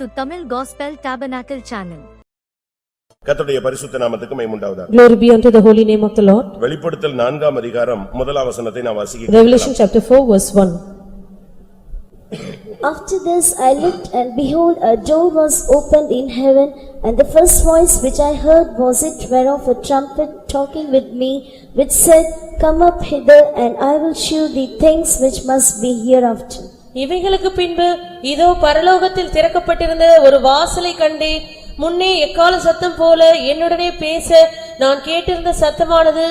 to Tamil Gospel Tabernacle channel. கர்த்தருடைய பரிசுத்த நாமத்துக்கு மகிமை உண்டாவதாக. Glory be unto the holy name of the Lord. வெளிப்படுத்தல் 4ஆம் அதிகாரம் முதலாம் வசனத்தை நான் வாசிக்கிறேன். Revelation chapter 4 verse 1. After this I looked, and behold, a door was opened in heaven, and the first voice which I heard was it whereof a trumpet talking with me, which said, Come up hither, and I will shew thee things which must be hereafter. இவைகளுக்கு பின்பு இதோ பரலோகத்தில் திறக்கப்பட்டிருந்த ஒரு வாசலை கண்டே, முன்னே எக்கால சத்தம் போல என்னுடனே பேச நான் கேட்டிருந்த சத்தமானது,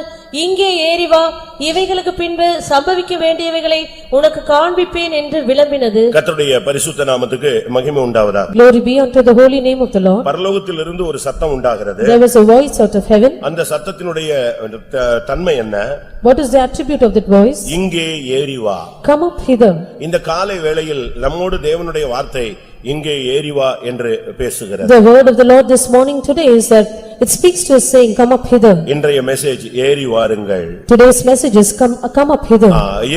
இங்கே ஏறி வா, இவைகளுக்கு பின்பு சம்பவிக்க வேண்டியவைகளை உனக்கு காண்பிப்பேன் என்று விளம்பினது. கர்த்தருடைய பரிசுத்த நாமத்துக்கு மகிமை உண்டாவதாக. Glory be unto the holy name of the Lord. பரலோகத்திலிருந்து ஒரு சத்தம் உண்டாகிறது. There was a voice out of heaven. அந்த சத்தத்தினுடைய தன்மை என்ன? What is the attribute of that voice? இங்கே ஏறி வா. Come up hither. இந்த காலை வேளையில் நம்மோடு தேவனுடைய வார்த்தை இங்கே ஏறி வா என்று பேசுகிறது. The word of the Lord this morning today is that it speaks to us saying, Come up hither. இன்றைய மெசேஜ் ஏறி வாருங்கள். Today's message is come up hither.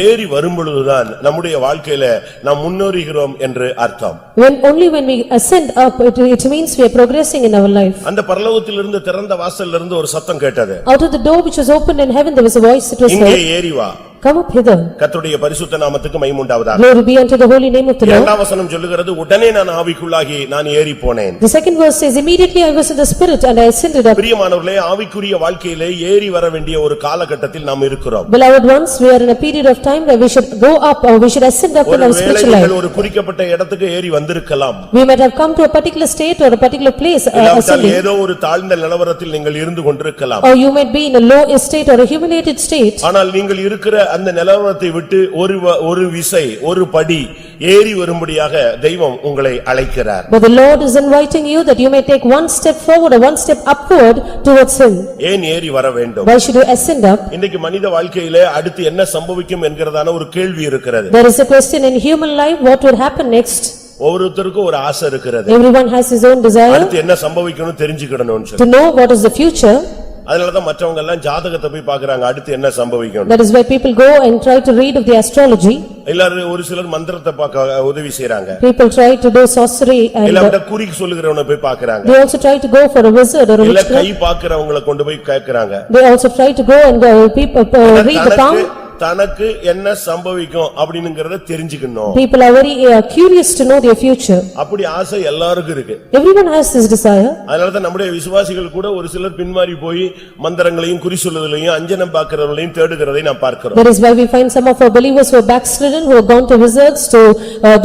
ஏறி வரும்பொழுதுதான் நம்முடைய வாழ்க்கையில நாம் முன்னேறுகிறோம் என்று அர்த்தம். When we ascend up, it means we are progressing in our life. அந்த பரலோகத்திலிருந்து திறந்த வாசல்ல இருந்து ஒரு சத்தம் கேட்டது. Out of the door which was opened in heaven there was a voice that was இங்கே heard. ஏறி வா. Come up hither. கர்த்தருடைய பரிசுத்த நாமத்துக்கு மகிமை உண்டாவதாக. Glory be unto the holy name of the Lord. இரண்டாம் வசனம் சொல்லுகிறது, உடனே நான் ஆவிக்குள்ளாகி நான் ஏறி போனேன். The second verse says, Immediately I was in the spirit and I ascended up. பிரியமானவர்களே, ஆவிக்குரிய வாழ்க்கையிலே ஏறி வர வேண்டிய ஒரு காலகட்டத்தில் நாம் இருக்கிறோம். Beloved ones, we are in a period of time where we should go up or we should ascend up in our spiritual life. ஒரு குறிக்கப்பட்ட இடத்துக்கு ஏறி வந்திருக்கலாம். We might have come to a particular state or a particular place ascending. ஏதோ ஒரு தாழ்ந்த நிலவரத்தில் நீங்கள் இருந்து கொண்டிருக்கலாம். Or you might be in a low estate or a humiliated state. ஆனால் நீங்கள் இருக்கிற அந்த நிலவரத்தை விட்டு ஒரு விசை ஒரு படி ஏறி வரும்படியாக தெய்வம் உங்களை அழைக்கிறார். But the Lord is inviting you that you may take one step forward or one step upward towards him. ஏன் ஏறி வர வேண்டும்? Why should you ascend up? இன்னைக்கு மனித வாழ்க்கையிலே அடுத்து என்ன சம்பவிக்கும் என்கிறதான ஒரு கேள்வி இருக்கிறது. There is a question in human life, what will happen next? ஒவ்வொருத்தருக்கும் ஒரு ஆசை இருக்கிறது. Everyone has his own desire. அடுத்து என்ன சம்பவிக்கும்னு தெரிஞ்சுக்கணும்னு சொல்லி. To know what is the future. அதனாலதான் மற்றவங்க எல்லாம் ஜாதகத்தை போய் பார்க்கறாங்க, அடுத்து என்ன சம்பவிக்கும். That is why people go and try to read of the astrology. எல்லாரும் ஒரு சிலர் மந்திரத்தை பார்க்க உதவி செய்றாங்க. People try to do sorcery and எல்லாரும் குறி சொல்லுகிறவனை போய் பார்க்கறாங்க. they also try to go for a wizard or a இல்ல witchcraft. கை பார்க்கறவங்கள கொண்டு போய் கேக்குறாங்க. They also try to go and people read the palm. தனக்கு என்ன சம்பவிக்கும் அப்படிங்கறத தெரிஞ்சுக்கணும். People are very curious to know their future. அப்படி ஆசை எல்லாருக்கும் இருக்கு. Everyone has this desire. அதனால தான் நம்முடைய விசுவாசிகள் கூட ஒரு சிலர் பின்மாறி போய் மந்திரங்களையும் குறி சொல்லுதலையும் அஞ்சனம் பார்க்கறவங்களையும் தேடுகிறதை நாம் பார்க்கிறோம். That is why we find some of our believers who are backslidden, who have gone to wizards, to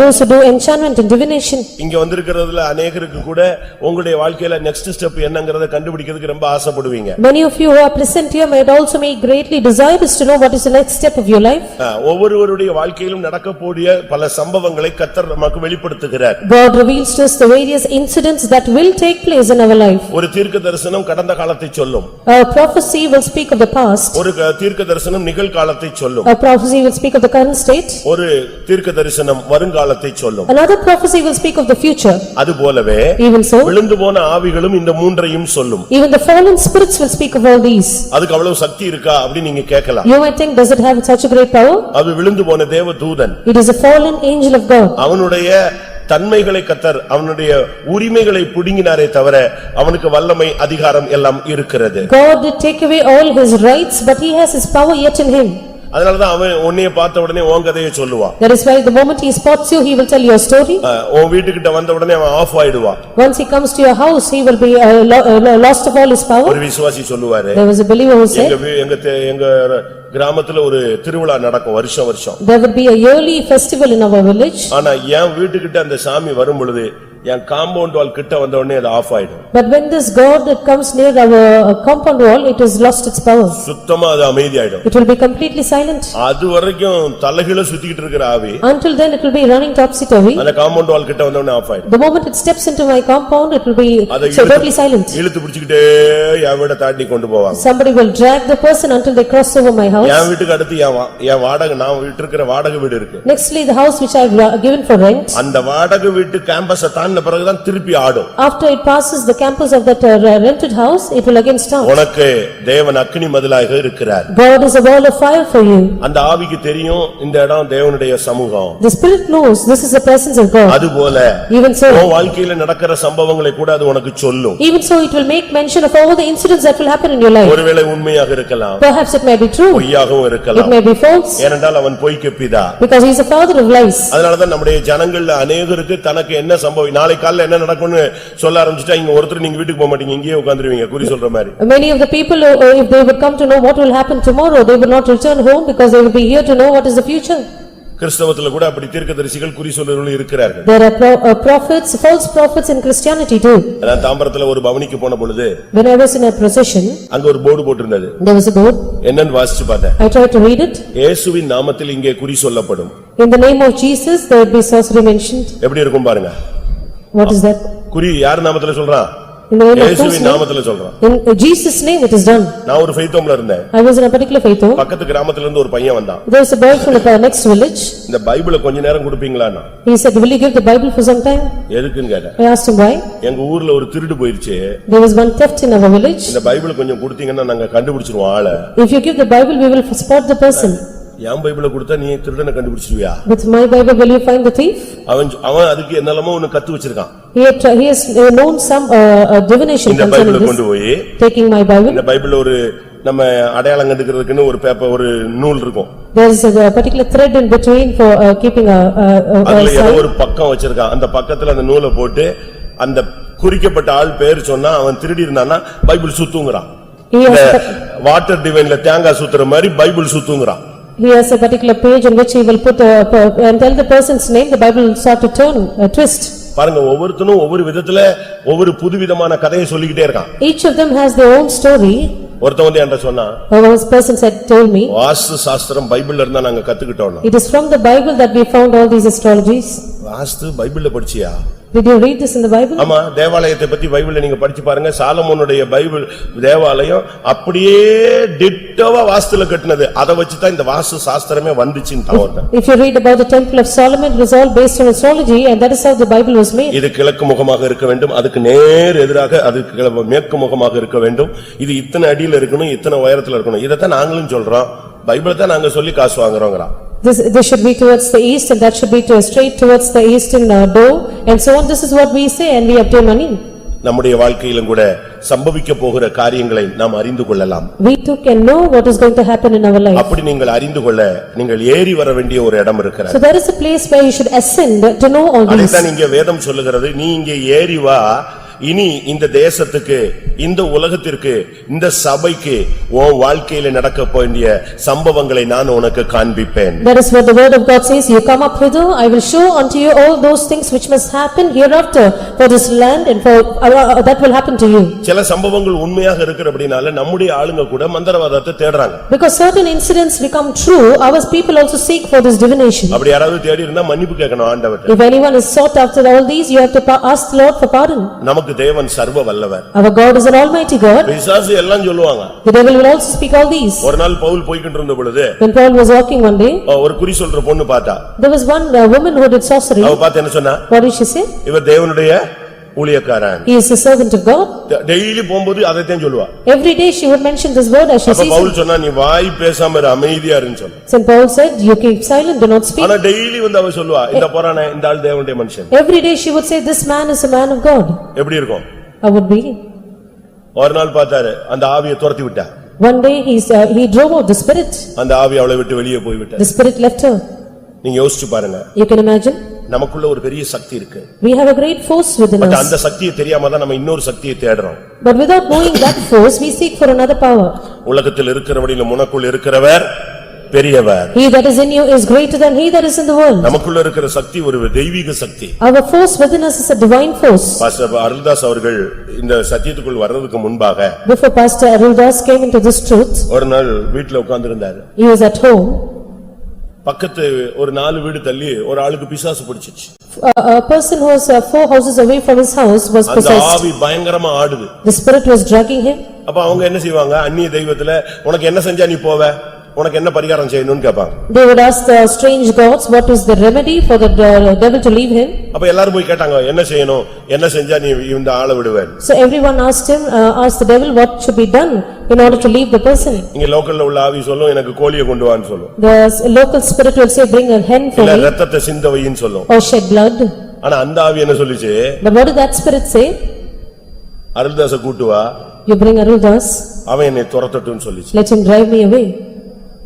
those who do enchantment and divination. இங்க வந்திருக்கிறதுல अनेகருக்கு கூட உங்களுடைய வாழ்க்கையில நெக்ஸ்ட் ஸ்டெப் என்னங்கறத கண்டுபிடிக்கிறதுக்கு ரொம்ப ஆசைப்படுவீங்க. Many of you who are present here might also be greatly desirous to know what is the next step of your life. ஒவ்வொருவருடைய வாழ்க்கையிலும் நடக்கக்கூடிய பல சம்பவங்களை கர்த்தர் நமக்கு வெளிப்படுத்துகிறார். God reveals to us the various incidents that will take place in our life. ஒரு தீர்க்கதரிசனம் கடந்த காலத்தை சொல்லும். A prophecy will speak of the past. ஒரு தீர்க்கதரிசனம் நிகழ்காலத்தை சொல்லும். A prophecy will speak of the current state. ஒரு தீர்க்கதரிசனம் வருங்காலத்தை சொல்லும். Another prophecy will speak of the future. அதுபோலவே Even so, விழுந்து போன ஆவிகளும் இந்த மூன்றையும் சொல்லும். even the fallen spirits will speak of all these. அதுக்கு அவ்வளவு சக்தி இருக்கா அப்படி நீங்க கேட்கலாம். You might think, does it have such a great power? அது விழுந்து போன தேவதூதன். It is a fallen angel of God. அவனுடைய தன்மைகளை கர்த்தர் அவனுடைய உரிமைகளை புடுங்கினாரே தவிர அவனுக்கு வல்லமை அதிகாரம் எல்லாம் இருக்கிறது. God did take away all his rights, but he has his power yet in him. அதனாலதான் அவன் உன்னைய பார்த்த உடனே உன் கதையை சொல்லுவான். That is why the moment he spots you, he will tell your story. உன் வீட்டுக்கிட்ட வந்த உடனே அவன் ஆஃப் ஆயிடுவான். Once he comes to your house, he will be lost of all his power. ஒரு விசுவாசி சொல்லுவாரு, There was a believer who said, எங்க கிராமத்துல ஒரு திருவிழா நடக்கும் வருஷம் there would be a yearly festival in our village. ஆனா என் வீட்டுக்கிட்ட அந்த சாமி வரும் பொழுது என் காம்பவுண்ட் வால் கிட்ட வந்த உடனே அது ஆஃப் ஆயிடும். But when this god that comes near our compound wall, it has lost its power. சுத்தமா அது அமைதியாயிடும். It will be completely silent. அது வரைக்கும் தலைகீழ சுத்திக்கிட்டு இருக்கிற ஆவி Until then it will be running topsy-turvy. அந்த காம்பவுண்ட் வால் கிட்ட வந்த உடனே ஆஃப் ஆயிடும். The moment it steps into my compound, it will be totally silent. இழுத்து பிடிச்சிட்டே என் வீட தாண்டி கொண்டு போவாங்க. Somebody will drag the person until they cross over my house. என் வீட்டுக்கு அடுத்து என் வாடகை நான் விட்டு இருக்கிற வாடகை வீடு இருக்கு. Nextly the house which I have given for rent. அந்த வாடகை வீட்டு கேம்பஸை தாண்டின பிறகுதான் திருப்பி ஆடும். After it passes the campus of that rented house, it will again start. உனக்கு தேவன் அக்கினி மதிலாக இருக்கிறார். God is a wall of fire for you. அந்த ஆவிக்கு தெரியும் இந்த இடம் தேவனுடைய சமூகம். The spirit knows this is the presence of God. அதுபோல Even so, உன் வாழ்க்கையில நடக்கிற சம்பவங்களை கூட அது உனக்கு சொல்லும். even so it will make mention of all the incidents that will happen in your life. ஒருவேளை உண்மையாக இருக்கலாம், Perhaps it may be true, பொய்யாகவும் it இருக்கலாம். may be false, ஏனென்றால் அவன் பொய்க்கு பிதா. because he is a father of lies. அதனாலதான் நம்முடைய ஜனங்கள்ல அநேகருக்கு தனக்கு என்ன சம்பவம் நாளை காலையில என்ன நடக்கும்னு சொல்ல ஆரம்பிச்சுட்டா இங்க ஒருத்தர் நீங்க வீட்டுக்கு போக மாட்டீங்க, இங்கேயே உட்கார்ந்துருவீங்க குறி சொல்ற மாதிரி. Many of the people, if they would come to know what will happen tomorrow, they would not return home because they will be here to know what is the future. கிறிஸ்தவத்துல கூட அப்படி தீர்க்கதரிசிகள் குறி சொல்றவர்கள் இருக்கிறார்கள். There are prophets, false prophets in Christianity too. நான் தாம்பரத்துல ஒரு பவனிக்கு போன பொழுது When I was in a procession, அங்க ஒரு போர்டு போட்டிருந்தது. there was a board. என்னன்னு வாசிச்சு பார்த்தேன். I tried to read it. இயேசுவின் நாமத்தில் இங்கே குறி சொல்லப்படும். In the name of Jesus, there would be sorcery mentioned. எப்படி இருக்கும் பாருங்க. What is that? குறி யார் நாமத்துல சொல்றான்? In the name of whose இயேசுவின் name? நாமத்துல சொல்றான். In Jesus' name it is done. நான் ஒரு ஃபெய்த் ஹோம்ல இருந்தேன். I was in a particular faith home. பக்கத்து கிராமத்துல இருந்து ஒரு பையன் வந்தான். There was a boy from the next village. இந்த பைபிளை கொஞ்ச நேரம் கொடுப்பீங்களான்னா. He said, "Will you give the Bible for some time?" எதுக்குன்னு கேட்டேன். I asked him why. எங்க ஊர்ல ஒரு திருடு போயிருச்சு. There was one theft in our village. இந்த பைபிளை கொஞ்சம் கொடுத்தீங்கன்னா நாங்க கண்டுபிடிச்சிருவோம் ஆளை. If you give the Bible, we will spot the person. என் பைபிளை கொடுத்தா நீ திருடனை கண்டுபிடிச்சிருவியா? With my Bible, will you find the thief? அவன் அதுக்கு என்னெல்லாமோ ஒன்னு கத்து வச்சிருக்கான். He has known some divination இந்த concerning பைபிளை this. கொண்டு போய் Taking my Bible. இந்த பைபிள்ல ஒரு நம்ம அடையாளம் கண்டுக்கிறதுக்குன்னு ஒரு பேப்பர் ஒரு நூல் இருக்கும். There is a particular thread in between for keeping அதுல ஏதோ sign. ஒரு பக்கம் வச்சிருக்கான். அந்த பக்கத்துல அந்த நூலை போட்டு அந்த குறிக்கப்பட்ட ஆள் பேர் சொன்னா அவன் திருடி இருந்தான்னா பைபிள் சுத்துங்கறான். He has a- வாட்டர் டிவைன்ல தேங்காய் சுத்துற மாதிரி பைபிள் சுத்துங்கறான். He has a particular page in which he will put and tell the person's name, the Bible will start to turn, twist. பாருங்க ஒவ்வொருத்தனும் ஒவ்வொரு விதத்துல ஒவ்வொரு புதுவிதமான கதையை சொல்லிக்கிட்டே இருக்கான். Each of them has their own story. ஒருத்தன் வந்து என்கிட்ட சொன்னா, One person told me, வாஸ்து சாஸ்திரம் பைபிள்ல இருந்தா நாங்க கத்துக்கிட்டோம். "It is from the Bible that we found all these astrologies." வாஸ்து பைபிள்ல படிச்சியா? Did you read this in the Bible? ஆமா, தேவாலயத்தை பத்தி பைபிள்ல நீங்க படிச்சு பாருங்க. சாலமோனுடைய பைபிள் தேவாலயம் அப்படியே டிட்டோவா வாஸ்துல கட்டினது. அத வச்சு தான் இந்த வாஸ்து சாஸ்திரமே வந்துச்சுன்னு தவறுதான். If you read about the temple of Solomon, it was all based on astrology and that is how the Bible was made. இது கிழக்கு முகமாக இருக்க வேண்டும், அதுக்கு நேர் எதிராக அதுக்கு மேற்கு முகமாக இருக்க வேண்டும். இது இத்தனை அடியில இருக்கணும், இத்தனை உயரத்துல இருக்கணும். இதத்தான் நாங்களும் சொல்றோம். பைபிளை தான் நாங்க சொல்லி காசு வாங்குறோங்கறான். This should be towards the east and that should be straight towards the eastern door and so on. This is what we say and we obtain money. நம்முடைய வாழ்க்கையிலும் கூட சம்பவிக்க போகிற காரியங்களை நாம் அறிந்து கொள்ளலாம். We too can know what is going to happen in our life. அப்படி நீங்கள் அறிந்து கொள்ள நீங்கள் ஏறி வர வேண்டிய ஒரு இடம் இருக்கிறது. So there is a place where you should ascend to know all these. அதைத்தான் இங்கே வேதம் சொல்லுகிறது. நீ இங்கே ஏறி வா, இனி இந்த தேசத்துக்கு, இந்த உலகத்திற்கு, இந்த சபைக்கு உன் வாழ்க்கையில நடக்க வேண்டிய சம்பவங்களை நான் உனக்கு காண்பிப்பேன். That is what the word of God says, "You come up hither, I will show unto you all those things which must happen hereafter for this land and for that will happen to you." சில சம்பவங்கள் உண்மையாக இருக்கிறபடினால நம்முடைய ஆளுங்க கூட மந்திரவாதத்தை தேடுறாங்க. Because certain incidents become true, our people also seek for this divination. அப்படி யாராவது தேடி இருந்தா மன்னிப்பு கேட்கணும் ஆண்டவர்ட்ட. If anyone is sought after all these, you have to ask the Lord for pardon. நமக்கு தேவன் சர்வ வல்லவர். Our God is an almighty God. பிசாசு எல்லாம் சொல்லுவாங்க. The devil will also speak all these. ஒரு நாள் பவுல் போய்க்கிட்டு இருந்த பொழுது When Paul was walking one day, ஒரு குறி சொல்ற பொண்ணு பார்த்தா. there was one woman who did sorcery. அவ பார்த்து என்ன சொன்னா? What did she say? இவர் தேவனுடைய ஊழியக்காரன். He is a servant of God. Daily போகும்போது அதைத்தான் சொல்லுவா. Every day she would mention this word as she அப்ப sees பவுல் it. சொன்னா நீ வாய் பேசாம இரு, அமைதியா இருன்னு சொன்னா. Saint Paul said, "You keep silent, do not speak." ஆனா டெய்லி வந்து அவ சொல்லுவா, இந்த போறானே இந்த ஆள் தேவனுடைய மனுஷன். Every day she would say, "This man is a man of God." எப்படி இருக்கும்? How would be? ஒரு நாள் பார்த்தாரு, அந்த ஆவியை துரத்தி விட்டா. One day he drove out the spirit. அந்த ஆவி அவளை விட்டு வெளியே போய் விட்டா. The spirit left her. நீங்க யோசிச்சு பாருங்க. You can imagine. நமக்குள்ள ஒரு பெரிய சக்தி இருக்கு. We have a great force within but us. அந்த சக்தியை தெரியாம தான் நம்ம இன்னொரு சக்தியை தேடுறோம். But without knowing that force, we seek for another power. உலகத்தில் இருக்கிறவரிலும் உனக்குள் இருக்கிறவர் பெரியவர். He that is in you is greater than he that is in the world. நமக்குள்ள இருக்கிற சக்தி ஒரு தெய்வீக சக்தி. Our force within us is a divine force. Pastor Aruldas அவர்கள் இந்த சத்தியத்துக்குள் வர்றதுக்கு முன்பாக Before Pastor Aruldas came into this truth, ஒரு நாள் வீட்ல உட்கார்ந்திருந்தாரு. he was at home. பக்கத்து ஒரு 4 வீடு தள்ளி ஒரு ஆளுக்கு பிசாசு பிடிச்சிச்சு. A person who was 4 houses away from his house was அந்த possessed. ஆவி பயங்கரமா ஆடுது. The spirit was dragging him. அப்ப அவங்க என்ன செய்வாங்க? அந்நிய தெய்வத்துல உனக்கு என்ன செஞ்சா நீ போவ? உனக்கு என்ன பரிகாரம் செய்யணும்னு கேட்பாங்க. They would ask the strange gods what is the remedy for the devil to leave him. அப்ப எல்லாரும் போய் கேட்டாங்க என்ன செய்யணும், என்ன செஞ்சா நீ இந்த ஆளை விடுவேன். So everyone asked the devil what should be done in order to leave the person. இங்க லோக்கல்ல உள்ள ஆவி சொல்லும் எனக்கு கோழியை கொண்டு வான்னு சொல்லும். The local spirit will say bring a hen for இல்ல me ரத்தத்தை சிந்த வைன்னு சொல்லும். or shed blood. ஆனா அந்த ஆவி என்ன சொல்லுச்சு? But what did that spirit say? அருள்தாச கூட்டு வா, You bring Aruldas, அவன் என்னை துரத்தட்டும்னு சொல்லிச்சு. let him drive me away.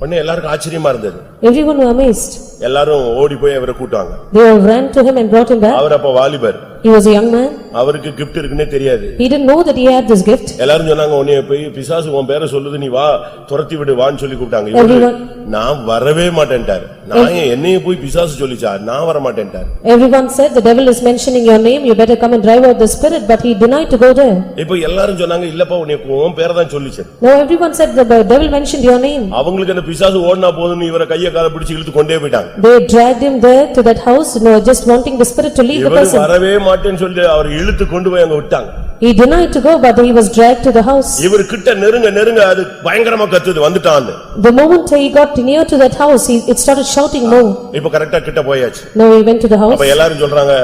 உடனே எல்லாருக்கும் ஆச்சரியமா இருந்தது. Everyone were amazed. எல்லாரும் ஓடி போய் அவரை கூட்டாங்க. They all ran to him and brought him back. அவர் அப்ப வாலிபர். He was a young man. அவருக்கு gift இருக்குன்னே தெரியாது. He didn't know that he had this gift. எல்லாரும் சொன்னாங்க உன்னை போய் பிசாசு உன் பேரை சொல்லுது நீ வா துரத்தி விடு வான்னு சொல்லி கூப்பிட்டாங்க. இவரு நான் வரவே மாட்டேன்ட்டார். நான் என்னைய போய் பிசாசு சொல்லிச்சா நான் வர மாட்டேன்ட்டார். Everyone said the devil is mentioning your name, you better come and drive out the spirit, but he denied to go there. இப்போ எல்லாரும் சொன்னாங்க இல்லப்பா உன் பேரை தான் சொல்லிச்சு. Now everyone said the devil mentioned your name. அவங்களுக்கு அந்த பிசாசு ஓடுனா போதும்னு இவரை கைய காலை பிடிச்சு இழுத்து கொண்டே போயிட்டாங்க. They dragged him there to that house, just wanting the spirit to leave the person. இவர் வரவே மாட்டேன்னு சொல்லி அவர் இழுத்து கொண்டு போய் அங்க விட்டாங்க. He denied to go, but he was dragged to the house. இவர் கிட்ட நெருங்க அது பயங்கரமா கத்துது வந்துட்டான். The moment he got near to that house, it started shouting more. இப்போ கரெக்ட்டா கிட்ட போயாச்சு. Now he went to the house. அப்ப எல்லாரும் சொல்றாங்க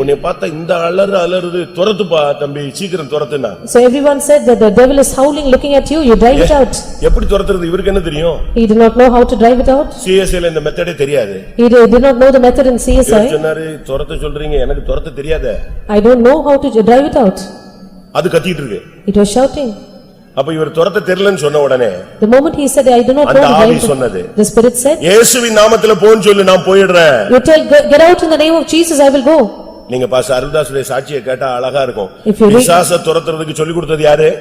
உன்னை பார்த்தா இந்த அலறுது துரத்துப்பா தம்பி சீக்கிரம் துரத்துனா. So everyone said that the devil is howling looking at you, you drive it out. எப்படி துரத்துறது இவருக்கு என்ன தெரியும்? He did not know how to drive it out. CSI ல இந்த மெத்தடே தெரியாது. He did not know the method in CSI. சொன்னாரு துரத்த சொல்றீங்க எனக்கு துரத்த தெரியாதே. I don't know how to drive it out. அது கத்திட்டு இருக்கு. It was shouting. அப்ப இவர் துரத்த தெரியலன்னு சொன்ன உடனே The moment he said I do not know அந்த to ஆவி drive சொன்னது. it, the spirit said, இயேசுவின் நாமத்திலே போன்னு சொல்லு நான் போயிடுறேன். You tell get out in the name of Jesus, I will go. நீங்க பாஸ் அருள்தாசுடைய சாட்சியை கேட்டா அழகா இருக்கும். If you read- பிசாசை துரத்துறதுக்கு சொல்லி கொடுத்தது யாரு?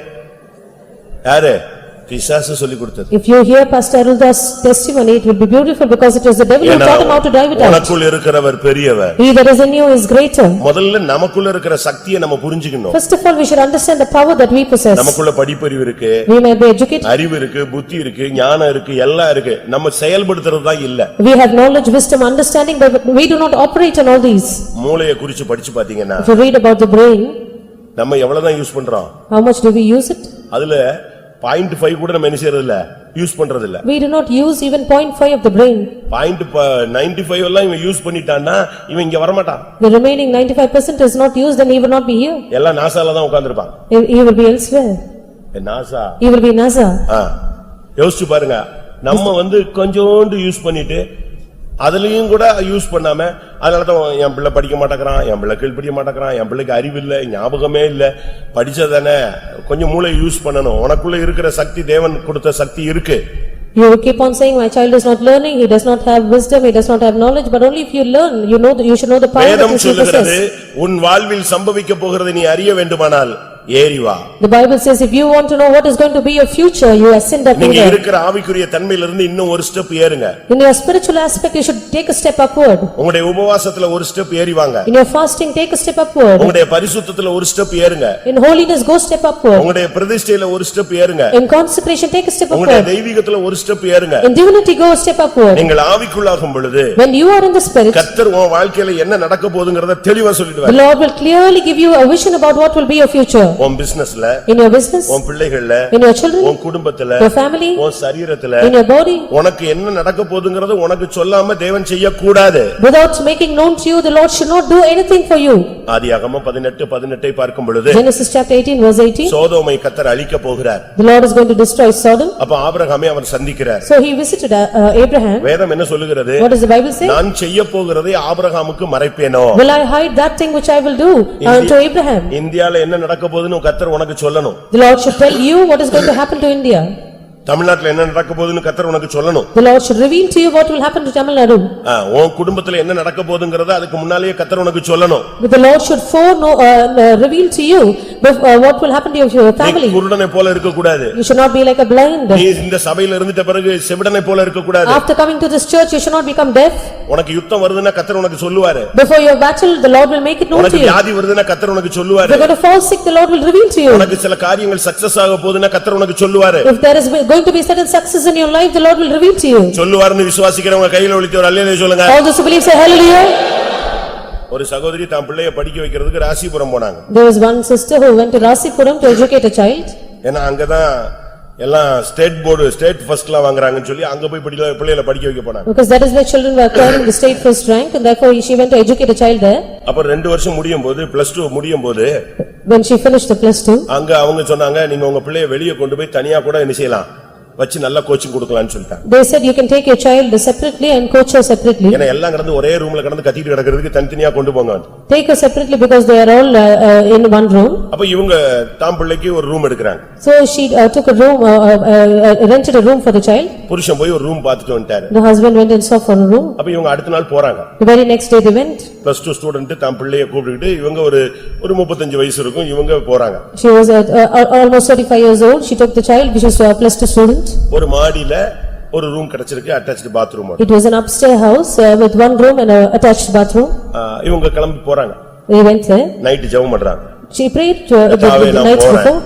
பிசாசு சொல்லி கொடுத்தது. If you hear Pastor Arulda's testimony, it will be beautiful because it was the devil who taught him how to drive it out. உனக்குள்ள இருக்கிறவர் பெரியவர். He that is in you is greater. முதல்ல நமக்குள்ள இருக்கிற சக்தியை நம்ம புரிஞ்சுக்கணும். First of all, we should understand the power that we possess. நமக்குள்ள படிப்பறிவு இருக்கு. We may be educated. அறிவு இருக்கு, புத்தி இருக்கு, ஞானம் இருக்கு, எல்லாம் இருக்கு. நம்ம செயல்படுத்துறது தான் இல்ல. We have knowledge, wisdom, understanding, but we do not operate on all these. மூளையை குறிச்சு படிச்சு பாத்தீங்கன்னா If you read about the brain, நம்ம எவ்வளவுதான் யூஸ் பண்றோம்? how much do we use it? அதுல 0.5 கூட நம்ம என்ன செய்யறது இல்ல, யூஸ் பண்றது இல்ல. We do not use even 0.5 of the brain. 0.95 எல்லாம் இவன் யூஸ் பண்ணிட்டான்னா இவன் இங்க வர மாட்டான். The remaining 95% is not used, then he will not be here. எல்லாம் நாசால தான் உட்கார்ந்திருப்பான். He will be elsewhere. NASA. He will be NASA. யோசிச்சு பாருங்க, நம்ம கொஞ்சோண்டு யூஸ் பண்ணிட்டு அதுலயும் கூட யூஸ் பண்ணாம அதனாலதான் என் பிள்ளை படிக்க மாட்டேங்கிறான், என் பிள்ளை கீழ்படிய மாட்டேங்கிறான், என் பிள்ளைக்கு அறிவு இல்ல, ஞாபகமே இல்ல. படிச்சதானே கொஞ்சம் மூளை யூஸ் பண்ணணும். உனக்குள்ள இருக்கிற சக்தி தேவன் கொடுத்த சக்தி இருக்கு. You keep on saying my child is not learning, he does not have wisdom, he does not have knowledge, but only if you learn, you should know the power that you possess. உன் வாழ்வில் சம்பவிக்க போகிறது நீ அறிய வேண்டுமானால் ஏறி வா. The Bible says if you want to know what is going to be your future, you ascend up நீங்க there. இருக்கிற ஆவிக்குரிய தன்மையில இருந்து இன்னும் ஒரு ஸ்டெப் ஏறுங்க. In your spiritual aspect, you should take a step upward. உங்களுடைய உபவாசத்துல ஒரு ஸ்டெப் ஏறி வாங்க. In your fasting, take a step upward. உங்களுடைய பரிசுத்தத்துல ஒரு ஸ்டெப் ஏறுங்க. In holiness, go step upward. உங்களுடைய பிரதிஷ்டையில ஒரு ஸ்டெப் ஏறுங்க. In consecration, take a step உங்களுடைய upward. தெய்வீகத்துல ஒரு ஸ்டெப் ஏறுங்க. In divinity, go a step upward. நீங்கள் ஆவிக்குள்ளாகும் பொழுது When you are in the spirit, கர்த்தர் உன் வாழ்க்கையில என்ன நடக்க போகுதுங்கறத தெளிவா the சொல்லிடுவார். Lord will clearly give you a vision about what will be your future. உன் பிசினஸ்ல, In your business, உன் பிள்ளைகள்ல, in your children, உன் குடும்பத்துல, your family, உன் சரீரத்துல, in your body. உனக்கு என்ன நடக்க போகுதுங்கறத உனக்கு சொல்லாம தேவன் செய்ய கூடாது. Without making known to you, the Lord should not do anything for you. ஆதியாகமம் 18:18 பார்க்கும் பொழுது Genesis chapter 18 verse 18. சோதோமை கர்த்தர் அழிக்க போகிறார். The Lord is going to destroy Sodom. அப்ப ஆபிரகாமை அவர் சந்திக்கிறார். So he visited Abraham. வேதம் என்ன சொல்லுகிறது? What does the Bible say? நான் செய்ய போகிறதை ஆபிரகாமுக்கு மறைப்பேனோ? Will I hide that thing which I will do to Abraham? இந்தியால என்ன நடக்க போகுதுன்னு கர்த்தர் உனக்கு சொல்லணும். The Lord should tell you what is going to happen to India. தமிழ்நாட்டுல என்ன நடக்க போகுதுன்னு கர்த்தர் உனக்கு சொல்லணும். The Lord should reveal to you what will happen to Tamil Nadu. உன் குடும்பத்துல என்ன நடக்க போகுதுங்கறத அதுக்கு முன்னாலேயே கர்த்தர் உனக்கு சொல்லணும். The Lord should reveal to you what will happen to your family. நீ குருடனை போல இருக்க கூடாது. You should not be like a blind. நீ இந்த சபையில இருந்துட்ட பிறகு செவிடனை போல இருக்க கூடாது. After coming to this church, you should not become deaf. உனக்கு யுத்தம் வருதுன்னா கர்த்தர் உனக்கு சொல்லுவாரு. Before your battle, the Lord will make it known to உனக்கு you. வியாதி வருதுன்னா கர்த்தர் உனக்கு சொல்லுவாரு. If you're going to fall sick, the Lord will reveal to you. உனக்கு சில காரியங்கள் சக்சஸ் ஆக போகுதுன்னா கர்த்தர் உனக்கு சொல்லுவாரு. If there is going to be certain success in your life, the Lord will reveal to you. சொல்லுவாருன்னு விசுவாசிக்கிறவங்க கையில ஒலித்து ஒரு அல்லேலூயா சொல்லுங்க. All those who believe say hallelujah. ஒரு சகோதரி தான் பிள்ளையை படிக்க வைக்கிறதுக்கு ராசிபுரம் போனாங்க. There was one sister who went to Rasipuram to educate a child. ஏன்னா அங்கதான் எல்லாம் ஸ்டேட் ஃபர்ஸ்ட்லாம் வாங்குறாங்கன்னு சொல்லி அங்க போய் பிள்ளைகளை படிக்க வைக்க போனாங்க. Because that is why children were acquiring the state first rank and therefore she went to educate a child there. அப்ப 2 வருஷம் முடியும் போது +2 முடியும் போது When she finished the +2. அங்க அவங்க சொன்னாங்க நீங்க உங்க பிள்ளைய வெளிய கொண்டு போய் தனியா கூட என்ன செய்யலாம் வச்சு நல்ல கோச்சிங் கொடுக்கலாம்னு சொல்லிட்டாங்க. They said you can take your child separately and coach her separately. ஏன்னா எல்லாம் கடந்து ஒரே ரூம்ல கடந்து கத்திட்டு கிடக்கிறதுக்கு தனித்தனியா கொண்டு போங்க. Take her separately because they are all in one room. அப்ப இவங்க தாம் பிள்ளைக்கு ஒரு ரூம் எடுக்கறாங்க. So she took a room rented a room for the child. புருஷன் போய் ஒரு ரூம் பார்த்துட்டு வந்துட்டாரு. The husband went and saw for a room. அப்ப இவங்க அடுத்த நாள் போறாங்க. The very next day they went. +2 student தாம் பிள்ளைய கூப்பிட்டுட்டு இவங்க ஒரு 35 வயசு இருக்கும் இவங்க போறாங்க. She was almost 35 years old. She took the child which was a +2 student. ஒரு மாடியில ஒரு ரூம் கிடைச்சிருக்கு attached bathroom. It was an upstairs house with one room and a attached bathroom. இவங்க கிளம்பி போறாங்க. They went there. நைட் ஜெபம் பண்றாங்க. She prayed the night before.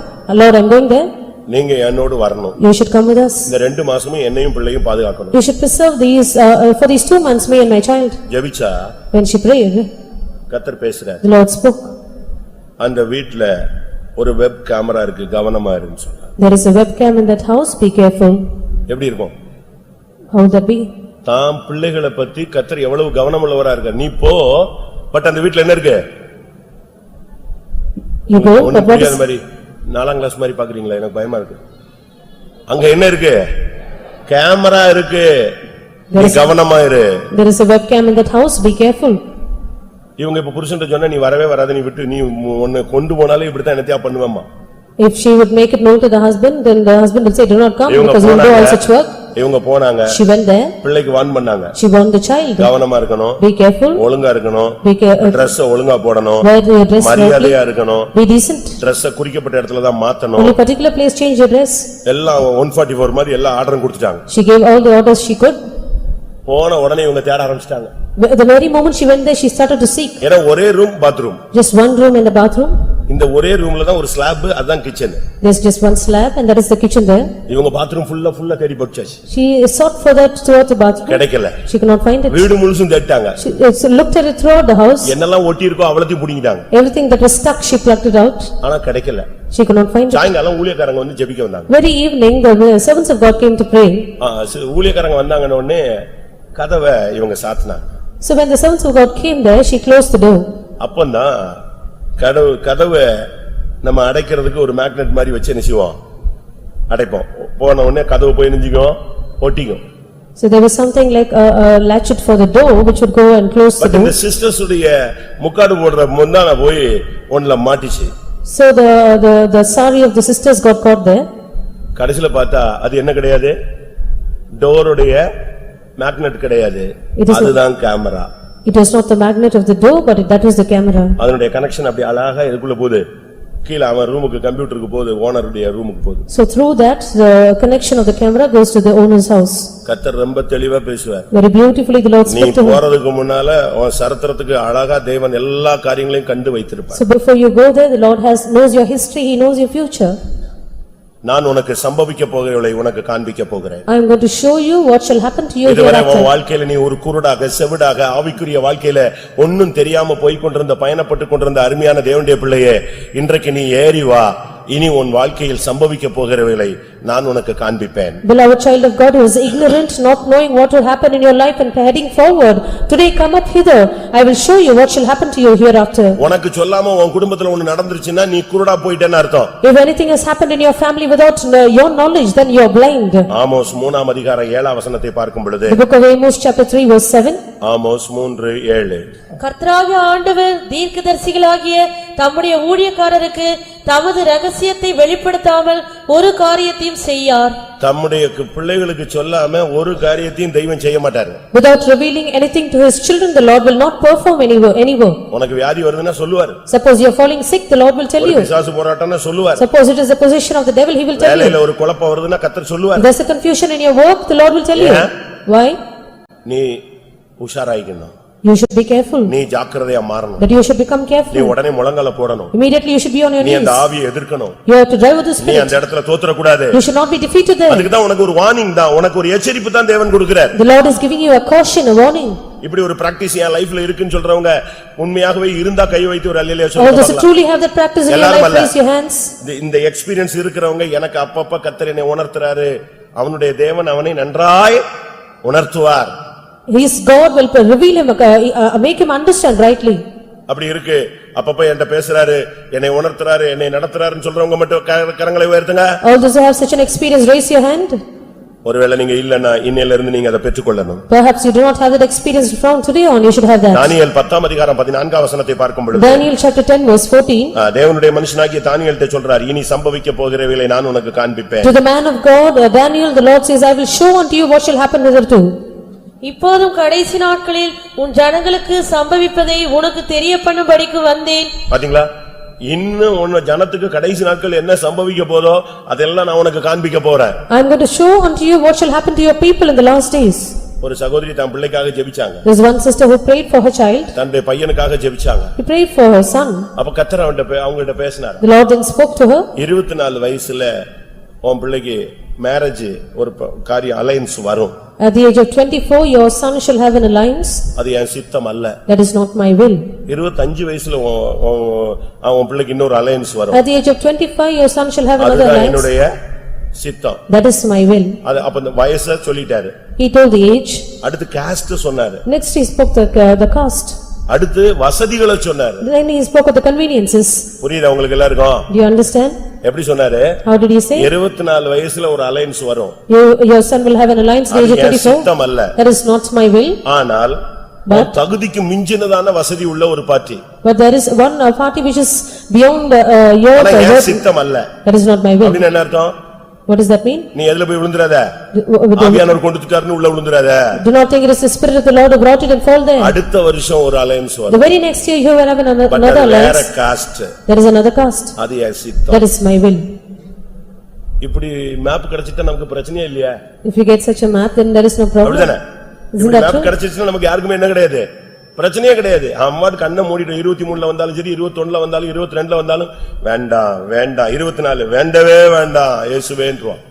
Lord, I'm going there. நீங்க என்னோடு வரணும். You should come with us. இந்த 2 மாசமும் என்னையும் பிள்ளையும் பாதுகாக்கணும். You should preserve these for these 2 months me and my child. ஜெபிச்சா When she prayed, கர்த்தர் பேசுறார். the Lord spoke. அந்த வீட்ல ஒரு வெப் கேமரா இருக்கு கவனமா இருன்னு சொன்னார். There is a webcam in that house, be careful. எப்படி இருக்கும்? How would that be? தாம் பிள்ளைகளை பத்தி கர்த்தர் எவ்வளவு கவனமுள்ளவரா இருக்கார். நீ போ பட் அந்த வீட்ல என்ன இருக்கு? You go, but what is... மாதிரி 4ஆம் கிளாஸ் மாதிரி பாக்குறீங்களா? எனக்கு பயமா இருக்கு. அங்க என்ன இருக்கு? கேமரா இருக்கு. நீ கவனமா இரு. There is a webcam in that house, be careful. இவங்க இப்ப புருஷன்ட்ட சொன்னா நீ வரவே வராத நீ விட்டு நீ உன்னை கொண்டு போனாலே இப்படித்தான் என்னத்தையா பண்ணுவேம்மா. If she would make it known to the husband, then the husband would say, do not come because you will do all such work. இவங்க போனாங்க. She went there. பிள்ளைக்கு வார்ன் பண்ணாங்க. She warned the child. கவனமா இருக்கணும். Be careful. ஒழுங்கா இருக்கணும். Be careful. Dress ஒழுங்கா போடணும். Wear your dress மரியாதையா இருக்கணும். Be decent. Dress குறிக்கப்பட்ட இடத்துல தான் மாத்தணும். Only particular place change your dress. எல்லாம் 144 மாதிரி எல்லா ஆர்டரும் கொடுத்துட்டாங்க. She gave all the orders she could. போன உடனே இவங்க தேட ஆரம்பிச்சிட்டாங்க. The very moment she went there, she started to seek. ஏன்னா ஒரே room bathroom. Just one room in the bathroom. இந்த ஒரே ரூம்ல தான் ஒரு ஸ்லாப் அதான் kitchen. There's just one slab and that is the kitchen there. இவங்க பாத்ரூம் ஃபுல்லா தேடி போச்சாச்சு. She sought for that throughout the bathroom. கிடைக்கல. She could not find it. வீடு முழுசும் தேடிட்டாங்க. She looked at it throughout the house. என்னெல்லாம் ஒட்டி இருக்கோ அவ்வளத்தையும் புடிங்கிட்டாங்க. Everything that was stuck, she plucked it out. ஆனா கிடைக்கல. She could not find it. சாயங்காலம் ஊழியக்காரங்க வந்து ஜெபிக்க வந்தாங்க. Very evening, the servants of God came to pray. ஊழியக்காரங்க வந்தாங்கன உடனே கதவை இவங்க சாத்தினாங்க. So when the servants of God came there, she closed the door. அப்பதான் கதவை நம்ம அடைக்கிறதுக்கு ஒரு மேக்னெட் மாதிரி வச்சு என்ன செய்வோம் அடைப்போம். போன உடனே கதவு போய் நெஞ்சிக்கும் ஒட்டிக்கும். So there was something like a latchet for the door which would go and close the door. இந்த சிஸ்டர்ஸ் உடைய முக்காடு போடுற முந்தான போய் ஒண்ணுல மாட்டிச்சு. So the sari of the sisters got caught there. கடைசில பார்த்தா அது என்ன கிடையாது? டோருடைய மேக்னெட் கிடையாது. அதுதான் camera. It was not the magnet of the door but that was the camera. அதனுடைய கனெக்ஷன் அப்படி அழகா இதுக்குள்ள போகுது. கீழ அவன் ரூமுக்கு கம்ப்யூட்டருக்கு போகுது ஓனருடைய ரூமுக்கு போகுது. So through that the connection of the camera goes to the owner's house. கர்த்தர் ரொம்ப தெளிவா பேசுவார். Very beautifully the Lord spoke to him. நீ போறதுக்கு முன்னால உன் சரித்திரத்துக்கு அழகா தேவன் எல்லா காரியங்களையும் கண்டு வைத்திருப்பார். So before you go there the Lord knows your history, he knows your future. நான் உனக்கு சம்பவிக்க போகிறவளை உனக்கு காண்பிக்க போகிறேன். I am going to show you what shall happen to you இதுவரை hereafter. உன் வாழ்க்கையில நீ ஒரு குருடாக செவிடாக ஆவிக்குரிய வாழ்க்கையில ஒண்ணும் தெரியாம போய் கொண்டிருந்த பயணப்பட்டு கொண்டிருந்த அருமையான தேவனுடைய பிள்ளையே இன்றைக்கு நீ ஏறி வா. இனி உன் வாழ்க்கையில் சம்பவிக்க போகிறவளை நான் உனக்கு காண்பிப்பேன். Beloved child of God who is ignorant, not knowing what will happen in your life and heading forward, today come up hither. I will show you what shall happen to you hereafter. உனக்கு சொல்லாம உன் குடும்பத்துல ஒன்னு நடந்துருச்சுன்னா நீ குருடா போயிட்டேன்னு அர்த்தம். If anything has happened in your family without your knowledge, then you are blind. Amos 3ஆம் அதிகாரம் 7ஆம் வசனத்தை பார்க்கும் பொழுது The book of Amos chapter 3 verse 7. Amos 3:7. கர்த்தராகிய ஆண்டவர் தீர்க்கதரிசிகளாகிய தம்முடைய ஊழியக்காரருக்கு தமது ரகசியத்தை வெளிப்படுத்தாமல் ஒரு காரியத்தையும் செய்யார். தம்முடைய பிள்ளைகளுக்கு சொல்லாம ஒரு காரியத்தையும் தெய்வம் செய்ய மாட்டார். Without revealing anything to his children, the Lord will not perform any work. உனக்கு வியாதி வருதுன்னா சொல்லுவார். Suppose you are falling sick, the Lord will tell you. பிசாசு போராட்டம்னா சொல்லுவார். Suppose it is the possession of the devil, he will tell you. வேலையில ஒரு குழப்பம் வருதுன்னா கர்த்தர் சொல்லுவார். There's a confusion in your work, the Lord will tell you. Why? நீ உஷாராயிக்கணும். You should be careful, நீ ஜாக்கிரதையா மாறணும். that you should become நீ careful. உடனே முழங்கால போடணும். Immediately you should be on your நீ அந்த knees. ஆவியை எதிர்க்கணும். You have to drive with the நீ spirit. அந்த இடத்துல தோத்துற கூடாது. You should not be defeated there. அதுக்கு தான் உனக்கு ஒரு வார்னிங் தான், உனக்கு ஒரு எச்சரிப்பு தான் தேவன் கொடுக்கிறார். The Lord is giving you a caution, a warning. இப்படி ஒரு பிராக்டிஸ் என் லைஃப்ல இருக்குன்னு சொல்றவங்க உண்மையாகவே இருந்தா கை வைத்து ஒரு அல்லேலூயா All those who சொல்லுங்க. truly have that practice in your எல்லாரும் life, அல்ல. raise your hands. இந்த எக்ஸ்பீரியன்ஸ் இருக்கிறவங்க எனக்கு அப்பப்ப கர்த்தர் என்னை உணர்த்துறாரு, அவனுடைய தேவன் அவனை நன்றாய் உணர்த்துவார். His God will reveal him, make him understand rightly. அப்படி இருக்கு. அப்பப்ப என்கிட்ட பேசுறாரு, என்னை உணர்த்துறாரு, என்னை நடத்துறாருன்னு சொல்றவங்க மட்டும் கரங்களை உயர்த்துங்க. All those who have such an experience, raise your hand. ஒருவேளை நீங்க இல்லன்னா இன்னையில இருந்து நீங்க அதை பெற்றுக்கொள்ளணும். Perhaps you do not have that experience from today on, you should have that. தானியேல் 10ஆம் அதிகாரம் 14ஆம் வசனத்தை பார்க்கும் பொழுது Daniel chapter 10 verse 14. தேவனுடைய மனுஷனாகிய தானியேல்கிட்ட சொல்றார், இனி சம்பவிக்க போகிறவைகளை நான் உனக்கு காண்பிப்பேன். To the man of God, Daniel, the Lord says, I will show unto you what shall happen hitherto. இப்போதும் கடைசி நாட்களில் உன் ஜனங்களுக்கு சம்பவிப்பதை உனக்கு தெரியப்பண்ணும்படிக்கு வந்தேன். பாத்தீங்களா, இன்னும் உன் ஜனத்துக்கு கடைசி நாட்கள் என்ன சம்பவிக்க போதோ அதெல்லாம் நான் உனக்கு காண்பிக்க போறேன். I am going to show unto you what shall happen to your people in the last days. ஒரு சகோதரி தன் பிள்ளைக்காக ஜெபிச்சாங்க. There is one sister who prayed for her child. தன்னுடைய பையனுக்காக ஜெபிச்சாங்க. He prayed for her son. அப்ப கர்த்தர் அவங்ககிட்ட பேசினார். The Lord then spoke to her. 24 வயசுல உன் பிள்ளைக்கு மேரேஜ் ஒரு காரிய அலைன்ஸ் வரும். At the age of 24, your son shall have an alliance. அது என் சித்தம் அல்ல. That is not my will. 25 வயசுல உன் பிள்ளைக்கு இன்னொரு அலைன்ஸ் வரும். At the age of 25, your son shall have another அதுதான் alliance. என்னுடைய சித்தம். That is my will. அது அப்ப இந்த வயசை சொல்லிட்டாரு. He told the age. அடுத்து காஸ்ட் சொன்னாரு. Next he spoke the caste. அடுத்து வசதிகளை சொன்னாரு. Then he spoke of the conveniences. புரியுதா உங்களுக்கு எல்லாருக்கும்? Do you understand? எப்படி சொன்னாரு? How did he say? 24 வயசுல ஒரு அலைன்ஸ் வரும். Your son will have an alliance at the age of 24. சித்தம் அல்ல. That is not my will. ஆனால் தகுதிக்கு மிஞ்சினதான வசதி உள்ள ஒரு party. But there is one party which is beyond your சித்தம் அல்ல. That is not my will. அப்படின்னா என்ன அர்த்தம்? What does that mean? நீ எதுல போய் விழுந்துறாத. ஆவியானவர் கொண்டுட்டாருன்னு உள்ள விழுந்துறாத. Do not think it is the spirit of the Lord who brought it and fall there. அடுத்த வருஷம் ஒரு அலைன்ஸ் வரும். The very next year you will have another alliance. There is another caste. அது என் சித்தம். That is my will. இப்படி map கிடைச்சிட்டா நமக்கு பிரச்சனையே இல்லையா? If you get such a map, then there is no problem. அப்படிதானே? Isn't that map true? கிடைச்சிச்சுனா நமக்கு யாருக்குமே என்ன கிடையாது, பிரச்சனையே கிடையாது. அம்மாடு கண்ணை மூடிட்டு 23ல வந்தாலும் சரி, 21ல வந்தாலும், 22ல வந்தாலும் வேண்டாம் வேண்டாம், 24 வேண்டவே வேண்டாம் இயேசுவேன்றோம்.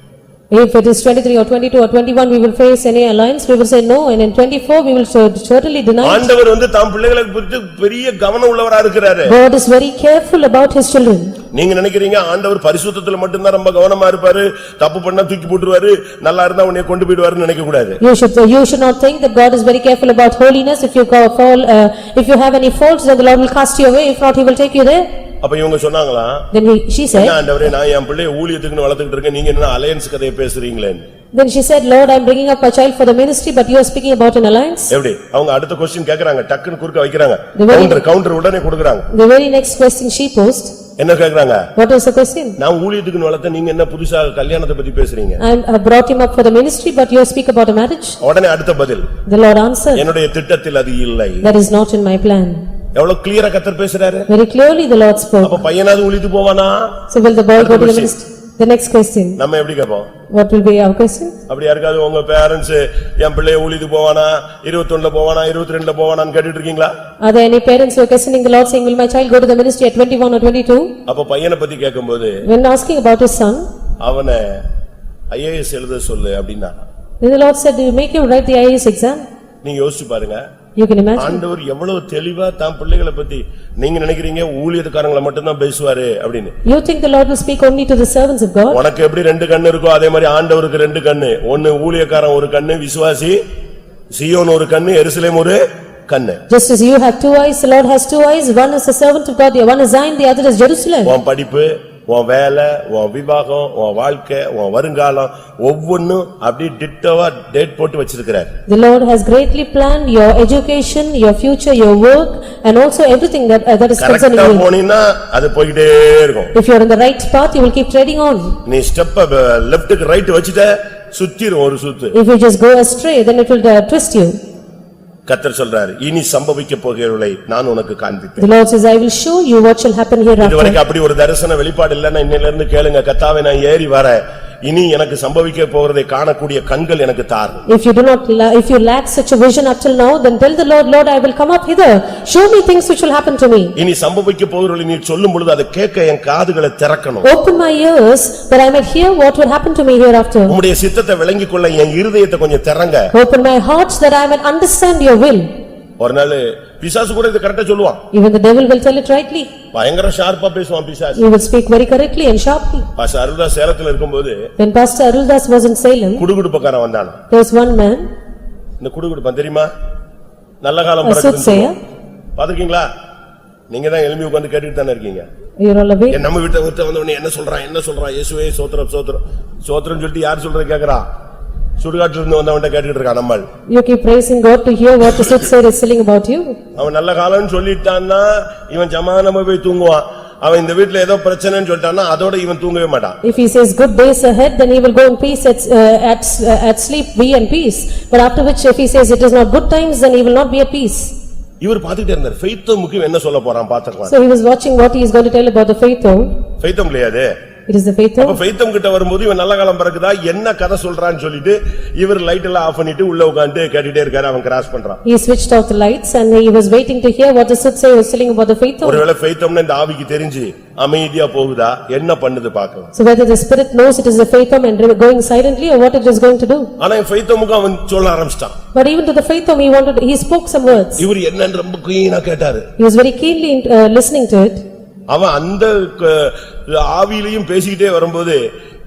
If it is 23 or 22 or 21, we will face any alliance, we will say no, and in 24 we will certainly deny. ஆண்டவர் தாம் பிள்ளைகளை குறித்து பெரிய கவனம் உள்ளவரா இருக்கிறாரு. God is very careful about his children. நீங்க நினைக்கிறீங்க ஆண்டவர் பரிசுத்தத்துல மட்டும் தான் ரொம்ப கவனமா இருப்பாரு, தப்பு பண்ணா தூக்கி போட்டுருவாரு, நல்லா இருந்தா உன்னை கொண்டு போய்டுவாருன்னு நினைக்க கூடாது. You should not think that God is very careful about holiness. If you have any faults, then the Lord will cast you away. If not, he will take you there. அப்ப இவங்க சொன்னாங்களா, Then she said, ஆண்டவரே நான் என் பிள்ளையை ஊழியத்துக்குன்னு வளர்த்துக்கிட்டு இருக்கேன், நீங்க என்ன அலையன்ஸ் கதையை பேசுறீங்களே? Then she said, Lord, I am bringing up a child for the ministry, but you are speaking about an alliance. எப்படி அவங்க அடுத்த क्वेश्चन கேக்குறாங்க, டக்குன்னு குறுக்க வைக்கறாங்க, The கவுண்டர் உடனே கொடுக்கறாங்க. The very next question she posed. என்ன கேக்குறாங்க? What was the question? நான் ஊழியத்துக்குன்னு வளர்த்த, நீங்க என்ன புதுசா கல்யாணத்தை பத்தி பேசுறீங்க? I brought him up for the ministry, but you speak about a marriage. உடனே அடுத்த பதில், The Lord answered, என்னுடைய திட்டத்தில் அது இல்லை. That is not in my plan. எவ்வளவு கிளியரா கர்த்தர் பேசுறாரு. Very clearly the Lord spoke. அப்ப பையனாவது ஊழியத்து போவானா? So will the boy go to the ministry? The next question. நம்ம எப்படி கேப்போம்? What will be our question? அப்படி யாருக்காவது உங்க பேரண்ட்ஸ் என் பிள்ளையை ஊழியத்து போவானா, 21ல போவானா, 22ல போவானான்னு கேட்டுட்டு இருக்கீங்களா? Are there any parents who are questioning the Lord saying, will my child go to the ministry at 21 or 22? அப்ப பையனை பத்தி கேட்கும்போது, When asking about his son, அவனை IAS எழுத சொல்லு அப்படின்னா, then the Lord said, you make him write the IAS exam. நீங்க யோசிச்சு பாருங்க. You can imagine. ஆண்டவர் எவ்வளவு தெளிவா தான் பிள்ளைகளை பத்தி. நீங்க நினைக்கிறீங்க ஊழியத்துக்காரங்களை மட்டும் தான் பேசுவாரு அப்படின்னு. You think the Lord will speak only to the servants of God? உனக்கு எப்படி ரெண்டு கண்ணு இருக்கோ அதே மாதிரி ஆண்டவருக்கு ரெண்டு கண்ணு. ஒன்னு ஊழியக்காரன் ஒரு கண்ணு, விசுவாசி சீயோன் ஒரு கண்ணு, எருசலேம் ஒரு கண்ணு. Just as you have two eyes, the Lord has two eyes. One is the servant of God, one is Zion, the other is Jerusalem. உன் படிப்பு, உன் வேலை, உன் விவாகம், உன் வாழ்க்கை, உன் வருங்காலம் ஒவ்வொன்னும் அப்படி டிட்டோவா டேட் போட்டு வச்சிருக்கிறார். The Lord has greatly planned your education, your future, your work, and also everything that is concerning கரெக்ட்டா you. போனீனா அது போயிட்டே இருக்கும். If you are in the right path, you will keep treading on. நீ step லெஃப்ட்க்கு right வச்சிட்ட சுத்திரும் ஒரு சுத்து. If you just go astray, then it will twist you. கர்த்தர் சொல்றாரு, இனி சம்பவிக்க போகிறவளை நான் உனக்கு காண்பிப்பேன். The Lord says, I will show you what shall happen hereafter. இதுவரைக்கும் அப்படி ஒரு தரிசன வெளிப்பாடு இல்லன்னா இன்னையில இருந்து கேளுங்க, கர்த்தாவே நான் ஏறி வரேன், இனி எனக்கு சம்பவிக்க போகிறதை காணக்கூடிய கண்கள் எனக்கு தார். If you lack such a vision up till now, then tell the Lord, Lord, I will come up hither. Show me things which will happen to me. இனி சம்பவிக்க போகிறதை நீ சொல்லும் பொழுது அதை கேட்க என் காதுகளை திறக்கணும். Open my ears that I might hear what will happen to me hereafter. உம்முடைய சித்தத்தை விளங்கிக் கொள்ள என் இருதயத்தை கொஞ்சம் திறங்க. Open my heart that I might understand your will. ஒரு நாள் பிசாசு கூட இது கரெக்ட்டா சொல்லுவான். Even the devil will tell it rightly. பயங்கர ஷார்ப்பா பேசுவான் பிசாசு. He will speak very correctly and sharply. Pastor Aruldas சேலத்துல இருக்கும்போது When Pastor Aruldas was in Salem, குடுகுடுப்பக்காரன் வந்தானா. there was one man, இந்த குடுகுடுப்பன் தெரியுமா? நல்ல காலம் a soothsayer. பாத்துக்கீங்களா? நீங்க தான் எழும்பி உட்கார்ந்து கேட்டுட்டு தானே இருக்கீங்க. You are all awake. நம்ம வீட்டை விட்டு வந்த உடனே என்ன சொல்றான் இயேசுவே ஸ்தோத்திரம் ஸ்தோத்திரம் ஸ்தோத்திரம் சொல்லிட்டு யார் சொல்றது கேக்குறா? சுடுகாட்டுல இருந்து வந்தவன்ட்ட கேட்டுட்டு இருக்கான் நம்மால். You keep praising God to hear what the soothsayer is telling about you. அவன் நல்ல காலம்னு சொல்லிட்டான்னா இவன் சமாதானமா போய் தூங்குவான். அவன் இந்த வீட்ல ஏதோ பிரச்சனைன்னு சொல்லிட்டான்னா அதோட இவன் தூங்கவே மாட்டான். If he says good days ahead, then he will go in peace at sleep, be in peace. But after which, if he says it is not good times, then he will not be at peace. இவர் பாத்துக்கிட்டே இருந்தார். Faith முக்கியம் என்ன சொல்ல போறான் பாத்துக்கலாம். So he was watching what he is going to tell about the faith home. Faith இல்லையாது. It is the faith home. அப்ப ஃபெய்த் கிட்ட வரும்போது இவன் நல்ல காலம் பிறகுதா என்ன கதை சொல்றான்னு சொல்லிட்டு இவர் லைட் எல்லாம் ஆஃப் பண்ணிட்டு உள்ள உட்கார்ந்து கேட்டிட்டே இருக்காரு. அவன் கிராஸ் பண்றான். He switched off the lights and he was waiting to hear what the soothsayer was telling about the faith home. ஒருவேளை ஃபெய்த்னா இந்த ஆவிக்கு தெரிஞ்சு அமைதியா போகுதா என்ன பண்ணுது பார்க்கலாம். So whether the spirit knows it is the faith home and going silently or what it is going to do. ஆனா ஃபெய்த்முக்கு அவன் சொல்ல ஆரம்பிச்சிட்டான். But even to the faith home he spoke some words. இவர் என்னன்னு ரொம்ப கீனா கேட்டாரு. He was very keenly listening to it. அவன் அந்த ஆவியிலையும் பேசிக்கிட்டே வரும்போது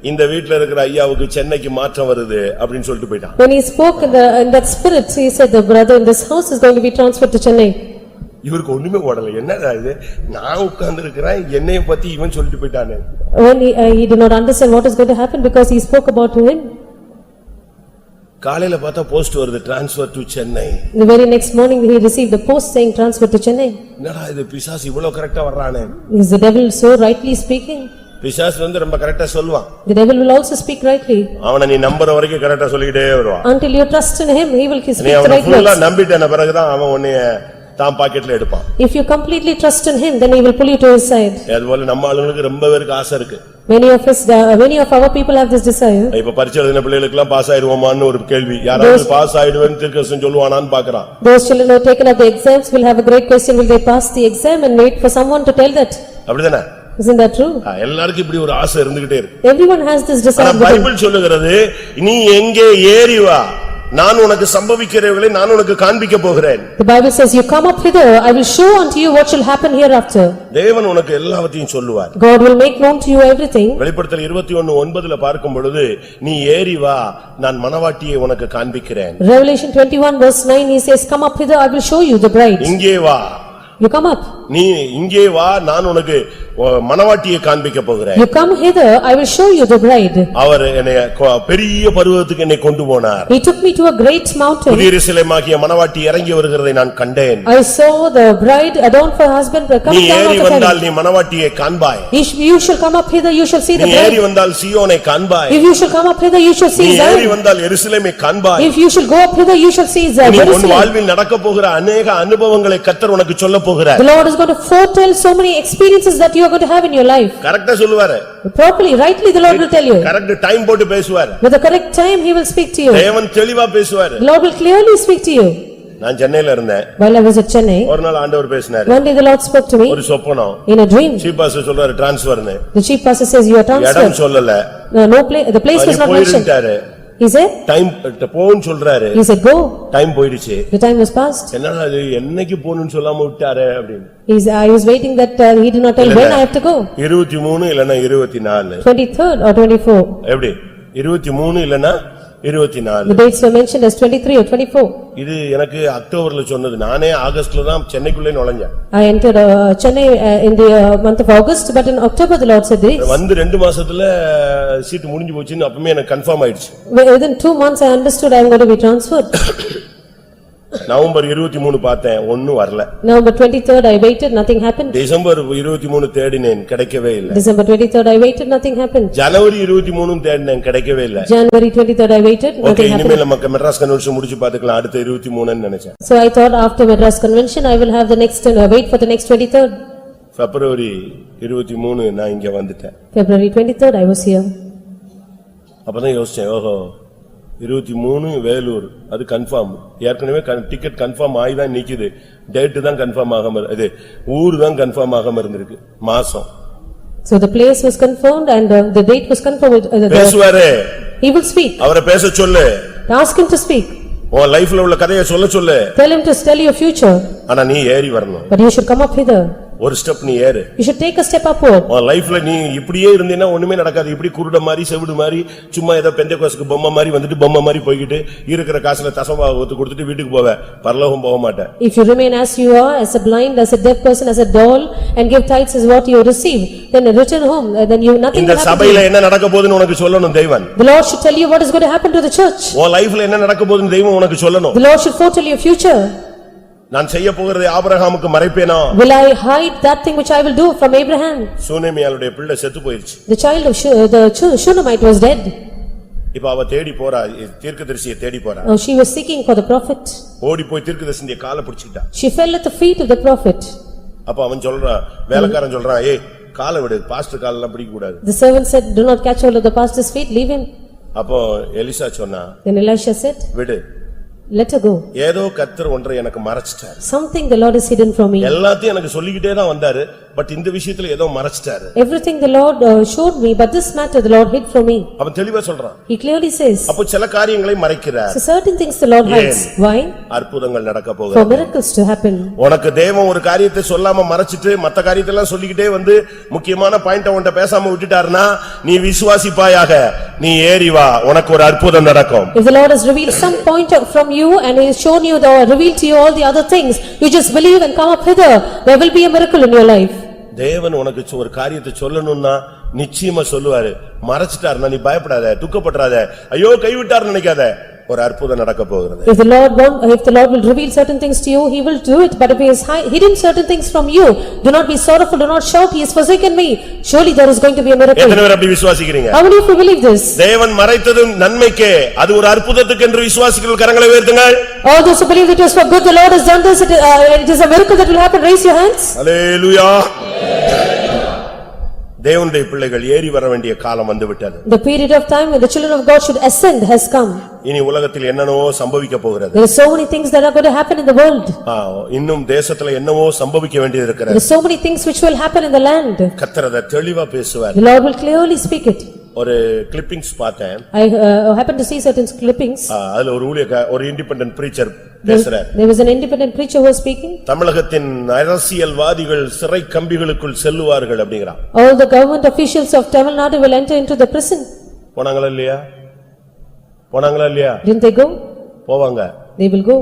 இந்த வீட்ல இருக்கிற ஐயாவுக்கு சென்னைக்கு மாற்றம் வருது அப்படின்னு சொல்லிட்டு போயிட்டான். When he spoke in that spirit, he said the brother in this house is going to be transferred to Chennai. இவருக்கு ஒண்ணுமே ஓடல. என்னடா இது, நான் உட்கார்ந்து இருக்கிறேன் என்னைய பத்தி இவன் சொல்லிட்டு போயிட்டானே. When he did not understand what is going to happen because he spoke about him. காலையில பார்த்தா போஸ்ட் வருது, transfer to Chennai. The very next morning he received a post saying transfer to Chennai. என்னடா இது, பிசாசு இவ்வளவு கரெக்ட்டா வர்றானே. Is the devil so rightly speaking? பிசாசு ரொம்ப கரெக்ட்டா சொல்வான். The devil will also speak rightly. அவனை நீ நம்பற வரைக்கும் கரெக்ட்டா சொல்லிட்டே வருவான். Until you trust in him, he will speak the right words. நீ அவனை நம்பிட்டன பிறகு தான் அவன் உன்னை தான் பாக்கெட்ல எடுப்பான். If you completely trust in him, then he will pull you to his side. அதுபோல நம்ம ஆளுங்களுக்கு ரொம்ப பேருக்கு ஆசை இருக்கு. Many of our people have this desire. இப்ப பரீட்சை எழுதின பிள்ளைகளுக்கு எல்லாம் பாஸ் ஆயிடுவோமான்னு ஒரு கேள்வி. யாராவது பாஸ் ஆயிடுவேன்னு தீர்க்கதரிசனம் சொல்லுவானான்னு பார்க்கறான். Those children who have taken up the exams will have a great question, will they pass the exam, and wait for someone to tell that. அப்படிதானே? Isn't that true? எல்லாருக்கும் இப்படி ஒரு ஆசை இருந்துகிட்டே இருக்கு. Everyone has this desire. Bible சொல்லுகிறது நீ எங்கே ஏறி வா, நான் உனக்கு சம்பவிக்கிறவைகளை நான் உனக்கு காண்பிக்க போகிறேன். The Bible says you come up hither, I will show unto you what shall happen hereafter. தேவன் உனக்கு எல்லாவற்றையும் சொல்லுவார். God will make known to you everything. வெளிப்படுத்தல் 21:9 பார்க்கும் பொழுது நீ ஏறி வா, நான் மணவாட்டியை உனக்கு காண்பிக்கிறேன். Revelation 21:9 he says come up hither, I will show you the bride. இங்கே வா, you come up. நீ இங்கே வா, நான் உனக்கு மணவாட்டியை காண்பிக்க போகிறேன். You come hither, I will show you the bride. அவர் என்னை பெரிய பர்வதத்துக்கு என்னை கொண்டு போனார். He took me to a great mountain. புதிய எருசலேமாகிய மணவாட்டி இறங்கி வருகிறதை நான் கண்டேன். I saw the bride adorned for her husband come நீ down ஏறி out of வந்தால் heaven. நீ மணவாட்டியை காண்பாய். You shall come up hither, you shall see the நீ bride. ஏறி வந்தால் சீயோனை காண்பாய். If you shall come up hither, you shall see நீ Zion. ஏறி வந்தால் எருசலேமை காண்பாய். If you shall go up hither, you shall see நீ உன் Jerusalem. வாழ்வில் நடக்க போகிற अनेक அனுபவங்களை கர்த்தர் உனக்கு சொல்லப் போகிறார். The Lord is going to foretell so many experiences that you are going to have in your life. கரெக்ட்டா சொல்லுவாரு. Properly, rightly the Lord will tell you. Correct time போட்டு பேசுவார். With the correct time he will speak to you. தேவன் தெளிவா பேசுவார். The Lord will clearly speak to you. நான் சென்னையில இருந்தேன். While I was at Chennai, ஒரு நாள் ஆண்டவர் பேசினார். one day the Lord spoke to me ஒரு சொப்பனம். in a dream. Chief pastor சொல்றாரு டிரான்ஸ்ஃபர்னு. The chief pastor says you are transferred. இடம் சொல்லல. No place, the place was not mentioned. He said time போன்னு சொல்றாரு. He said go. டைம் போயிடுச்சு. The time was past. என்னடா இது என்னைக்கு போணும்னு சொல்லாம விட்டாரே அப்படின்னு. I was waiting that he did not tell when I have to go. 23 இல்லனா 24. 23rd or 24. எப்படி? 23 இல்லனா 24. The dates were mentioned as 23 or 24. இது எனக்கு அக்டோபர்ல சொன்னது. நானே ஆகஸ்ட்ல தான் சென்னைக்குள்ளே நுழைஞ்சேன். I entered Chennai in the month of August, but in October the Lord said this. வந்து 2 மாசத்துல சீட் முடிஞ்சு போச்சுன்னு அப்பவே எனக்கு கன்ஃபார்ம் ஆயிடுச்சு. Within 2 months I understood I am going to be transferred. November 23 பார்த்தேன், ஒண்ணும் வரல. November 23rd I waited, nothing happened. December 23 தேடினேன், கிடைக்கவே இல்ல. December 23rd I waited, nothing happened. ஜனவரி 23 தேடினேன், கிடைக்கவே இல்ல. January 23rd I waited, nothing happened. இனிமேல் நமக்கு மெட்ராஸ் கன்வென்ஷன் முடிச்சு பாத்துக்கலாம், அடுத்த 23 ன்னு நினைச்சேன். So I thought after Madras convention I will have the next wait for the next 23rd. பிப்ரவரி 23 நான் இங்க வந்துட்டேன். February 23rd I was here. அப்பதான் யோசிச்சேன், ஓஹோ 23 வேலூர், அது கன்ஃபார்ம். ஏற்கனவே டிக்கெட் கன்ஃபார்ம் ஆகிதான் நிக்குது, டேட்டு தான் கன்ஃபார்ம் ஆகாம, இது ஊரு தான் கன்ஃபார்ம் ஆகாம இருந்திருக்கு, மாசம். So the place was confirmed and the date was confirmed. பேசுவாரு, He will speak. அவரை பேச சொல்லு, Ask him to speak. உன் லைஃப்ல உள்ள கதையை சொல்ல சொல்லு. Tell him to tell your future. ஆனா நீ ஏறி வரணும், But you should come up hither. ஒரு ஸ்டெப் நீ ஏறு. You should take a step upward. உன் லைஃப்ல நீ இப்படியே இருந்தீன்னா ஒண்ணுமே நடக்காது. இப்படி குருட மாதிரி செவிடு மாதிரி சும்மா ஏதோ பெந்தேகோஸ்துக்கு பொம்மை மாதிரி வந்துட்டு பொம்மை மாதிரி போய்கிட்டு இருக்கிற காசுல தசமபாகத்தை கொடுத்துட்டு வீட்டுக்கு போவ, பரலோகம் போக மாட்டேன். If you remain as you are, as a blind, as a deaf person, as a doll, and give tithes as what you receive, then return home, then you nothing இந்த will happen to சபையில you. என்ன நடக்க போகுதுன்னு உனக்கு சொல்லணும் தெய்வன். The Lord should tell you what is going to happen to the church. உன் லைஃப்ல என்ன நடக்க போகுதுன்னு தெய்வம் உனக்கு சொல்லணும். The Lord should foretell your future. நான் செய்ய போகிறது ஆபிரகாமுக்கு மறைப்பேனா? Will I hide that thing which I will do from Abraham? சூனேமியாளுடைய பிள்ளை செத்து போயிருச்சு. The child of Shunammite was dead. இப்ப அவ தேடி போறா, தீர்க்கதரிசியை தேடி போறா. Now she was seeking for the prophet. ஓடி போய் தீர்க்கதரிசியை காலை பிடிச்சிட்டா. She fell at the feet of the prophet. அப்ப அவன் சொல்றான், வேலைக்காரன் சொல்றான், ஏய் காலை விடு, பாஸ்டர் காலெல்லாம் பிடிக்க கூடாது. The servant said, do not catch hold of the pastor's feet, leave him. அப்போ எலிசா சொன்னா, Then Elisha said, விடு, let her go. ஏதோ கர்த்தர் ஒன்றை எனக்கு மறைச்சிட்டாரு. Something the Lord has hidden from me. எல்லாத்தையும் எனக்கு சொல்லிக்கிட்டே தான் வந்தாரு, பட் இந்த விஷயத்துல ஏதோ மறைச்சிட்டாரு. Everything the Lord showed me, but this matter the Lord hid from me. அவன் தெளிவா சொல்றான். He clearly says, அப்போ சில காரியங்களை மறைக்கிறார். so certain things the Lord hides. Why? அற்புதங்கள் நடக்க For போகுது. miracles to happen. உனக்கு தேவன் ஒரு காரியத்தை சொல்லாம மறைச்சிட்டு மத்த காரியத்தெல்லாம் சொல்லிக்கிட்டே வந்து முக்கியமான பாயிண்ட உன்கிட்ட பேசாம விட்டுட்டாருன்னா நீ விசுவாசிப்பாயாக, நீ ஏறி வா, உனக்கு ஒரு அற்புதம் நடக்கும். If the Lord has revealed some point from you and He has shown you or revealed to you all the other things, you just believe and come up hither, there will be a miracle in your life. தேவன் உனக்கு ஒரு காரியத்தை சொல்லணும்னா நிச்சயமா சொல்லுவாரு. மறைச்சிட்டாருன்னா நீ பயப்படாத, துக்கப்படாத, ஐயோ கைவிட்டாருன்னு நினைக்காத, ஒரு அற்புதம் நடக்க போகிறது. If the Lord will reveal certain things to you, He will do it. But if He has hidden certain things from you, do not be sorrowful, do not shout, He has forsaken me. Surely there is going to be a miracle. எத்தனை பேர் அப்படி விசுவாசிக்கிறீங்க? How many of you believe this? தேவன் மறைத்தது நன்மைக்கே, அது ஒரு அற்புதத்துக்கு என்று விசுவாசிகள் கரங்களை உயர்த்துங்கள். All those who believe that it was for good, the Lord has done this, it is a miracle that will happen. Raise your hands. அல்லேலூயா. தேவனுடைய பிள்ளைகள் ஏறி வர வேண்டிய காலம் வந்துவிட்டது. The period of time when the children of God should ascend has come. இனி உலகத்தில் என்னென்னவோ சம்பவிக்க போகிறது. There are so many things that are going to happen in the world. இன்னும் தேசத்துல என்னவோ சம்பவிக்க வேண்டியது இருக்கிறது. There are so many things which will happen in the land. கர்த்தர் அதை தெளிவா பேசுவார். The Lord will clearly speak it. ஒரு கிளிப்பிங்ஸ் பார்த்தேன். I happened to see certain clippings. அதுல ஒரு இண்டிபெண்டன்ட் பிரீச்சர் பேசுறார். There was an independent preacher who was speaking. தமிழகத்தின் அரசியல்வாதிகள் சிறை கம்பிகளுக்குள் செல்லுவார்கள் அப்படிங்கறான். All the government officials of Tamil Nadu will enter into the prison. போனாங்களா இல்லையா? போனாங்களா இல்லையா? Didn't they go? போவாங்க. They will go.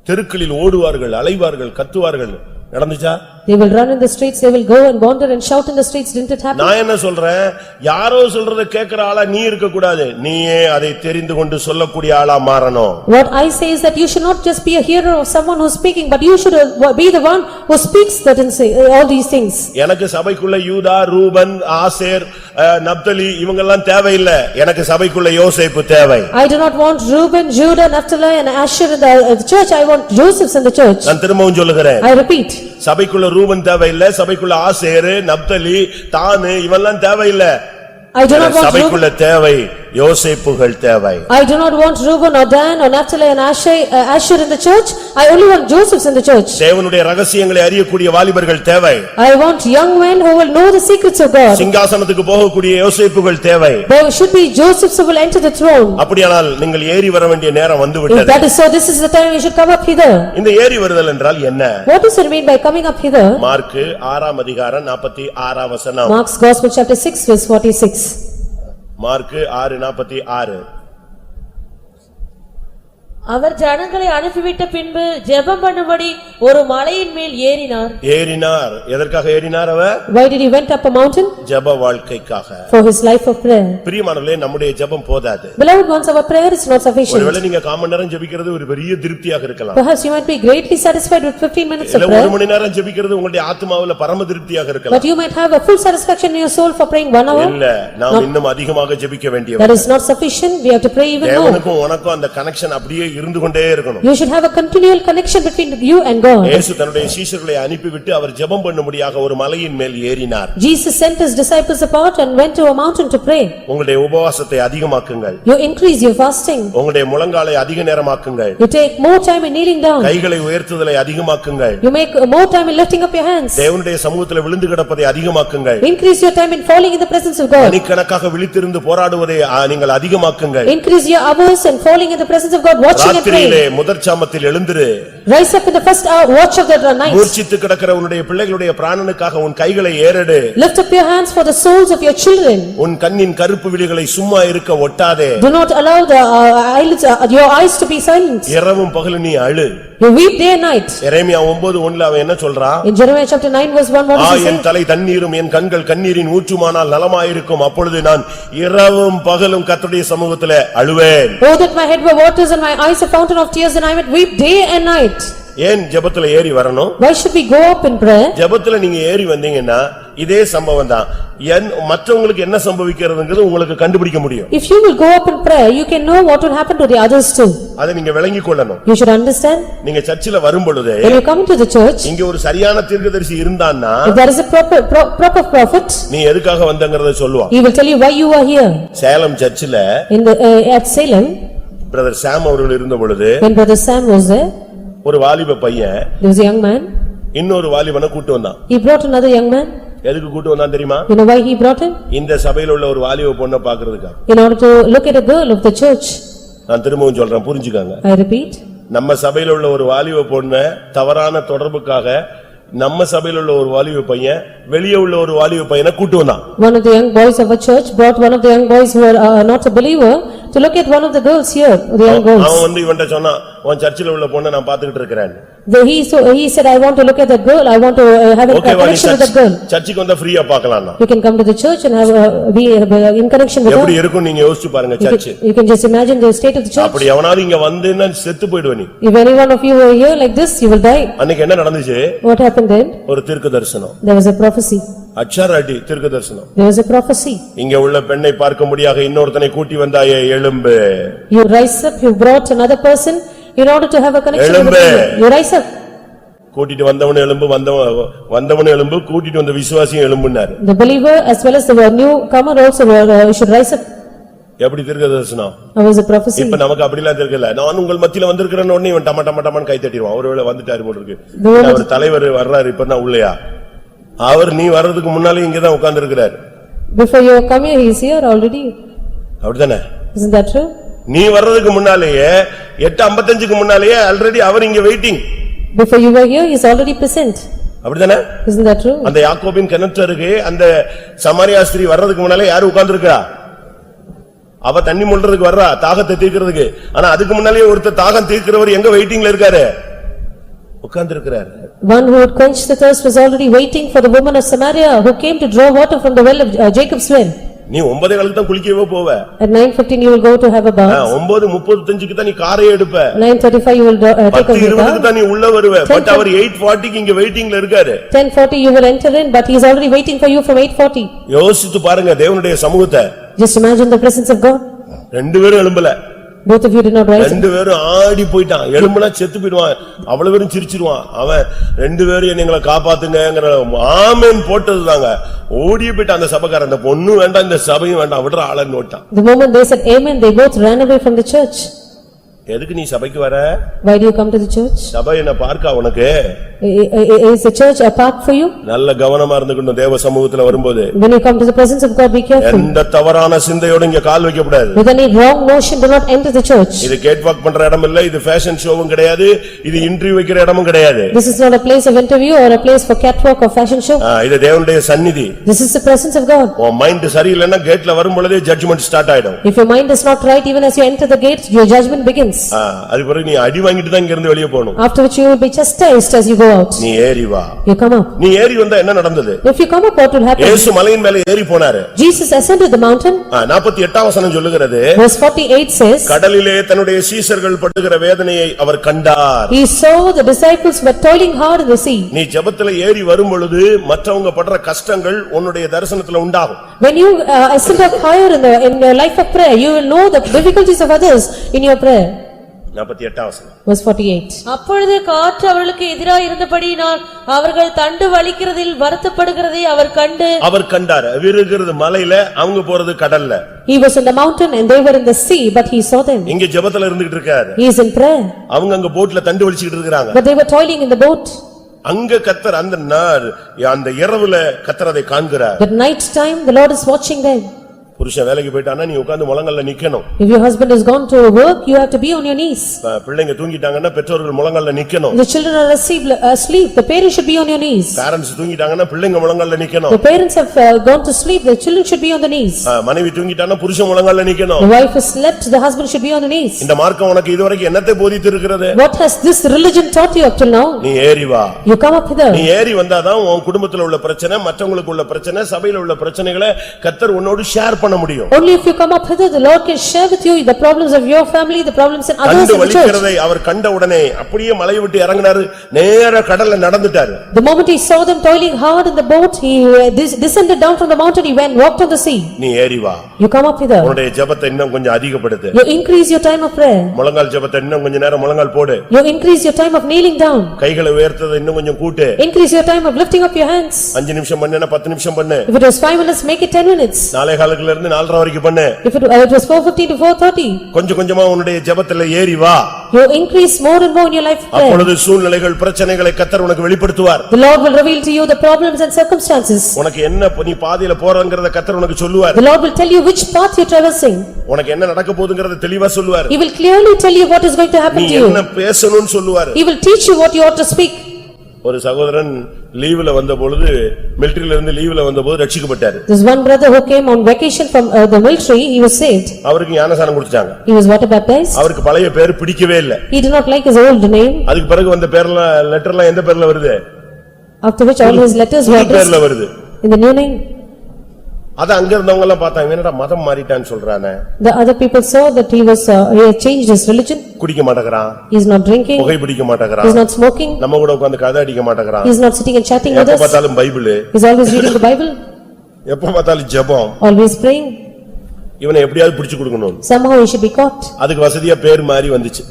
தெருக்களில் ஓடுவார்கள், அலைவார்கள், கத்துவார்கள். நடந்துச்சா? They will run in the streets, they will go and wander and shout in the streets. Didn't it happen? நான் என்ன சொல்றேன், யாரோ சொல்றத கேக்குற ஆளா நீ இருக்க கூடாது, நீயே அதை தெரிந்து கொண்டு சொல்லக்கூடிய ஆளா மாறணும். What I say is that you should not just be a hearer of someone who is speaking, but you should be the one who speaks certain all these things. எனக்கு சபைக்குள்ள யூதா, ரூபன், ஆசேர், நப்தலி இவங்கெல்லாம் தேவையில்லை, எனக்கு சபைக்குள்ள யோசேப்பு தேவை. I do not want Reuben, Judah, Naphtali and Asher in the church. I want Joseph's in the church. நான் திரும்பவும் சொல்லுகிறேன். I repeat. சபைக்குள்ள ரூபன் தேவையில்லை, சபைக்குள்ள ஆசேர், நப்தலி, தானு இவெல்லாம் தேவையில்லை. I do not want சபைக்குள்ள தேவை யோசேப்புகள் தேவை. I do not want Reuben or Dan or Naphtali and Asher in the church. I only want Joseph's in the church. தேவனுடைய ரகசியங்களை அறியக்கூடிய வாலிபர்கள் தேவை. I want young men who will know the secrets of God. சிங்காசனத்துக்கு போகக்கூடிய யோசேப்புகள் தேவை. There should be Josephs who will enter the throne. அப்படியானால் நீங்கள் ஏறி வர வேண்டிய நேரம் வந்து If விட்டது. that is so, this is the time you should come up hither. இந்த ஏறி வருதல் என்றால் என்ன? What does it mean by coming up hither? Mark 6 அதிகாரம் 46 வசனம். Mark's Gospel chapter 6 verse 46. Mark 6:46. அவர் ஜனங்களை அனுப்பிவிட்ட பின்பு ஜெபம் பண்ணும்படி ஒரு மலையின் மேல் ஏறினார். ஏறினார். எதற்காக ஏறினார் அவர்? Why did he went up a mountain? ஜெப வாழ்க்கைக்காக. For his life of prayer. பிரியமானவர்களே, நம்முடைய ஜெபம் போதாது. Beloved ones, our prayer is not sufficient. ஒருவேளை நீங்க காமன் நேரம் ஜெபிக்கிறது ஒரு பெரிய திருப்தியாக இருக்கலாம். Perhaps you might be greatly satisfied with 15 minutes of இல்ல prayer. ஒரு மணி நேரம் ஜெபிக்கிறது உங்களுடைய ஆத்மாவுல பரம திருப்தியாக இருக்கலாம். But you might have a full satisfaction in your soul for praying 1 hour. இல்ல, நாம் இன்னும் அதிகமாக ஜெபிக்க வேண்டியது. That is not sufficient. We have to pray even more. தேவனுக்கும் உனக்கும் அந்த கனெக்ஷன் அப்படியே இருந்து கொண்டே இருக்கணும். You should have a continual connection between you and God. இயேசு தன்னுடைய சீஷர்களை அனுப்பிவிட்டு அவர் ஜெபம் பண்ணும்படியாக ஒரு மலையின் மேல் ஏறினார். Jesus sent his disciples apart and went to a mountain to pray. உங்களுடைய உபவாசத்தை அதிகமாக்குங்கள். You increase your fasting. உங்களுடைய முழங்காலை அதிக நேரமாக்குங்கள். You take more time in kneeling down. கைகளை உயர்த்துதலை அதிகமாக்குங்கள். You make more time in lifting up your hands. தேவனுடைய சமூகத்தில் விழுந்து கிடப்பதை அதிகமாக்குங்கள். Increase your time in falling in the presence of God. மணிக்கணக்காக விழித்திருந்து போராடுவதை நீங்கள் அதிகமாக்குங்கள். Increase your hours in falling in the presence of God, watching and praying. ராத்திரியிலே முதற் ஜாமத்தில் எழுந்திரு. Rise up in the first hour, watch of the night. மூர்ச்சித்து கிடக்கிற உன்னுடைய பிள்ளைகளுடைய பிராணனுக்காக உன் கைகளை ஏறெடு. Lift up your hands for the souls of your children. உன் கண்ணின் கருப்பு விழிகளை சும்மா இருக்க ஒட்டாதே. Do not allow the eyelids, your eyes to be silent. இரவும் பகலும் நீ அழு. You weep day and night. எரேமியா 9:1 அவன் என்ன சொல்றான்? In Jeremiah chapter 9 verse 1, what does he say? என் தலை தண்ணீரும் என் கண்கள் கண்ணீரின் ஊற்றுமானால் நலமாயிருக்கும், அப்பொழுது நான் இரவும் பகலும் கர்த்தருடைய சமூகத்திலே அழுவேன். Oh, that my head were waters and my eyes a fountain of tears, and I would weep day and night. ஏன் ஜெபத்துல ஏறி வரணும்? Why should we go up in prayer? ஜெபத்துல நீங்க ஏறி வந்தீங்கன்னா இதே சம்பவம் தான். மற்றவங்களுக்கு என்ன சம்பவிக்கிறதுங்கிறது உங்களுக்கு கண்டுபிடிக்க முடியும். If you will go up in prayer, you can know what will happen to the others too. அதை நீங்க விளங்கிக் கொள்ளணும். You should understand. நீங்க சர்ச்சில வரும் பொழுது When you come into the church, இங்க ஒரு சரியான தீர்க்கதரிசி இருந்தான்னா if there is a proper prophet, நீ எதுக்காக வந்தங்கறத சொல்லுவான். he will tell you why you are here. Salem சர்ச்சில In the at Salem, brother Sam அவர்கள் இருந்த பொழுது when brother Sam was there, ஒரு வாலிப பையன் there was a young man. இன்னொரு வாலிபனை கூட்டி வந்தான். He brought another young man. எதுக்கு கூட்டி வந்தான் தெரியுமா? You know why he brought him? இந்த சபையில உள்ள ஒரு வாலிப பொண்ணை பார்க்கிறதுக்காக. In order to look at a girl of the church. நான் திரும்பவும் சொல்றேன், புரிஞ்சுக்கங்க. I repeat. நம்ம சபையில உள்ள ஒரு வாலிப பொண்ணை தவறான தொடர்புக்காக நம்ம சபையில உள்ள ஒரு வாலிப பையன் வெளியே உள்ள ஒரு வாலிப பையனை கூட்டி வந்தான். One of the young boys of a church brought one of the young boys who are not a believer to look at one of the girls here, the young girls. அவன் வந்து இவன்ட்ட சொன்னான், உன் சர்ச்சில உள்ள பொண்ணை நான் பார்த்துக்கிட்டு இருக்கேன். He said, I want to look at that girl, I want to have a connection with that girl. சர்ச்சுக்கு வந்தா ஃப்ரீயா பார்க்கலாம்னா. You can come to the church and have be in connection with her. எப்படி இருக்கும் நீங்க யோசிச்சு பாருங்க search. You can just imagine the state of the church. அப்படி எவனாவது இங்க வந்தேன்னா செத்து போய்டுவே நீ. If any one of you were here like this, you will die. அன்னைக்கு என்ன நடந்துச்சு? What happened then? ஒரு தீர்க்க தரிசனம். There was a prophecy. அச்சராடி தீர்க்க தரிசனம். There was a prophecy. இங்க உள்ள பெண்ணை பார்க்கும்படியாக இன்னொருத்தனை கூட்டி வந்தாயே, எழும்பு. You rise up, you brought another person in order to have a connection with her. You rise up. கூட்டிட்டு வந்தவன் எழும்பு, வந்தவன் எழும்பு, கூட்டிட்டு வந்த விசுவாசியும் எழும்புனாரு. The believer as well as the newcomer also should rise up. எப்படி தீர்க்க தரிசனம்? That was a prophecy. இப்ப நமக்கு அப்படிலாம் தெரியல. நான் உங்கள் மத்தியில வந்திருக்கிறேன் உடனே இவன் டம கை தட்டிடுவான். ஒருவேளை வந்துட்டாரு போல இருக்கு. அவர் தலைவர் வர்றாரு இப்பதான் உள்ளயா? அவர் நீ வர்றதுக்கு முன்னாலே இங்கதான் உட்கார்ந்து இருக்கிறார். Before you come here, he is here already. அப்படிதானே? Isn't that true? நீ வர்றதுக்கு முன்னாலேயே 8:55க்கு முன்னாலேயே ஆல்ரெடி அவர் இங்க waiting. Before you were here, he is already present. அப்படிதானே? Isn't that true? அந்த யாக்கோபின் கிணற்றருகே அந்த சமாரியா ஸ்திரீ வர்றதுக்கு முன்னாலே யார் உட்கார்ந்திருக்கா? அவ தண்ணி மொள்றதுக்கு வர்றா, தாகத்தை தீர்க்கிறதுக்கு. ஆனா அதுக்கு முன்னாலே ஒருத்தர் தாகம் தீர்க்கிறவர் எங்க வெயிட்டிங்ல இருக்காரு? உட்கார்ந்திருக்கிறார். One who would quench the thirst was already waiting for the woman of Samaria who came to draw water from the well of Jacob's well. நீ 9:15 தான் குளிக்கவே போவ. At 9:15 you will go to have a bath. 9:35க்கு தான் நீ காரை எடுப்ப. 9:35 you will take a bath. 10:20க்கு தான் நீ உள்ள வருவ. பட் அவர் 8:40க்கு இங்க வெயிட்டிங்ல இருக்காரு. 10:40 you will enter in, but he is already waiting for you from 8:40. யோசித்து பாருங்க தேவனுடைய சமூகத்தை. Just imagine the presence of God. ரெண்டு பேரும் எழும்பல. Both of you did not rise. ரெண்டு பேரும் ஆடி போயிட்டான். எழும்புனா செத்து போயிடுவான். அவ்வளவு பேரும் சிரிச்சிருவான். அவன் ரெண்டு பேரும் எங்களை காப்பாத்துங்கங்கற ஆமென் போட்டதுதாங்க. ஓடியே போயிட்டான் அந்த சபைக்காரன். அந்த பொண்ணு வேண்டாம், இந்த சபையும் வேண்டாம், விடுற ஆளன்னு ஓட்டான். The moment they said amen, they both ran away from the church. எதுக்கு நீ சபைக்கு வர? Why do you come to the church? சபை என்ன பார்க்கா உனக்கு? Is the church a park for you? நல்ல கவனமா இருந்துக்கணும் தேவ சமூகத்துல வரும்போது. When you come to the presence of God, be careful. எந்த தவறான சிந்தையோட இங்க கால் வைக்க கூடாது. With any wrong notion, do not enter the church. இது கேட் வாக் பண்ற இடம் இல்ல, இது ஃபேஷன் ஷோவும் கிடையாது, இது இன்டர்வியூ வைக்கிற இடமும் கிடையாது. This is not a place of interview or a place for catwalk or fashion show. இது தேவனுடைய சந்நிதி. This is the presence of God. உன் மைண்ட் சரியில்லைன்னா கேட்ல வரும் பொழுதே ஜட்ஜ்மென்ட் ஸ்டார்ட் ஆயிடும். If your mind is not right, even as you enter the gate, your judgment begins. அது பிறகு நீ அடி வாங்கிட்டு தான் இங்க இருந்து வெளியே போகணும். After which you will be chastised as you go out. நீ ஏறி வா. You come up. நீ ஏறி வந்தா என்ன நடந்தது? If you come up, what will happen? இயேசு மலையின் மேலே ஏறி போனாரு. Jesus ascended the mountain. 48ஆம் வசனம் சொல்லுகிறது. Verse 48 says, கடலிலே தன்னுடைய சீஷர்கள் படுகிற வேதனையை அவர் கண்டார். He saw the disciples were toiling hard in the sea. நீ ஜெபத்துல ஏறி வரும் பொழுது மற்றவங்க படுற கஷ்டங்கள் உன்னுடைய தரிசனத்துல உண்டாகும். When you ascend up higher in your life of prayer, you will know the difficulties of others in your prayer. 48 வசனம். Verse 48. அப்பொழுது காற்று அவர்களுக்கு எதிராய் இருந்தபடியினால் அவர்கள் தண்டு வலிக்கிறதில் வருத்தப்படுகிறதை அவர் கண்டார். இருக்கிறது மலையில, அவங்க போறது கடல்ல. He was in the mountain and they were in the sea, but he saw them. இங்க ஜெபத்துல இருந்துகிட்டு இருக்காரு. He is in prayer. அவங்க அங்க போட்ல தண்டு வலிச்சிட்டு இருக்காங்க. But they were toiling in the boat. அங்க கர்த்தர் அந்த இரவுல கர்த்தர் அதை காண்கிறார். At night time the Lord is watching them. புருஷன் வேலைக்கு போயிட்டானா நீ உட்கார்ந்து முழங்கால்ல நிக்கணும். If your husband has gone to work, you have to be on your knees. பிள்ளைங்க தூங்கிட்டாங்கன்னா பெற்றோர்கள் முழங்கால்ல நிக்கணும். The children are asleep, the parents should be on your knees. Parents தூங்கிட்டாங்கன்னா பிள்ளைங்க முழங்கால்ல நிக்கணும். The parents have gone to sleep, the children should be on the knees. மனைவி தூங்கிட்டானா புருஷன் முழங்கால்ல நிக்கணும். The wife has slept, the husband should be on the knees. இந்த மார்க்கம் உனக்கு இதுவரைக்கும் என்னத்தை போதித்து இருக்கிறது? What has this religion taught you up till now? நீ ஏறி வா. You come up hither. நீ ஏறி வந்தாதான் உன் குடும்பத்துல உள்ள பிரச்சனை, மற்றவங்களுக்கு உள்ள பிரச்சனை, சபையில உள்ள பிரச்சனைகளை கர்த்தர் உன்னோடு ஷேர் பண்ண முடியும். Only if you come up hither, the Lord can share with you the problems of your family, the problems in others in the church. வலிக்கிறதை அவர் கண்ட உடனே அப்படியே மலையை விட்டு இறங்கினாரு, நேரா கடல்ல நடந்துட்டாரு. The moment he saw them toiling hard in the boat, he descended down from the mountain, he walked on the sea. நீ ஏறி வா. You come up hither. உன்னுடைய ஜெபத்தை இன்னும் கொஞ்சம் அதிகப்படுத்து. You increase your time of prayer. முழங்கால் ஜெபத்தை இன்னும் கொஞ்ச நேரம் முழங்கால் போடு. You increase your time of kneeling down. கைகளை உயர்த்ததை இன்னும் கொஞ்சம் கூட்டு. Increase your time of lifting up your hands. 5 நிமிஷம் பண்ணேனா 10 நிமிஷம் பண்ணு. If it was 5 minutes, make it 10 minutes. நாளை காலத்துல இருந்து 4:30 வரைக்கும் பண்ணு. If it was 4:50 to 4:30. கொஞ்சம் கொஞ்சமா உன்னுடைய ஜெபத்துல ஏறி வா. You increase more and more in your life prayer. அப்பொழுது சூழ்நிலைகள் பிரச்சனைகளை கர்த்தர் உனக்கு வெளிப்படுத்துவார். The Lord will reveal to you the problems and circumstances. உனக்கு என்ன நீ பாதையில போறங்கறத கர்த்தர் உனக்கு சொல்லுவார். The Lord will tell you which path you are traversing. உனக்கு என்ன நடக்க போகுதுங்கறத தெளிவா சொல்லுவார். He will clearly tell you what is going to happen to நீ you. என்ன பேசணும்னு சொல்லுவார். He will teach you what you ought to speak. ஒரு சகோதரன் லீவுல வந்த பொழுது, மிலிட்டரியில இருந்து லீவுல வந்தபோது ரட்சிக்கப்பட்டார். There's one brother who came on vacation from the military, he was saved. அவருக்கு ஞானஸ்நானம் கொடுத்தாங்க. He was water baptized. அவருக்கு பழைய பேர் பிடிக்கவே இல்ல. He did not like his old name. அதுக்கு பிறகு வந்த லெட்டர்லாம் எந்த பேர்ல வருது? After which all his letters were பேர்ல வருது. in the new name. அத அங்க இருந்தவங்க எல்லாம் பார்த்தாங்க, என்னடா மதம் மாறிட்டான்னு சொல்றானே. The other people saw that he had changed his religion. குடிக்க மாட்டேங்கறான். He is not drinking. புகை பிடிக்க மாட்டேங்கறான். He is not smoking. நம்ம கூட உட்கார்ந்து கதை அடிக்க மாட்டேங்கறான். He is not sitting and chatting with us. எப்ப பார்த்தாலும் Bible. He is always reading the Bible. எப்ப பார்த்தாலும் ஜெபம். Always praying. இவனை எப்படியாவது பிடிச்சு கொடுக்கணும். Somehow he should be caught. அதுக்கு வசதியா பேர் மாறி வந்துச்சு.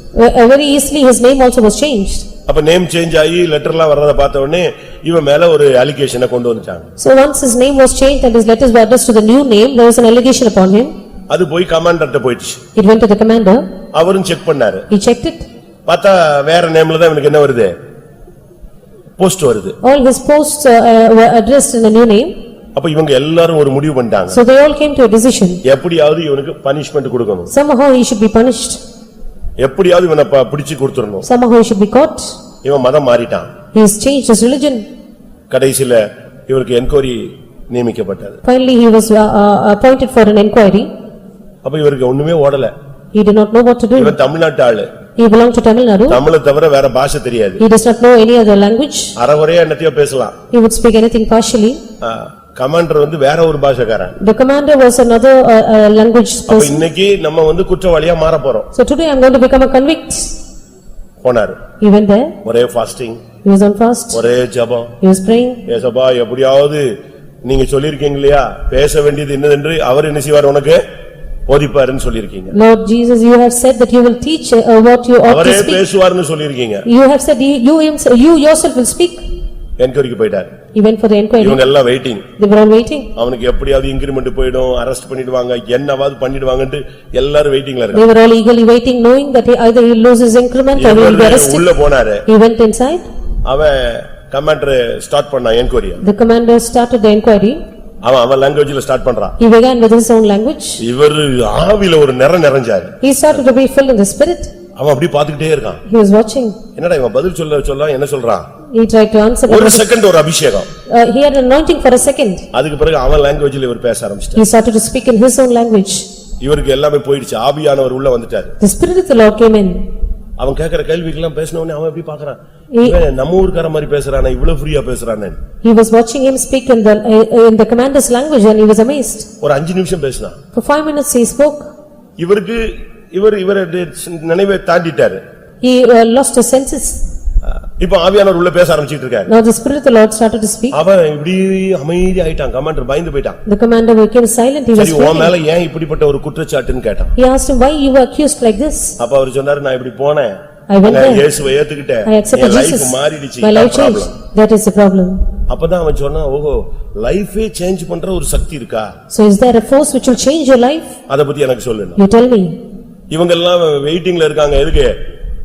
Very easily his name also was changed. அப்ப நேம் சேஞ்ச் ஆகி லெட்டர்லாம் வரத பார்த்த உடனே இவன் மேல ஒரு அலிகேஷனை கொண்டு வந்துட்டாங்க. So once his name was changed and his letters were addressed to the new name, there was an allegation upon him. அது போய் கமாண்டர்ட்ட போயிடுச்சு. It went to the commander. அவரும் செக் பண்ணாரு. He checked it. பார்த்தா வேற நேம்ல தான் இவனுக்கு என்ன வருது? போஸ்ட் வருது. All his posts were addressed in the new name. அப்ப இவங்க எல்லாரும் ஒரு முடிவு பண்ணிட்டாங்க. So they all came to a decision. எப்படியாவது இவனுக்கு பனிஷ்மென்ட் கொடுக்கணும். Somehow he should be punished. எப்படியாவது இவனை பிடிச்சு கொடுத்துறணும். Somehow he should be caught. இவன் மதம் மாறிட்டான். He has changed his religion. கடைசில இவருக்கு என்கொயரி நியமிக்கப்பட்டது. Finally he was appointed for an inquiry. அப்ப இவருக்கு ஒண்ணுமே ஓடல. He did not know what to do. இவன் தமிழ்நாட்டு ஆளு. He belonged to Tamil Nadu. தமிழை தவிர வேற பாஷை தெரியாது. He does not know any other language. அரைகுறையா என்னத்தையோ பேசலாம். He would speak anything partially. Commander வேற ஒரு பாஷைக்காரன். The commander was another language அப்ப person. இன்னைக்கு நம்ம குற்றவாளியா மாற போறோம். So today I am going to become a convict. போனாரு. He went there. ஒரே fasting. He was on fast. ஒரே ஜெபம். He was praying. ஏசப்பா எப்படியாவது நீங்க சொல்லிருக்கீங்க இல்லையா, பேச வேண்டியது என்னதென்று அவர் என்ன செய்வார் உனக்கு போதிப்பாருன்னு சொல்லிருக்கீங்க. Lord Jesus, you have said that you will teach what you ought to அவரே speak. பேசுவார்னு சொல்லிருக்கீங்க. You have said you yourself will speak. என்கொயரிக்கு போயிட்டார். He went for the inquiry. இவங்க எல்லாம் waiting. They were all waiting. அவனுக்கு எப்படியாவது increment போய்டும், arrest பண்ணிடுவாங்க, என்னவாது பண்ணிடுவாங்கன்னு எல்லாரும் வெயிட்டிங்ல இருக்காங்க. They were all eagerly waiting, knowing that either he will lose his increment or he will be arrested. உள்ள போனாரு. He went inside. அவன் கமாண்டர் ஸ்டார்ட் பண்ணான் enquiry. The commander started the inquiry. அவன் லாங்குவேஜ்ல ஸ்டார்ட் பண்றான். He began with his own language. இவர் ஆவில ஒரு நிறைஞ்சாரு. He started to be filled in the spirit. அவன் அப்படி பாத்துக்கிட்டே இருக்கான். He was watching. என்னடா இவன் பதில் சொல்ல என்ன சொல்றான்? He tried to answer. ஒரு செகண்ட் ஒரு அபிஷேகம். He had an anointing for a second. அதுக்கு பிறகு அவன் லாங்குவேஜ்ல இவர் பேச ஆரம்பிச்சார். He started to speak in his own language. இவருக்கு எல்லாமே போயிடுச்சு. ஆவியானவர் உள்ள வந்துட்டார். The spirit of the Lord came in. அவன் கேக்குற கேள்விக்கெல்லாம் பேசணும்னு அவன் எப்படி பாக்குறான்? இவன் நம்ம ஊர்க்கார மாதிரி பேசுறானே, இவ்வளவு ஃப்ரீயா பேசுறானே. He was watching him speak in the commander's language and he was amazed. ஒரு 5 நிமிஷம் பேசினான். For 5 minutes he spoke. இவர் நினைவை தாண்டிட்டாரு. He lost his senses. இப்ப ஆவியானவர் உள்ள பேச ஆரம்பிச்சிட்டு இருக்காரு. Now the Spirit of the Lord started to speak. அவன் இப்படி அமைதி ஆயிட்டான். கமாண்டர் பயந்து போயிட்டான். The commander became silent, he was சரி உன் afraid. மேல ஏன் இப்படிப்பட்ட ஒரு குற்றச்சாட்டுன்னு கேட்டான். He asked him, why you were accused like this? அப்ப அவர் சொன்னாரு நான் இப்படி போனேன். I went there. இயேசுவை ஏத்துக்கிட்டேன். I accepted N life Jesus. மாறிடுச்சு. My life changed. That is the problem. அப்பதான் அவன் சொன்னான் ஓஹோ லைஃபே சேஞ்ச் பண்ற ஒரு சக்தி இருக்கா? So is there a force which will change your life? அத பத்தி எனக்கு சொல்லுங்க. You tell me. இவங்க எல்லாம் வெயிட்டிங்ல இருக்காங்க. எதுக்கு?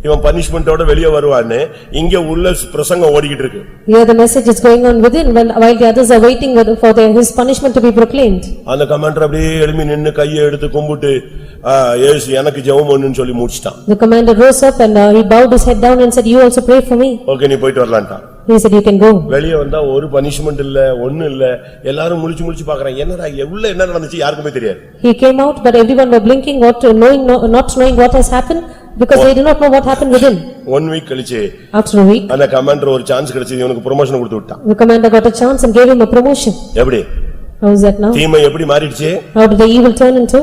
இவன் பனிஷ்மெண்டோட வெளியே வருவான்னு இங்க உள்ள பிரசங்கம் ஓடிக்கிட்டு இருக்கு. Here the message is going on within while the others are waiting for his punishment to be proclaimed. அந்த கமாண்டர் அப்படியே எழும்பி நின்னு கையை எடுத்து கும்பிட்டு இயேசு எனக்கு ஜெபம் பண்ணுன்னு சொல்லி முடிச்சிட்டான். The commander rose up and he bowed his head down and said, you also pray for me. Okay நீ போயிட்டு வரலாம்ட்டான். He said, you can go. வெளியே வந்தா ஒரு பனிஷ்மெண்ட் இல்ல ஒண்ணு இல்ல. எல்லாரும் முழிச்சு பாக்குறாங்க என்னடா உள்ள என்ன நடந்துச்சு யாருக்குமே தெரியாது. He came out but everyone were blinking not knowing what has happened because they do not know what happened within. 1 week கழிச்சு After a week அந்த கமாண்டர் ஒரு சான்ஸ் கிடைச்சது இவனுக்கு ப்ரமோஷன் கொடுத்து விட்டான். the commander got a chance and gave him a promotion. எப்படி? How is that now? தீமை எப்படி மாறிடுச்சு? How did the evil turn into?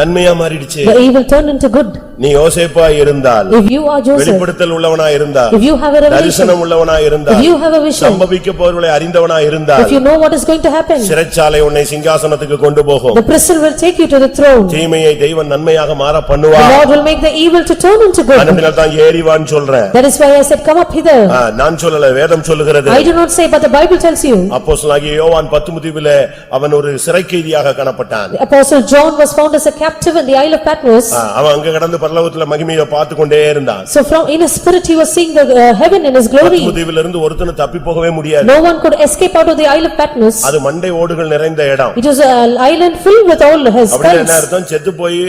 நன்மையா மாறிடுச்சு. The evil turned into good. நீ யோசேப்பா இருந்தால் If you are Joseph, வெளிப்படுத்தல் உள்ளவனா இருந்தால் if you have a revelation, தரிசனம் உள்ளவனா இருந்தால் if you have a vision, சம்பவிக்க போறவளை அறிந்தவனா இருந்தால் if you know what is going to happen, சிறைச்சாலை உன்னை சிங்காசனத்துக்கு கொண்டு போகும். the prison will take you to the throne. தீமையை தெய்வம் நன்மையாக மாற The பண்ணுவார். Lord will make the evil to turn into good. அதனால தான் ஏறிவான்னு சொல்றேன். That is why I said come up hither. நான் சொல்லல வேதம் சொல்லுகிறது. I do not say but the Bible tells you. அப்போஸ்தலனாகிய யோவான் 10:30 அவன் ஒரு சிறைக்கைதியாக காணப்பட்டான். The apostle John was found as a captive in the Isle of Patmos. அவன் அங்க கடந்து பரலோகத்துல மகிமையை பார்த்து கொண்டே இருந்தான். So from in his spirit he was seeing the heaven in his glory. பத்மதீவில இருந்து ஒருத்தனும் தப்பி போகவே முடியாது. No one could escape out of the Isle of Patmos. அது மண்டை ஓடுகள் நிறைந்த இடம். It was an island filled with all his அப்படியே spells. என்ன அர்த்தம்? செத்து போய்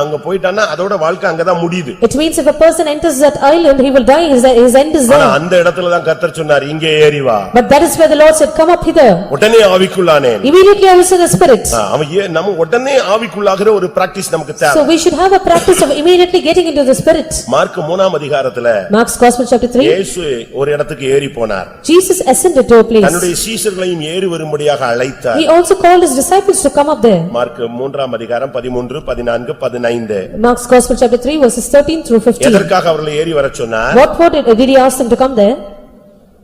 அங்க போய்ட்டானா அதோட வாழ்க்கை அங்கதான் முடியுது. It means if a person enters that island he will die, his end is there. அந்த இடத்துல தான் கர்த்தர் சொன்னார் இங்கே ஏறி வா. But that is where the Lord said come up hither. உடனே ஆவிக்குள்ளானேன். Immediately I was in the spirit. அவன் நம்ம உடனே ஆவிக்குள்ளாகிற ஒரு பிராக்டீஸ் நமக்கு தேவை. So we should have a practice of immediately getting into the spirit. Mark 3ஆம் அதிகாரத்துல Mark's Gospel chapter 3. இயேசு ஒரு இடத்துக்கு ஏறி போனார். Jesus ascended to a place. தன்னுடைய சீஷர்களையும் ஏறி வரும்படியாக அழைத்தார். He also called his disciples to come up there. Mark 3ஆம் அதிகாரம் 13, 14, 15. Mark's Gospel chapter 3 verses 13 through 15. எதற்காக அவர்களை ஏறி வரச் சொன்னார்? What for did he ask them to come there?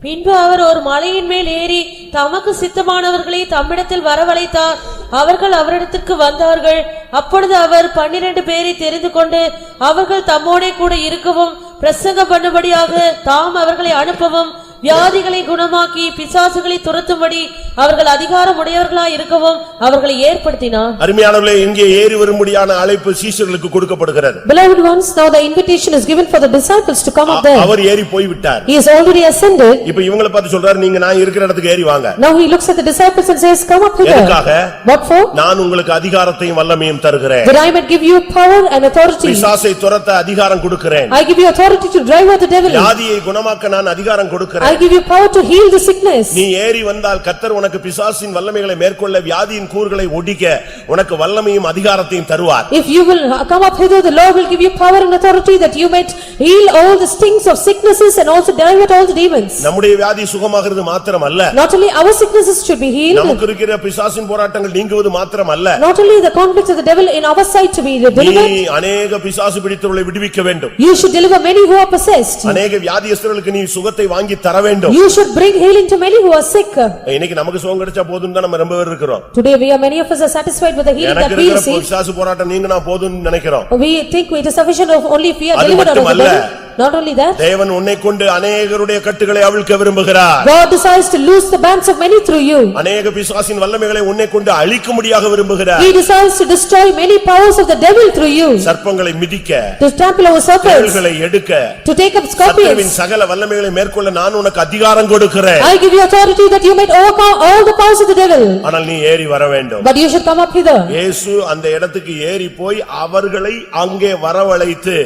பின்பு அவர் ஒரு மலையின் மேல் ஏறி தமக்கு சித்தமானவர்களை தம்மிடத்தில் வரவழைத்தார். அவர்கள் அவரிடத்திற்கு வந்தார்கள். அப்பொழுது அவர் 12 பேரை தெரிந்து கொண்டு அவர்கள் தம்மோடே கூட இருக்கவும் பிரசங்கம் பண்ணும்படியாக தாம் அவர்களை அனுப்பவும் வியாதிகளை குணமாக்கி பிசாசுகளை துரத்தும்படி அவர்கள் அதிகாரம் உடையவர்களாய் இருக்கவும் அவர்களை ஏற்படுத்தினார். அருமையானவர்களே இங்கே ஏறி வரும்படியான அழைப்பு சீஷர்களுக்கு கொடுக்கப்படுகிறது. Beloved ones, now the invitation is given for the disciples to come up there. அவர் ஏறி போய் விட்டார். He is already ascended. இப்போ இவங்களை பார்த்து சொல்றாரு நீங்க நான் இருக்கிற இடத்துக்கு ஏறி வாங்க. Now he looks at the disciples and says come up hither. எதற்காக? What for? நான் உங்களுக்கு அதிகாரத்தையும் வல்லமையும் தருகிறேன். That I might give you power and authority. பிசாசை துரத்த அதிகாரம் கொடுக்கிறேன். I give you authority to drive out the devil. வியாதியை குணமாக்க நான் அதிகாரம் கொடுக்கிறேன். I give you power to heal the sickness. நீ ஏறி வந்தால் கர்த்தர் உனக்கு பிசாசின் வல்லமைகளை மேற்கொள்ள வியாதியின் கூறுகளை ஒடிக்க உனக்கு வல்லமையும் அதிகாரத்தையும் தருவார். If you will come up hither, the Lord will give you power and authority that you might heal all the stings of sicknesses and also drive out all the demons. நம்முடைய வியாதி சுகமாகிறது மாத்திரமல்ல. Not only our sicknesses should be healed. நமக்கு இருக்கிற பிசாசின் போராட்டங்கள் நீங்குவது மாத்திரமல்ல. Not only the conflicts of the devil in our side to be delivered. நீ अनेक பிசாசு பிடித்தவர்களை விடுவிக்க வேண்டும். You should deliver many who are possessed. अनेक வியாதியஸ்தர்களுக்கு நீ சுகத்தை வாங்கி தர வேண்டும். You should bring healing to many who are sick. இன்னைக்கு நமக்கு சுகம் கிடைச்சா போதும்னு தான் நம்ம ரொம்ப பேர் இருக்கிறோம். Today many of us are satisfied with the healing that we receive. பிசாசு போராட்டம் நீங்கனா போதும்னு நினைக்கிறோம். We think it is sufficient only if we are delivered out of the devil. Not only that, தேவன் உன்னை கொண்டு अनेகருடைய கட்டுகளை அவிழ்க்க விரும்புகிறார். God desires to loose the bands of many through you. अनेக பிசாசின் வல்லமைகளை உன்னை கொண்டு அழிக்கும்படியாக விரும்புகிறார். He desires to destroy many powers of the devil through you. சர்ப்பங்களை மிதிக்க, To trample over serpents, தேள்களை எடுக்க, to take up scorpions. சத்துருவின் சகல வல்லமைகளை மேற்கொள்ள நான் உனக்கு அதிகாரம் கொடுக்கிறேன். I give you authority that you might overcome all the powers of the devil. ஆனால் நீ ஏறி வர வேண்டும். But you should come up hither. இயேசு அந்த இடத்துக்கு ஏறி போய் அவர்களை அங்கே வரவழைத்து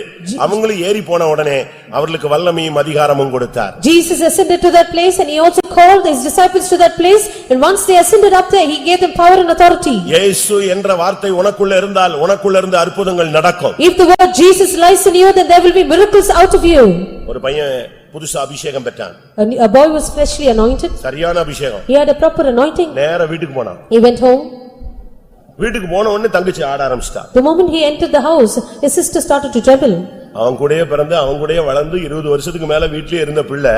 அவங்களும் ஏறி போன உடனே அவர்களுக்கு வல்லமையும் அதிகாரமும் கொடுத்தார். Jesus ascended to that place and he also called his disciples to that place, and once they ascended up there he gave them power and authority. இயேசு என்ற வார்த்தை உனக்குள்ள இருந்தால் உனக்குள்ள இருந்து அற்புதங்கள் நடக்கும். If the word Jesus lies in you, then there will be miracles out of you. ஒரு பையன் புதுசா அபிஷேகம் பெற்றான். A boy was freshly anointed. சரியான அபிஷேகம். He had a proper anointing. நேரா வீட்டுக்கு போனான். He went home. வீட்டுக்கு போன உடனே தங்கச்சி ஆட ஆரம்பிச்சிட்டா. The moment he entered the house, his sister started to tremble. அவன் கூடயே பிறந்து அவன் கூடயே வளர்ந்து 20 வருஷத்துக்கு மேல வீட்லயே இருந்த பிள்ளை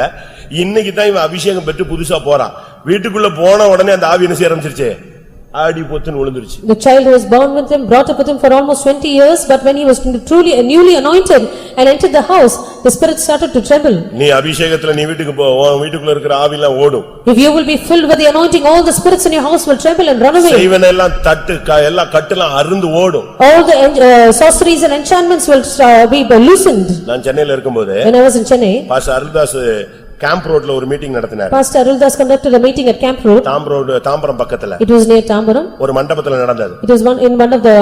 இன்னைக்கு தான் இவன் அபிஷேகம் பெற்று புதுசா போறான். வீட்டுக்குள்ள போன உடனே அந்த ஆவி என்ன செய்ய ஆரம்பிச்சிருச்சு, ஆடி பொத்துன்னு விழுந்துருச்சு. The child who was born with him, brought up with him for almost 20 years, but when he was truly newly anointed and entered the house, the spirit started to tremble. நீ அபிஷேகத்துல நீ வீட்டுக்கு போ, உன் வீட்டுக்குள்ள இருக்கிற ஆவிலாம் ஓடும். If you will be filled with the anointing, all the spirits in your house will tremble and run away. செய்வனெல்லாம் தட்டு எல்லா கட்டெல்லாம் அறுந்து ஓடும். All the sorceries and enchantments will be loosened. நான் சென்னையில இருக்கும்போது When I was in Chennai, pastor Aruldas camp ரோட்ல ஒரு meeting நடத்தினார். Pastor Aruldas conducted a meeting at Camp Road. Tambaram பக்கத்துல It was near Tambaram. ஒரு மண்டபத்துல நடந்தது. It was in one of the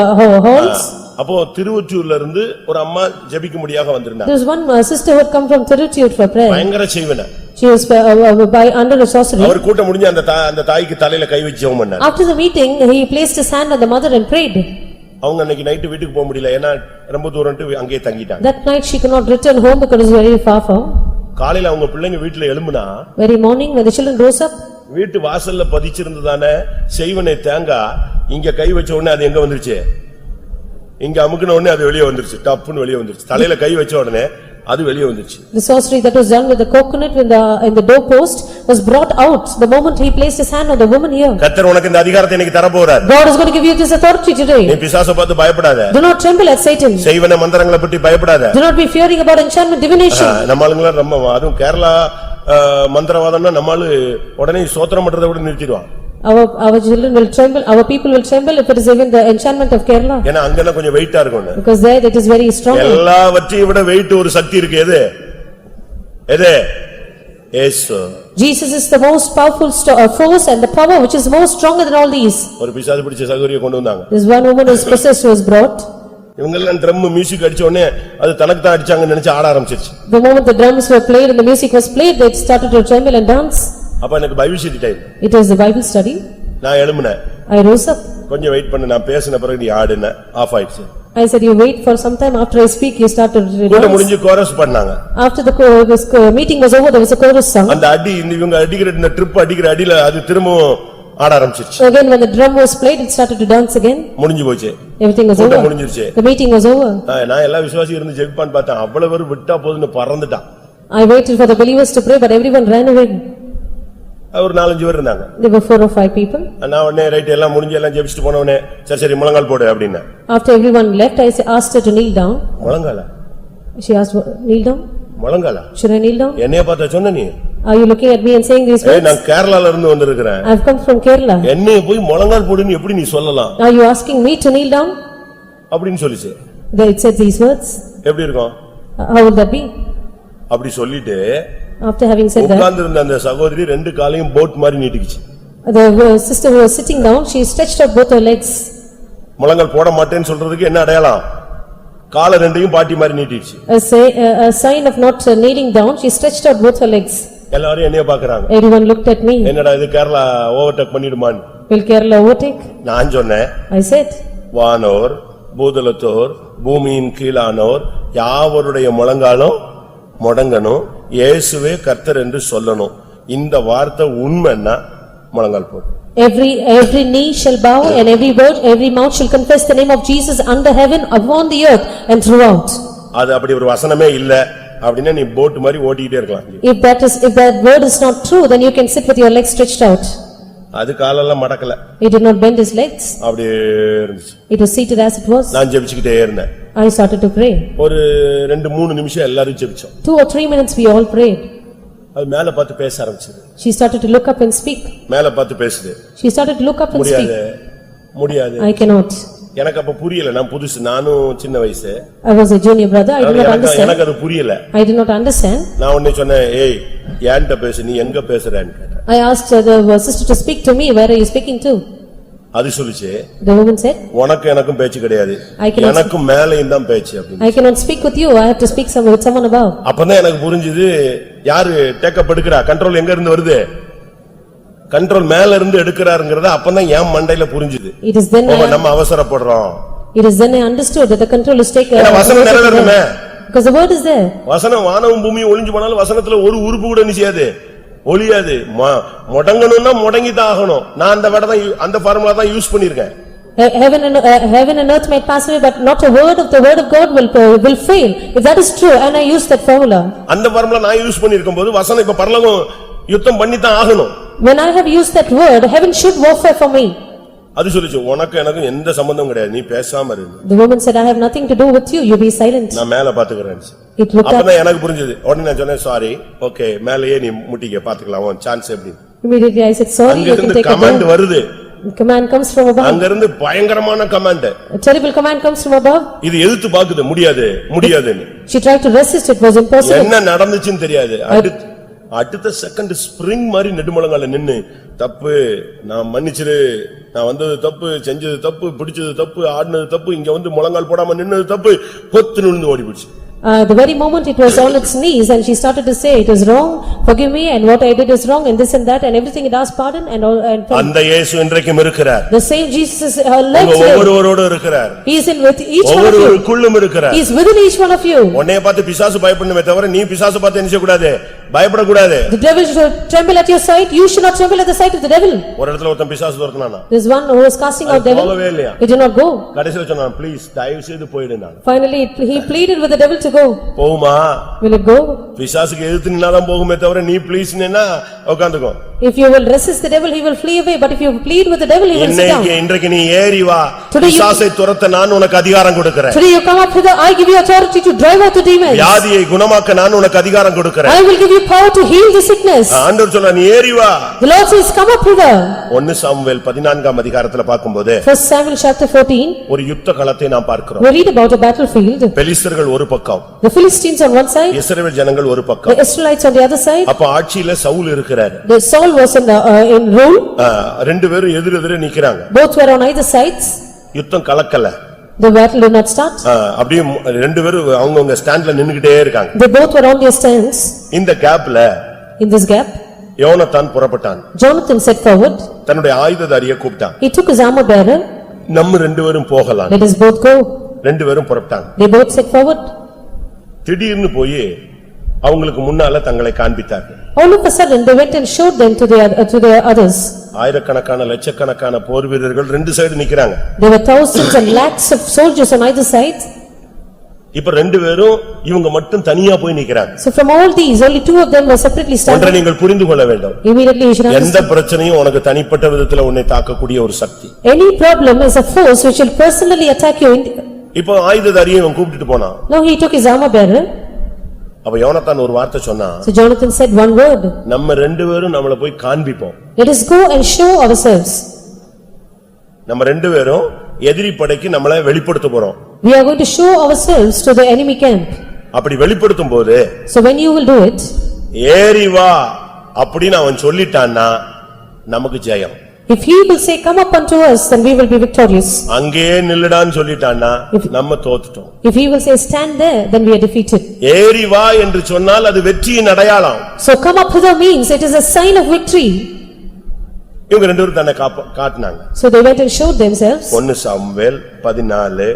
halls. அப்போ திருவொற்றியூர்ல இருந்து ஒரு அம்மா ஜெபிக்க முடியாக வந்திருந்தாங்க. There was one sister who had come from Tiruthiur for prayer. பயங்கர செய்வன. She was under a sorcery. அவர் கூட்டம் முடிஞ்சு அந்த தாய்க்கு தலையில கை வச்சு ஜெபம் பண்ணார். After the meeting, he placed his hand on the mother and prayed. அவங்க அன்னைக்கு நைட் வீட்டுக்கு போக முடியல, ஏன்னா ரொம்ப தூரம்ட்டு அங்கேயே தங்கிட்டாங்க. That night she could not return home because it was very far from. காலையில அவங்க பிள்ளைங்க வீட்டுல எழும்புனா Very morning when the children rose up, வீட்டு வாசல்ல பதிச்சிருந்ததானே செய்வனை தேங்காய் இங்க கை வச்ச உடனே அது எங்க வந்துருச்சு, இங்க அமுக்குன உடனே அது வெளியே வந்துருச்சு, டப்புன்னு வெளியே வந்துருச்சு. தலையில கை வச்ச உடனே அது வெளியே வந்துருச்சு. the sorcery that was done with the coconut in the doorpost was brought out the moment he placed his hand on the woman here. கர்த்தர் உனக்கு இந்த அதிகாரத்தை இன்னைக்கு தர போறார். God is going to give you this authority today. நீ பிசாசை பார்த்து பயப்படாத. Do not tremble at Satan. செய்வன மந்திரங்களை பற்றி பயப்படாத. Do not be fearing about enchantment, divination. நம்ம ஆளுங்கள நம்ம அதுவும் கேரளா மந்திரவாதம்னா நம்மால உடனே ஸ்தோத்திரம் பண்றதை விட நிறுத்திடுவான். Our children will tremble, our people will tremble if it is even the enchantment of Kerala. ஏன்னா அங்கனா கொஞ்சம் வெயிட்டா இருக்கும். Because there it is very strong. எல்லாவற்றையும் விட வெயிட் ஒரு சக்தி இருக்கு. எது எது? இயேசு. Jesus is the most powerful force and the power which is more stronger than all these. ஒரு பிசாசு பிடிச்ச சகோதரியை கொண்டு வந்தாங்க. This one woman who was possessed was brought. இவங்க எல்லாம் ட்ரம் மியூசிக் அடிச்ச உடனே அது தனக்கு தான் அடிச்சாங்கன்னு நினைச்சு ஆட ஆரம்பிச்சிருச்சு. The moment the drums were played and the music was played, they started to tremble and dance. அப்ப எனக்கு Bible study time. It was the Bible study. நான் எழும்பினேன். I rose up. கொஞ்சம் வெயிட் பண்ணு, நான் பேசின பிறகு நீ ஆடுன ஆஃப் ஆயிடுச்சு. I said you wait for some time, after I speak you started to கூட dance. முடிஞ்சு கோரஸ் பண்ணாங்க. After the meeting was over, there was a chorus song. அந்த அடி இவங்க அடிக்கிற இந்த ட்ரிப் அடிக்கிற அடியில அது திரும்பவும் ஆட ஆரம்பிச்சிருச்சு. Again when the drum was played, it started to dance again. முடிஞ்சு போச்சு. Everything was கூட்டம் over. முடிஞ்சிருச்சு. The meeting was over. நான் எல்லா விசுவாசி இருந்து ஜெபிப்பான்னு பார்த்தேன், அவ்வளவு பேர் விட்டா போதுன்னு பறந்துட்டான். I waited for the believers to pray, but everyone ran away. ஒரு 4-5 பேர் இருந்தாங்க. There were 4 or 5 people. நான் உடனே ரைட் எல்லாம் முடிஞ்சு எல்லாம் ஜெபிச்சுட்டு போனவனே சரி முழங்கால் போடு அப்படின்னா. After everyone left, I asked her to kneel down. முழங்கால? She asked, kneel down? முழங்கால? Should I kneel down? என்னைய பார்த்தா சொன்ன நீ? Are you looking at me and saying these words? நான் கேரளால இருந்து வந்திருக்கிறேன். I have come from Kerala. என்னைய போய் முழங்கால் போடுன்னு எப்படி நீ சொல்லலாம்? Are you asking me to kneel down? அப்படின்னு சொல்லிச்சு. Then it said these words. எப்படி இருக்கும்? How would that be? அப்படி சொல்லிட்டு After having said that, உட்கார்ந்திருந்த அந்த சகோதரி ரெண்டு காலையும் போட் மாதிரி நீட்டிக்கிச்சு. the sister who was sitting down, she stretched out both her legs. முழங்கால் போட மாட்டேன்னு சொல்றதுக்கு என்ன அடையாளம்? காலை ரெண்டையும் பாட்டி மாதிரி நீட்டிச்சு. A sign of not kneeling down, she stretched out both her legs. எல்லாரும் என்னைய பாக்குறாங்க. Everyone looked at me. என்னடா இது கேரளா ஓவர்டேக் பண்ணிடுமான்னு. Will Kerala overtake? நான் சொன்னேன். I said. வானோர் பூதலத்தோர் பூமியின் கீழானோர் யாவருடைய முழங்காலும் முடங்கணும், இயேசுவே கர்த்தர் என்று சொல்லணும். இந்த வார்த்தை உண்மைன்னா முழங்கால் போடு. Every knee shall bow and every mouth shall confess the name of Jesus under heaven, upon the earth and throughout. அது அப்படி ஒரு வசனமே இல்ல அப்படின்னா நீ போட் மாதிரி ஓட்டிக்கிட்டே இருக்கலாம். If that word is not true, then you can sit with your legs stretched out. அது காலெல்லாம் மடக்கல. He did not bend his legs. அப்படியே இருந்துச்சு. It was seated as it was. நான் ஜெபிச்சுக்கிட்டே இருந்தேன். I started to pray. ஒரு 2-3 நிமிஷம் எல்லாரும் ஜெபிச்சோம். 2 or 3 minutes we all prayed. அது மேல பார்த்து பேச ஆரம்பிச்சது. She started to look up and speak. மேல பார்த்து பேசுது. She started to look up and speak. முடியாது. I cannot. எனக்கு அப்ப புரியல, நான் புதுசு, நானும் சின்ன வயசு. I was a junior brother, I did not understand. எனக்கு அது புரியல. I did not understand. நான் உடனே சொன்னேன், ஏய் ஏன்ட்ட பேசு, நீ எங்க பேசுறேன்னு கேட்டேன். I asked the sister to speak to me, where are you speaking to? அது சொல்லுச்சு. The woman said, உனக்கு எனக்கும் பேச்சு கிடையாது, எனக்கும் மேலேயும் தான் பேச்சு அப்படின்னு. I cannot speak with you, I have to speak with someone above. அப்பதான் எனக்கு புரிஞ்சது யாரு டேக்கப் எடுக்கறா, கண்ட்ரோல் எங்க இருந்து வருது, கண்ட்ரோல் மேல இருந்து எடுக்கறாருங்கறத அப்பதான் என் மண்டையில புரிஞ்சுது. It is then நம்ம அவசரப்படுறோம். It is then I understood that the control is taken. வசனம் நிறைவேறணுமே. Because the word is there. வசனம் வானமும் பூமியும் ஒளிஞ்சு போனாலும் வசனத்துல ஒரு உறுப்பு கூட நிச்சயாது ஒளியாது. முடங்கணும்னா முடங்கி தான் ஆகணும். நான் அந்த ஃபார்முலா தான் யூஸ் பண்ணிருக்கேன். Heaven and earth may pass away, but not a word of the word of God will fail. If that is true, and I use that formula. அந்த ஃபார்முலா நான் யூஸ் பண்ணிருக்கும்போது வசனம் இப்ப பரலோகம் யுத்தம் பண்ணி தான் ஆகணும். When I have used that word, heaven should warfare for me. அது சொல்லுச்சு உனக்கு எனக்கு எந்த சம்பந்தமும் கிடையாது நீ பேசாம இரு. The woman said, I have nothing to do with you, you be silent. நான் மேல பாத்துக்கறேன். It looked up. அப்பதான் எனக்கு புரிஞ்சது. உடனே நான் சொன்னேன் சாரி. ஓகே மேலயே நீ முட்டிக்க பாத்துக்கலாம். உன் சான்ஸ் எப்படி? Immediately I said, sorry, you can take a command வருது. Command comes from above. அங்க இருந்து பயங்கரமான command. A terrible command comes from above. இது எதிர்த்து பாக்குது முடியாதுன்னு. She tried to resist, it was impossible. என்ன நடந்துச்சுன்னு தெரியாது. அடுத்த செகண்ட் ஸ்பிரிங் மாதிரி நெடுமலங்கால நின்னு தப்பு நான் மன்னிச்சிரு நான் வந்தது தப்பு செஞ்சது தப்பு பிடிச்சது தப்பு ஆடினது தப்பு இங்க வந்து முழங்கால் போடாம நின்னது தப்பு பொத்து நின்னு ஓடி போச்சு. The very moment it was on its knees and she started to say, it is wrong, forgive me, and what I did is wrong, and this and that, and everything it asked pardon, and all. அந்த இயேசு இன்றைக்கும் இருக்கிறார். The same Jesus lives here. ஒவ்வொருவரோடு இருக்கிறார். He is in with each one of you. ஒவ்வொருவருக்குள்ளும் இருக்கிறார். He is within each one of you. உன்னை பார்த்து பிசாசு பயப்படணுமே தவிர நீ பிசாசு பார்த்து என்ன செய்ய கூடாது பயப்பட கூடாது. The devil should tremble at your sight, you should not tremble at the sight of the devil. ஒரு இடத்துல ஒருத்தன் பிசாசு துரத்துனானா. There is one who was casting out devil. He did not go. கடைசில சொன்னான் ப்ளீஸ் தயவு செய்து போயிடுனா. Finally he pleaded with the devil to go. போமா. Will it go? பிசாசுக்கு எதிர்த்து நின்னாதான் போகுமே தவிர நீ ப்ளீஸ் நின்னா உட்கார்ந்துக்கோ. If you will resist the devil, he will flee away, but if you plead with the devil, he will sit down. இன்றைக்கு நீ ஏறி வா. பிசாசை துரத்த நான் உனக்கு அதிகாரம் கொடுக்கிறேன். Today you come up hither, I give you authority to drive out the demons. வியாதியை குணமாக்க நான் உனக்கு அதிகாரம் கொடுக்கிறேன். I will give you power to heal the sickness. ஆண்டவர் சொல்றார் நீ ஏறி வா. The Lord says come up hither. 1 Samuel 14ஆம் அதிகாரத்துல பாக்கும்போது 1 Samuel chapter 14 ஒரு யுத்த களத்தை நாம் பார்க்கிறோம். we read about a battlefield. பெலிஸ்தர்கள் ஒரு பக்கம், The Philistines on one side, இஸ்ரவேல் ஜனங்கள் ஒரு பக்கம். the Israelites on the other side. அப்ப ஆட்சியில சவுல் இருக்கிறார். The Saul was in rule. ரெண்டு பேரும் எதிரெதிரே நிக்கறாங்க. Both were on either sides. யுத்தம் கலக்கல. The battle did not start. அப்படியே ரெண்டு பேரும் அவங்கவங்க ஸ்டாண்ட்ல நின்னுக்கிட்டே இருக்காங்க. They both were on their stands. இந்த கேப்ல In this gap, யோனத்தான் புறப்பட்டான். Jonathan set forward. தன்னுடைய ஆயுததாரியை கூப்பிட்டான். He took his armor bearer. நம்ம ரெண்டு பேரும் போகலாம். Let us both go. ரெண்டு பேரும் புறப்பட்டாங்க. They both set forward. திடீர்னு போய் அவங்களுக்கு முன்னால தங்களை காண்பித்தார்கள். All of a sudden they went and showed them to the others. ஆயிரக்கணக்கான லட்சக்கணக்கான போர் வீரர்கள் ரெண்டு சைடு நிக்கறாங்க. There were thousands and lakhs of soldiers on either side. இப்ப ரெண்டு பேரும் இவங்க மட்டும் தனியா போய் நிக்கறாங்க. So from all these only two of them were separately standing. ஒன்றை நீங்கள் புரிந்து கொள்ள வேண்டும். Immediately you should understand. எந்த பிரச்சனையும் உனக்கு தனிப்பட்ட விதத்துல உன்னை தாக்கக்கூடிய ஒரு சக்தி. Any problem is a force which will personally attack you. இப்போ ஆயுததாரியை அவன் கூப்பிட்டு போனான். Now he took his armor bearer. அப்ப யோனத்தான் ஒரு வார்த்தை சொன்னான். So Jonathan said one word. நம்ம ரெண்டு பேரும் நம்மள போய் காண்பிப்போம். Let us go and show ourselves. நம்ம ரெண்டு பேரும் எதிரி படைக்கு நம்மள வெளிப்படுத்த போறோம். We are going to show ourselves to the enemy camp. அப்படி வெளிப்படுத்தும் போது So when you will do it, ஏறி வா அப்படினு அவன் சொல்லிட்டான்னா நமக்கு ஜெயம். If he will say come up unto us, then we will be victorious. அங்கே நில்லுடான்னு சொல்லிட்டான்னா நம்ம தோத்துட்டோம். If he will say stand there, then we are defeated. ஏறி வா என்று சொன்னால் அது வெற்றியின் அடையாளம். So come up hither means it is a sign of victory. இவங்க ரெண்டு பேரும் தன்னை காட்டினாங்க. So they went and showed themselves. 1 Samuel 14:10.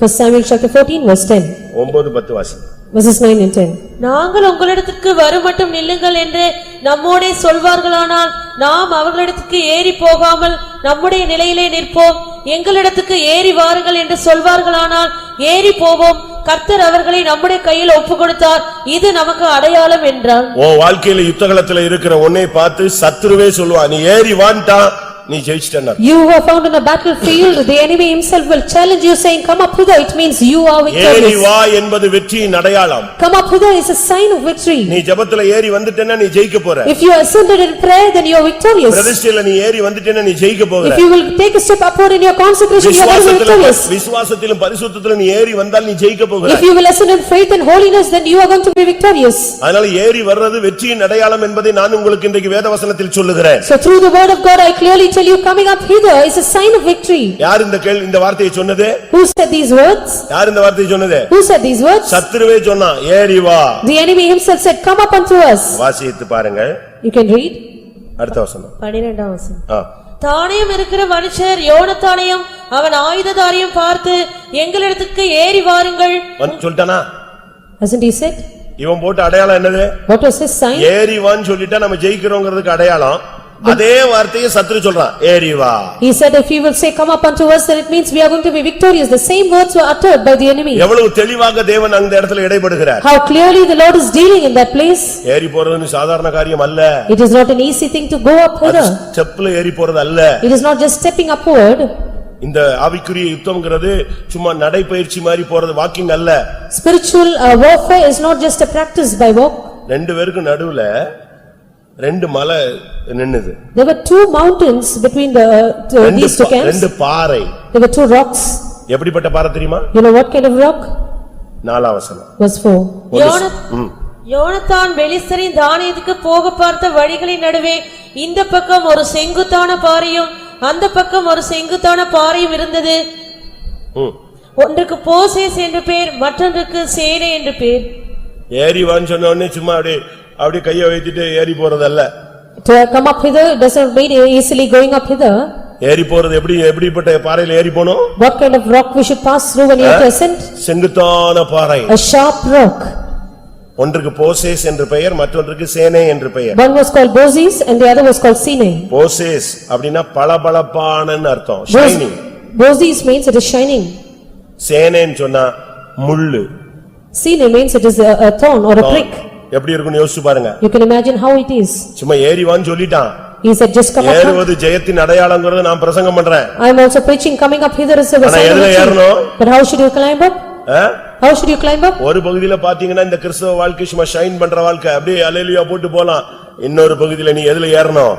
1 Samuel chapter 14 verse 10. 9:10 வாசி. Verses 9 and 10. நாங்கள் உங்களிடத்துக்கு வருமட்டும் நில்லுங்கள் என்று நம்மோடே சொல்வார்களானால் நாம் அவர்களிடத்துக்கு ஏறி போகாமல் நம்முடைய நிலையிலே நிற்போம். எங்களிடத்துக்கு ஏறி வாருங்கள் என்று சொல்வார்களானால் ஏறி போவோம். கர்த்தர் அவர்களை நம்முடைய கையில் ஒப்புக் கொடுத்தார், இது நமக்கு அடையாளம் என்றார். உன் வாழ்க்கையில யுத்தகலத்துல இருக்கிற உன்னை பார்த்து சத்துருவே சொல்லுவான் நீ ஏறி வான்டா நீ ஜெயிச்சிட்டேன்னா. You who are found in a battlefield, the enemy himself will challenge you saying come up hither, it means you are victorious. ஏறி வா என்பது வெற்றியின் அடையாளம். Come up hither is a sign of victory. நீ ஜெபத்துல ஏறி வந்துட்டேன்னா நீ ஜெயிக்க போற. If you ascended in prayer, then you are victorious. பிரதிஷ்டையில நீ ஏறி வந்துட்டேன்னா நீ ஜெயிக்க போற. If you will take a step upward in your consecration, you are going to be victorious. விசுவாசத்திலும் பரிசுத்தத்திலும் நீ ஏறி வந்தால் நீ ஜெயிக்க போற. If you will ascend in faith and holiness, then you are going to be victorious. அதனால ஏறி வர்றது வெற்றியின் அடையாளம் என்பதை நான் உங்களுக்கு இன்றைக்கு வேதவசனத்தில் சொல்லுகிறேன். So through the word of God I clearly tell you, coming up hither is a sign of victory. யார் இந்த வார்த்தையை சொன்னது? Who said these words? யார் இந்த வார்த்தையை சொன்னது? Who said these words? சத்துருவே சொன்னான் ஏறி வா. The enemy himself said come up unto us. வாசித்து பாருங்க. You can read. அடுத்த வசனம். 12ஆம் வசனம். தானியம் இருக்கிற மனுஷர் யோனத்தானையும் அவன் ஆயுததாரியும் பார்த்து எங்களிடத்துக்கு ஏறி வாருங்கள் சொல்லிட்டானா? Hasn't he said? இவன் போட்ட அடையாளம் என்னது? What was his sign? ஏறி வான்னு சொல்லிட்டா நம்ம ஜெயிக்கிறோங்கிறதுக்கு அடையாளம். அதே வார்த்தையை சத்துரு சொல்றான், ஏறி வா. He said, if you will say, come up unto us, then it means we are going to be victorious. The same words were uttered by the enemy. எவ்வளவு தெளிவாக தேவன் அந்த இடத்துல இடைபடுகிறார். How clearly the Lord is dealing in that place. ஏறி போறது சாதாரண காரியம் அல்ல. It is not an easy thing to go up hither. ஸ்டெப்ல ஏறி போறது அல்ல. It is not just stepping upward. இந்த ஆவிக்குரிய யுத்தம்ங்கிறது சும்மா நடைபயிற்சி மாதிரி போறது, வாக்கிங் அல்ல. Spiritual warfare is not just a practice by walk. ரெண்டு பேருக்கு நடுவுல ரெண்டு மலை நின்னுது. There were two mountains between these two camps. ரெண்டு பாறை. There were two rocks. எப்படிப்பட்ட பாறை தெரியுமா? You know what kind of rock? 4 வசனம். Verse 4. யோனத்தான் பெலிஸ்தரின் தானியத்துக்கு போக பார்த்த வழிகளின் நடுவே இந்த பக்கம் ஒரு செங்குத்தான பாறையும் அந்த பக்கம் ஒரு செங்குத்தான பாறையும் இருந்தது. ஒன்றுக்கு போசேஸ் என்று பேர், மற்றொன்றுக்கு சேனை என்று பேர். ஏறி வான்னு சொன்ன உடனே சும்மா அப்படியே கையை வைத்துட்டு ஏறி போறதல்ல. To come up hither doesn't mean easily going up hither. ஏறி போறது எப்படிப்பட்ட பாறையில ஏறி போணும்? What kind of rock we should pass through when you have to ascend? செங்குத்தான பாறை. A sharp rock. ஒன்றுக்கு போசேஸ் என்று பெயர், மற்றொன்றுக்கு சேனை என்று பெயர். One was called Bozis and the other was called Sinai. போசேஸ் அப்படினா பளபளப்பானன்னு அர்த்தம், shining. Bozis means it is shining. சேனைன்னு சொன்னா முள்ளு. Sinai means it is a thorn or a prick. எப்படி இருக்குன்னு யோசிச்சு பாருங்க. You can imagine how it is. சும்மா ஏறி வான்னு சொல்லிட்டான். He said just come up. ஏறுவது ஜெயத்தின் அடையாளம்ங்கறது நான் பிரசங்கம் பண்றேன். I am also preaching coming up hither is a sign of victory. But how should you climb up? How should you climb up? ஒரு பகுதியில பாத்தீங்கன்னா இந்த கிறிஸ்தவ வாழ்க்கை சும்மா ஷைன் பண்ற வாழ்க்கை, அப்படியே அல்லேலூயா போட்டு போலாம். இன்னொரு பகுதியில நீ எதுல ஏறணும்?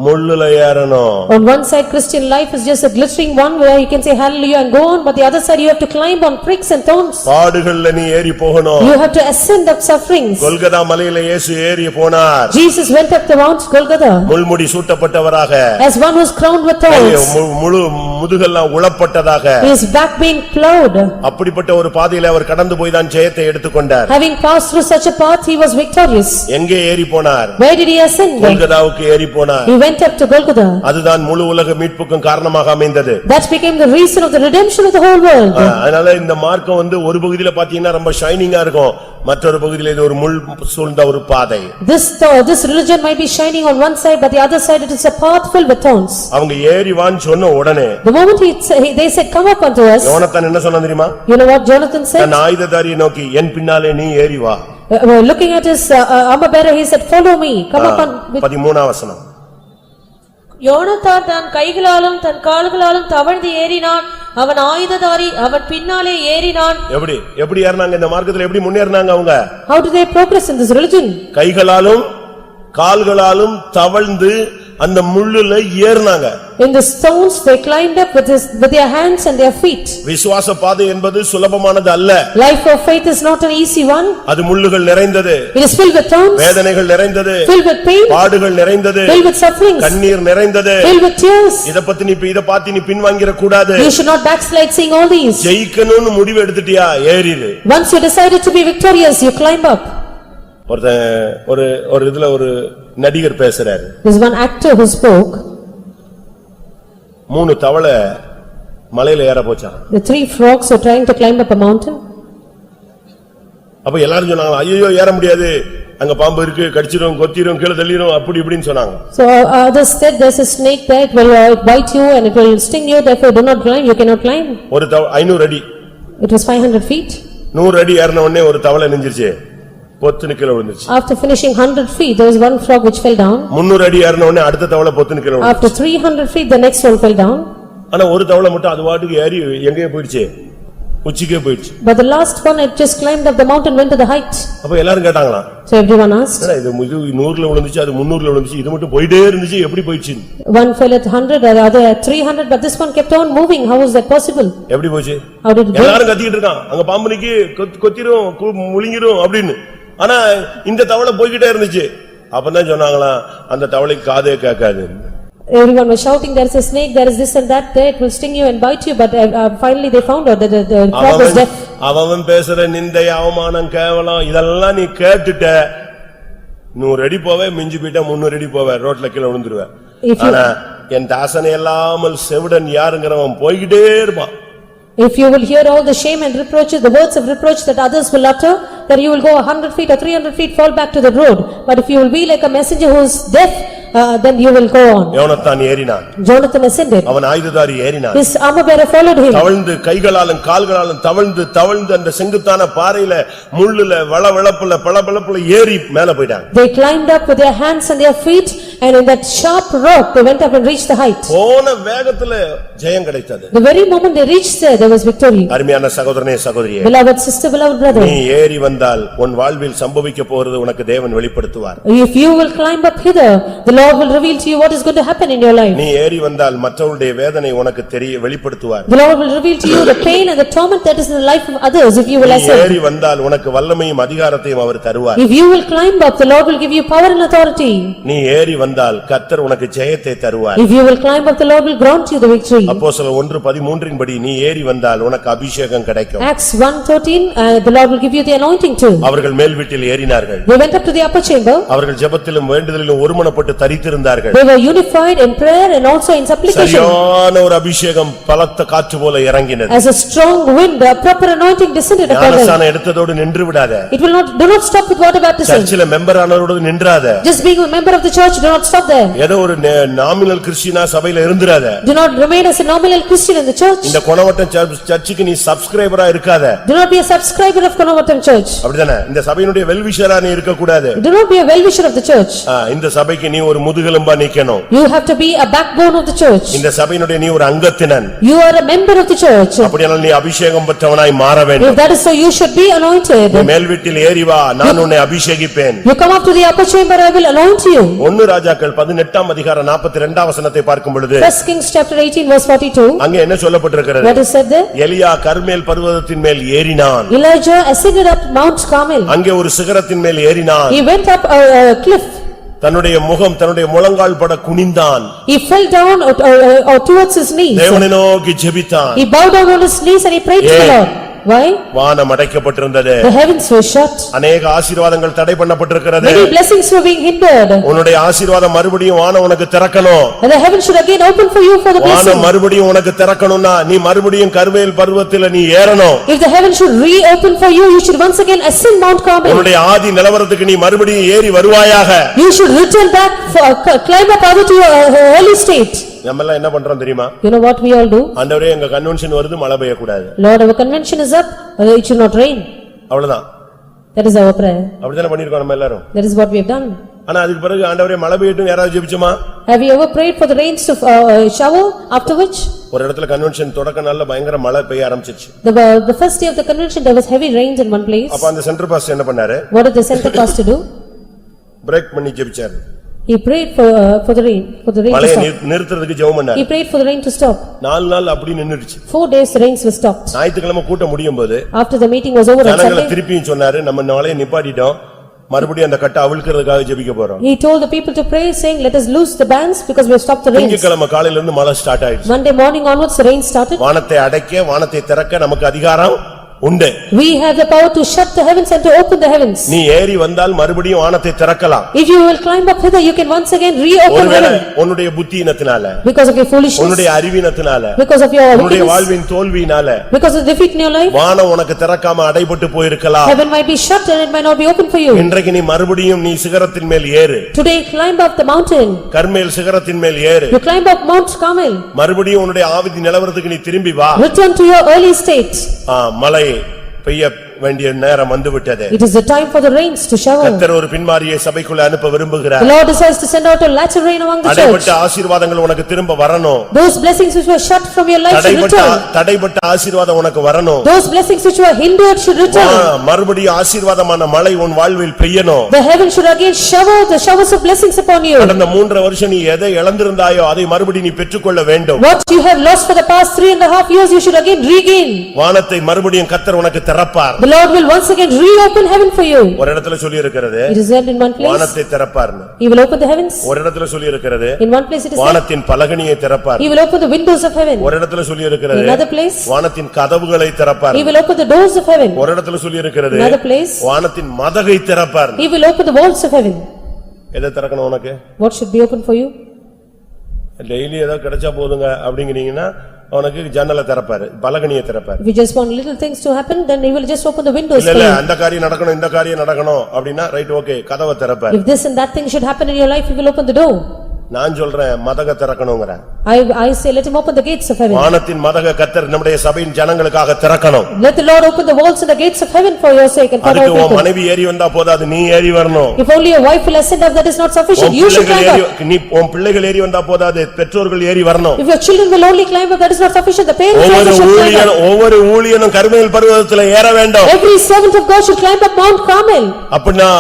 முள்ளுல ஏறணும். On one side Christian life is just a glittering one where you can say hallelujah and go on, but the other side you have to climb on pricks and thorns. பாடுகள்ல நீ ஏறி போகணும். You have to ascend up sufferings. Golgotha மலையில இயேசு ஏறி போனார். Jesus went up the Mount Golgotha முள்முடி சூட்டப்பட்டவராக, as one who was crowned with thorns. முழு முதுகெல்லாம் உளப்பட்டதாக, his back being plowed. அப்படிப்பட்ட ஒரு பாதையில அவர் கடந்து போய் தான் ஜெயத்தை எடுத்துக்கொண்டார். Having passed through such a path he was victorious. எங்கே ஏறி போனார்? Where did he ascend? கொல்கதாவுக்கு ஏறி போனார். He went up to Golgotha. அதுதான் முழு உலக மீட்புக்கும் காரணமாக அமைந்தது. That became the reason of the redemption of the whole world. அதனால இந்த மார்க்கம் ஒரு பகுதியில பாத்தீங்கன்னா ரொம்ப ஷைனிங்கா இருக்கும், மற்றொரு பகுதியில இது ஒரு முள் சூழ்ந்த ஒரு பாதை. This religion might be shining on one side, but the other side it is a path filled with thorns. அவங்க ஏறி வான்னு சொன்ன உடனே The moment they said come up unto us. யோனத்தான் என்ன சொன்னான் தெரியுமா? You know what Jonathan said? தன் ஆயுததாரியை நோக்கி என் பின்னாலே நீ ஏறி வா. Looking at his armor bearer he said follow me, come up on. 13 வசனம். யோனத்தான் தன் கைகளாலும் தன் கால்களாலும் தவழ்ந்து ஏறினான், அவன் ஆயுததாரி அவன் பின்னாலே ஏறினான். எப்படி ஏறினாங்க இந்த மார்க்கத்துல? எப்படி முன்னேறினாங்க அவங்க? How did they progress in this religion? கைகளாலும் கால்களாலும் தவழ்ந்து அந்த முள்ளுல ஏறினாங்க. In the stones they climbed up with their hands and their feet. விசுவாச பாதை என்பது சுலபமானது அல்ல. Life of faith is not an easy one. அது முள்ளுகள் நிறைந்தது. It is filled with thorns. வேதனைகள் நிறைந்தது. Filled with pain. பாடுகள் நிறைந்தது. Filled with sufferings. கண்ணீர் நிறைந்தது. Filled with tears. இத பார்த்து நீ பின்வாங்கிர கூடாது. You should not backslide seeing all these. ஜெயிக்கணும்னு முடிவு எடுத்துட்டியா, ஏறிரு. Once you decided to be victorious, you climb up. ஒரு இதுல ஒரு நடிகர் பேசுறாரு. There is one actor who spoke. 3 தவளை மலையில ஏற போச்சாம். The 3 frogs were trying to climb up a mountain. அப்ப எல்லாரும் சொன்னாங்க, ஐயோ ஏற முடியாது, அங்க பாம்பு இருக்கு, கடிச்சிரும், கொத்திரும், கீழ தள்ளிரும், அப்படி இப்படின்னு சொன்னாங்க. So others said there's a snake there, it will bite you and it will sting you, therefore do not climb, you cannot climb. ஒரு 500 அடி. It was 500 feet. 100 அடி ஏறின உடனே ஒரு தவளை நெஞ்சிருச்சு, பொத்துன்னு கீழ விழுந்துச்சு. After finishing 100 feet there was one frog which fell down. 300 அடி ஏறின உடனே அடுத்த தவளை பொத்துன்னு கீழ விழுந்துச்சு. After 300 feet the next one fell down. ஆனா ஒரு தவளை மட்டும் அது வாட்டுக்கு ஏறி எங்கேயே போயிடுச்சு, உச்சிக்கே போயிடுச்சு. But the last one it just climbed up the mountain, went to the height. அப்ப எல்லாரும் கேட்டாங்களா? So everyone asked. இது 100ல விழுந்துச்சு, அது 300ல விழுந்துச்சு, இது மட்டும் போயிட்டே இருந்துச்சு, எப்படி போயிடுச்சு? One fell at 100, the other at 300, but this one kept on moving. How was that possible? எப்படி போச்சு? How did it go? எல்லாரும் கத்திக்கிட்டு இருக்கான், அங்க பாம்பு நிக்கி, கொத்திரும், முழுங்கிரும் அப்படின்னு. ஆனா இந்த தவளை போய்கிட்டே இருந்துச்சு. அப்பதான் சொன்னாங்களா, அந்த தவளைக்கு காதே கேட்காது. Everyone was shouting, there is a snake, there is this and that, there it will sting you and bite you, but finally they found out that the frog was deaf. அவன் பேசுற நிந்தை, அவமானம், கேவலம் இதெல்லாம் நீ கேட்டுட்ட, 100 அடி போவே, மிஞ்சி போயிட்டா 300 அடி போவே, ரோட்ல கீழ விழுந்துருவே. ஆனா என் தாசனை இல்லாமல் செவிடன் யாருங்கிறவன் போய்கிட்டே இருப்பான். If you will hear all the shame and reproaches, the words of reproach that others will utter, that you will go 100 feet or 300 feet, fall back to the road. But if you will be like a messenger who is deaf, then you will go on. யோனத்தான் ஏறினான். Jonathan ascended. அவன் ஆயுததாரி ஏறினான். His armor bearer followed him. தவழ்ந்து கைகளாலும் கால்களாலும் தவழ்ந்து அந்த செங்குத்தான பாறையில முள்ளுல வளவளப்புல பளபளப்புல ஏறி மேல போயிட்டாங்க. They climbed up with their hands and their feet, and in that sharp rock they went up and reached the height. போன வேகத்துல ஜெயம் கிடைத்தது. The very moment they reached there was victory. அருமையான சகோதரனே சகோதரியே, Beloved sister, beloved brother, நீ ஏறி வந்தால் உன் வாழ்வில் சம்பவிக்க போறது உனக்கு தேவன் வெளிப்படுத்துவார். if you will climb up hither, the Lord will reveal to you what is going to happen in your life. நீ ஏறி வந்தால் மற்றவருடைய வேதனை உனக்கு வெளிப்படுத்துவார். The Lord will reveal to you the pain and the torment that is in the life of others if you will நீ accept. ஏறி வந்தால் உனக்கு வல்லமையும் அதிகாரத்தையும் அவர் தருவார். If you will climb up, the Lord will give you power and authority. நீ ஏறி வந்தால் கர்த்தர் உனக்கு ஜெயத்தை தருவார். If you will climb up, the Lord will grant you the victory. அப்போஸ்தலர் 1:13 படி நீ ஏறி வந்தால் உனக்கு அபிஷேகம் கிடைக்கும். Acts 1:13, the Lord will give you the anointing too. அவர்கள் மேல் வீட்டில் ஏறினார்கள். They went up to the upper chamber. அவர்கள் ஜெபத்திலும் வேண்டுதலிலும் ஒருமனப்பட்டு தரித்திருந்தார்கள். They were unified in prayer and also in supplication. சரியான ஒரு அபிஷேகம் பலத்த காற்று போல இறங்கினது. As a strong wind, a proper anointing descended upon them. ஞானஸ்நானம் எடுத்ததோடு நின்று விடாத. It will not, do not stop with water baptism. சர்ச்சில மெம்பர் ஆனவரோடு நின்றாத. Just being a member of the church, do not stop there. ஏதோ ஒரு nominal கிறிஸ்டியனா சபையில இருந்திராத. Do not remain as a nominal Christian in the church. இந்த கொணவட்டம் சர்ச்சுக்கு நீ சப்ஸ்கிரைபரா இருக்காத. Do not be a subscriber of Konavatam church. அப்படிதானே? இந்த சபையினுடைய வெல்விஷரா நீ இருக்க கூடாது. Do not be a well-wisher of the church. இந்த சபைக்கு நீ ஒரு முதுகெலும்பா நிக்கணும். You have to be a backbone of the church. இந்த சபையினுடைய நீ ஒரு அங்கத்தினன். You are a member of the church. அப்படியானால் நீ அபிஷேகம் பெற்றவனாய் மாற வேண்டும். If that is so, you should be anointed. மேல் வீட்டில் ஏறி வா, நான் உன்னை அபிஷேகிப்பேன். You come up to the upper chamber, I will anoint you. 1 ராஜாக்கள் 18 அதிகாரம் 42 வசனத்தை பார்க்கும் பொழுது 1 Kings chapter 18 verse 42. அங்கே என்ன சொல்லப்பட்டிருக்கிறது? What is said there? எலியா கர்மேல் பர்வதத்தின் மேல் ஏறினான். Elijah ascended up Mount Carmel. அங்கே ஒரு சிகரத்தின் மேல் ஏறினான். He went up a cliff. தன்னுடைய முகம் தன்னுடைய முழங்கால் பட குனிந்தான். He fell down towards his knees. தேவனை நோக்கி ஜெபித்தான். He bowed down on his knees and he prayed to the Lord. Why? வானம் அடைக்கப்பட்டிருந்தது. The heavens were shut. அநேக ஆசீர்வாதங்கள் தடை பண்ணப்பட்டிருக்கிறது. Many blessings were being hindered. உன்னுடைய ஆசீர்வாதம் மறுபடியும் வானம் உனக்கு திறக்கணும். And the heaven should again open for you for the blessing. வானம் மறுபடியும் உனக்கு திறக்கணும்னா நீ மறுபடியும் கர்மேல் பர்வதத்தில நீ ஏறணும். If the heaven should reopen for you, you should once again ascend Mount Carmel. உன்னுடைய ஆதி நிலவரத்துக்கு நீ மறுபடியும் ஏறி வருவாயாக. You should return back, climb up to your early state. நம்மெல்லாம் என்ன பண்றோம் தெரியுமா? You know what we all do? ஆண்டவரே எங்க கன்வென்ஷன் வருது, மழை பெய்ய கூடாது. Lord, our convention is up, it should not rain. அவ்வளவுதான். That is our prayer. அப்படிதானே பண்ணிருக்கோம் நம்ம எல்லாரும். That is what we have done. ஆனா அதுக்கு பிறகு ஆண்டவரே மழை பெய்யட்டும் யாராவது ஜெபிச்சோமா? Have you ever prayed for the rains to shower after which? ஒரு இடத்துல கன்வென்ஷன் தொடக்க நாள்ல பயங்கர மழை பெய்ய ஆரம்பிச்சிச்சு. The first day of the convention there was heavy rains in one place. அப்ப அந்த சென்டர் பாஸ்டர் என்ன பண்ணாரு? What did the center pastor do? Break பண்ணி ஜெபிச்சாரு. He prayed for the rain to மழையை stop. நிறுத்துறதுக்கு ஜெபம் பண்ணாரு. He prayed for the rain to stop. 4 நாள் அப்படி நின்னுடுச்சு. 4 days the rains were stopped. ஞாயிற்றுக்கிழமை கூட்டம் முடியும்போது After the meeting was over on ஜனங்களை Sunday, திருப்பியும் சொன்னாரு, நம்ம மழையை நிப்பாட்டிட்டோம், மறுபடியும் அந்த கட்டை அவிழ்க்கிறதுக்காக ஜெபிக்க போறோம். he told the people to pray saying, let us loose the bands because we have stopped the rains. திங்கட்கிழமை காலையில இருந்து மழை ஸ்டார்ட் ஆயிடுச்சு. Monday morning onwards the rain started. வானத்தை அடைக்க வானத்தை திறக்க நமக்கு அதிகாரம் உண்டு. We have the power to shut the heavens and to open the heavens. நீ ஏறி வந்தால் மறுபடியும் வானத்தை திறக்கலாம். If you will climb up hither, you can once again reopen ஒருவேளை heaven. உன்னுடைய புத்தியினத்தினால, Because of your foolishness, உன்னுடைய அறிவினத்தினால, because of your உன்னுடைய wickedness, வாழ்வின் தோல்வியினால because of defeat in your life, வானம் உனக்கு திறக்காம அடைபட்டு போயிருக்கலாம். heaven might be shut and it might not be open for you. இன்றைக்கு நீ மறுபடியும் நீ சிகரத்தின் மேல் ஏறு. Today climb up the mountain. கர்மேல் சிகரத்தின் மேல் ஏறு. You climb up Mount Carmel. மறுபடியும் உன்னுடைய ஆவிதி நிலவரத்துக்கு நீ திரும்பி வா. Return to your early state. மழை பெய்ய வேண்டிய நேரம் வந்துவிட்டது. It is the time for the rains to shower. கர்த்தர் ஒரு பின்மாரியை சபைக்குள்ள அனுப்ப விரும்புகிறார். The Lord decides to send out a latter rain among the church. அடைபட்ட ஆசீர்வாதங்கள் உனக்கு திரும்ப வரணும். Those blessings which were shut from your life should return. தடைபட்ட ஆசீர்வாதம் உனக்கு வரணும். Those blessings which were hindered should return. மறுபடியும் ஆசீர்வாதமான மழை உன் வாழ்வில் பெய்யணும். The heaven should again shower the showers of blessings upon you. கடந்த 3.5 வருஷம் நீ எதை இழந்திருந்தாயோ அதை மறுபடியும் நீ பெற்றுக்கொள்ள வேண்டும். What you have lost for the past 3.5 years you should again regain. வானத்தை மறுபடியும் கர்த்தர் உனக்கு திறப்பார். The Lord will once again reopen heaven for you. ஒரு இடத்துல சொல்லி இருக்கிறது It is said in one place, வானத்தை திறப்பார்னு. He will open the heavens. ஒரு இடத்துல சொல்லி இருக்கிறது In one place it is said, வானத்தின் பலகணியை திறப்பார். He will open the windows of heaven. ஒரு இடத்துல சொல்லி இருக்கிறது In another place, வானத்தின் கதவுகளை திறப்பார். He will open the doors of heaven. ஒரு இடத்துல சொல்லி இருக்கிறது In another place, வானத்தின் மதகை திறப்பார். He will open the walls of heaven. எதை திறக்கணும் உனக்கு? What should be open for you? Daily ஏதோ கிடைச்சா போதுங்க அப்படிங்கறீங்கன்னா அவனுக்கு ஜன்னலை திறப்பாரு, பலகனியை திறப்பாரு. If you just want little things to happen, then he will just open the windows இல்ல for you. அந்த காரியம் நடக்கணும் இந்த காரியம் நடக்கணும் அப்படின்னா ரைட் ஓகே கதவை திறப்பாரு. If this and that thing should happen in your life, he will open the door. நான் சொல்றேன் மதக திறக்கணும்ங்கறேன். I say let him open the gates of heaven. வானத்தின் மதக கர்த்தர் நம்முடைய சபையின் ஜனங்களுக்காக திறக்கணும். Let the Lord open the walls and the gates of heaven for your sake and for our அதுக்கு உன் people. மனைவி ஏறி வந்தா போதாது, நீ ஏறி வரணும். If only your wife will ascend up, that is not sufficient. You should climb up. நீ உன் பிள்ளைகள் ஏறி வந்தா போதாது, பெற்றோர்கள் ஏறி வரணும். If your children will only climb up, that is not sufficient. The parents also should climb up. ஒவ்வொரு ஊழியனும் கர்மேல் பர்வதத்திலே ஏற வேண்டும். Every servant of God should climb up Mount Carmel. அப்படினா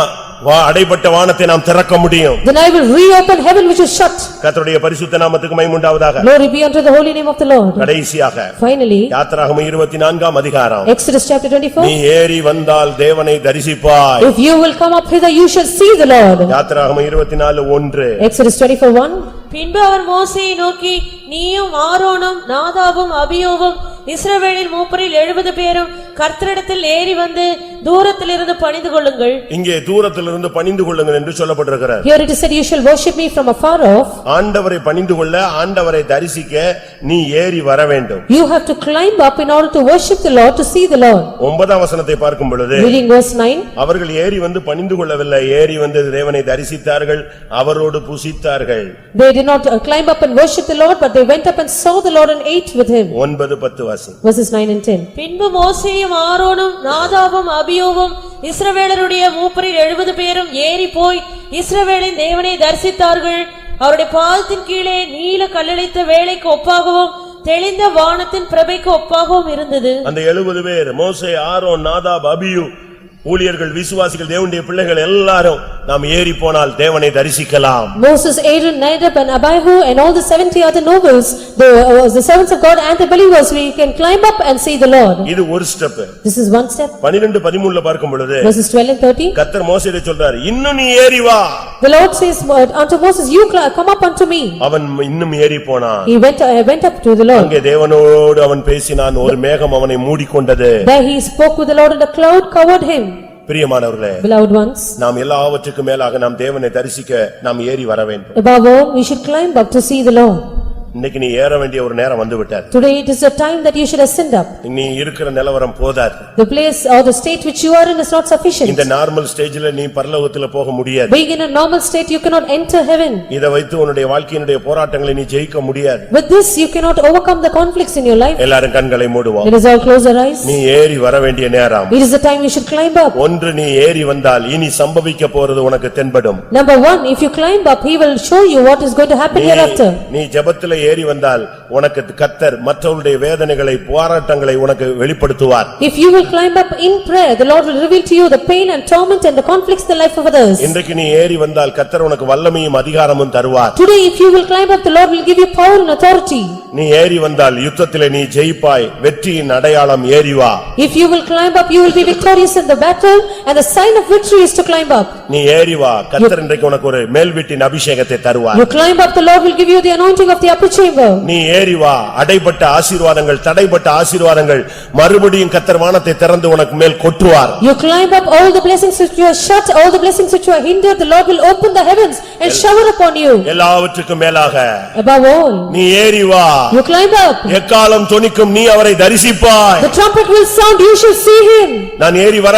அடைபட்ட வானத்தை நாம் திறக்க முடியும். Then I will reopen heaven which is shut. கர்த்தருடைய பரிசுத்த நாமத்துக்கு மகிமை உண்டாவதாக. Glory be unto the holy name of the Lord. கடைசியாக Finally, யாத்திராகமம் 24 அதிகாரம். Exodus chapter 24. நீ ஏறி வந்தால் தேவனை தரிசிப்பாய். If you will come up hither, you shall see the Lord. யாத்திராகமம் 24:1. Exodus 24:1. பின்பு அவர் மோசேயை நோக்கி, நீயும் ஆரோனும் நாதாபும் அபியோவும் இஸ்ரவேலின் மூப்பரில் 70 பேரும் கர்த்தரிடத்தில் ஏறி வந்து தூரத்திலிருந்து பணிந்து கொள்ளுங்கள். இங்கே தூரத்திலிருந்து பணிந்து கொள்ளுங்கள் என்று சொல்லப்பட்டிருக்கிறது. Here it is said, you shall worship me from afar off. ஆண்டவரை பணிந்து கொள்ள, ஆண்டவரை தரிசிக்க நீ ஏறி வர வேண்டும். You have to climb up in order to worship the Lord, to see the Lord. 9ஆம் வசனத்தை பார்க்கும் பொழுது Reading verse 9. அவர்கள் ஏறி வந்து பணிந்து கொள்ளவில்லை, ஏறி வந்து தேவனை தரிசித்தார்கள், அவரோடு புசித்தார்கள். They did not climb up and worship the Lord, but they went up and saw the Lord and ate with him. 9:10 வாசி. Verses 9 and 10. பின்பு மோசேயும் ஆரோனும் நாதாபும் அபியோவும் இஸ்ரவேலருடைய மூப்பரில் 70 பேரும் ஏறி போய் இஸ்ரவேலின் தேவனை தரிசித்தார்கள். அவருடைய பாதத்தின் கீழே நீல கல்லளித்த வேளைக்கு ஒப்பாகவும் தெளிந்த வானத்தின் பிரபைக்கு ஒப்பாகவும் இருந்தது. அந்த 70 பேர் மோசே, ஆரோன், நாதாப், அபியூ ஊழியர்கள், விசுவாசிகள், தேவனுடைய பிள்ளைகள் எல்லாரும் நாம் ஏறி போனால் தேவனை தரிசிக்கலாம். Moses, Aaron, Nadab and Abihu and all the 70 other nobles, the servants of God and the believers, we can climb up and see the Lord. இது ஒரு step. This is one step. 12:13 பார்க்கும் பொழுது Verses 12 and 13. கர்த்தர் மோசேயை சொல்றார், இன்னும் நீ ஏறி வா. The Lord says unto Moses, you come up unto me. அவன் இன்னும் ஏறி போனான். He went up to the Lord. அங்கே தேவனோடு அவன் பேசினான், ஒரு மேகம் அவனை மூடிக்கொண்டது. There he spoke with the Lord and a cloud covered him. பிரியமானவர்களே, Beloved ones, நாம் எல்லாவற்றுக்கும் மேலாக நாம் தேவனை தரிசிக்க நாம் ஏறி வர வேண்டும். above all, we should climb up to see the Lord. இன்னைக்கு நீ ஏற வேண்டிய ஒரு நேரம் வந்து விட்டது. Today it is a time that you should ascend up. நீ இருக்கிற நிலவரம் போதாது. The place or the state which you are in is not sufficient. இந்த நார்மல் ஸ்டேஜ்ல நீ பரலோகத்துல போக முடியாது. Being in a normal state, you cannot enter heaven. இத வைத்து உன்னுடைய வாழ்க்கையினுடைய போராட்டங்களை நீ ஜெயிக்க முடியாது. With this, you cannot overcome the conflicts in your life. எல்லாரும் கண்களை மூடுவோம். Let us all close our eyes. நீ ஏறி வர வேண்டிய நேரம். It is the time you should climb up. ஒன்று நீ ஏறி வந்தால் இனி சம்பவிக்க போறது உனக்கு தென்படும். Number one, if you climb up, he will show you what is going to happen hereafter. நீ ஜெபத்திலே ஏறி வந்தால் உனக்கு கர்த்தர் மற்றவருடைய வேதனைகளை, போராட்டங்களை உனக்கு வெளிப்படுத்துவார். If you will climb up in prayer, the Lord will reveal to you the pain and torment and the conflicts in the life of others. இன்றைக்கு நீ ஏறி வந்தால் கர்த்தர் உனக்கு வல்லமையும் அதிகாரமும் தருவார். Today, if you will climb up, the Lord will give you power and authority. நீ ஏறி வந்தால் யுத்தத்திலே நீ ஜெயிப்பாய், வெற்றியின் அடையாளம் ஏறி வா. If you will climb up, you will be victorious in the battle, and the sign of victory is to climb up. நீ ஏறி வா, கர்த்தர் இன்றைக்கு உனக்கு ஒரு மேல்வீட்டின் அபிஷேகத்தை தருவார். You climb up, the Lord will give you the anointing of the upper chamber. நீ ஏறி வா, அடைபட்ட ஆசீர்வாதங்கள், தடைபட்ட ஆசீர்வாதங்கள் மறுபடியும் கர்த்தர் வானத்தை திறந்து உனக்கு மேல் கொட்டுவார். You climb up, all the blessings which you are shut, all the blessings which you are hindered, the Lord will open the heavens and shower upon you. எல்லாவற்றுக்கும் மேலாக Above all, நீ ஏறி வா, you climb up. எக்காலம் தொனிக்கும், நீ அவரை தரிசிப்பாய். The trumpet will sound, you shall see him. நான் ஏறி வர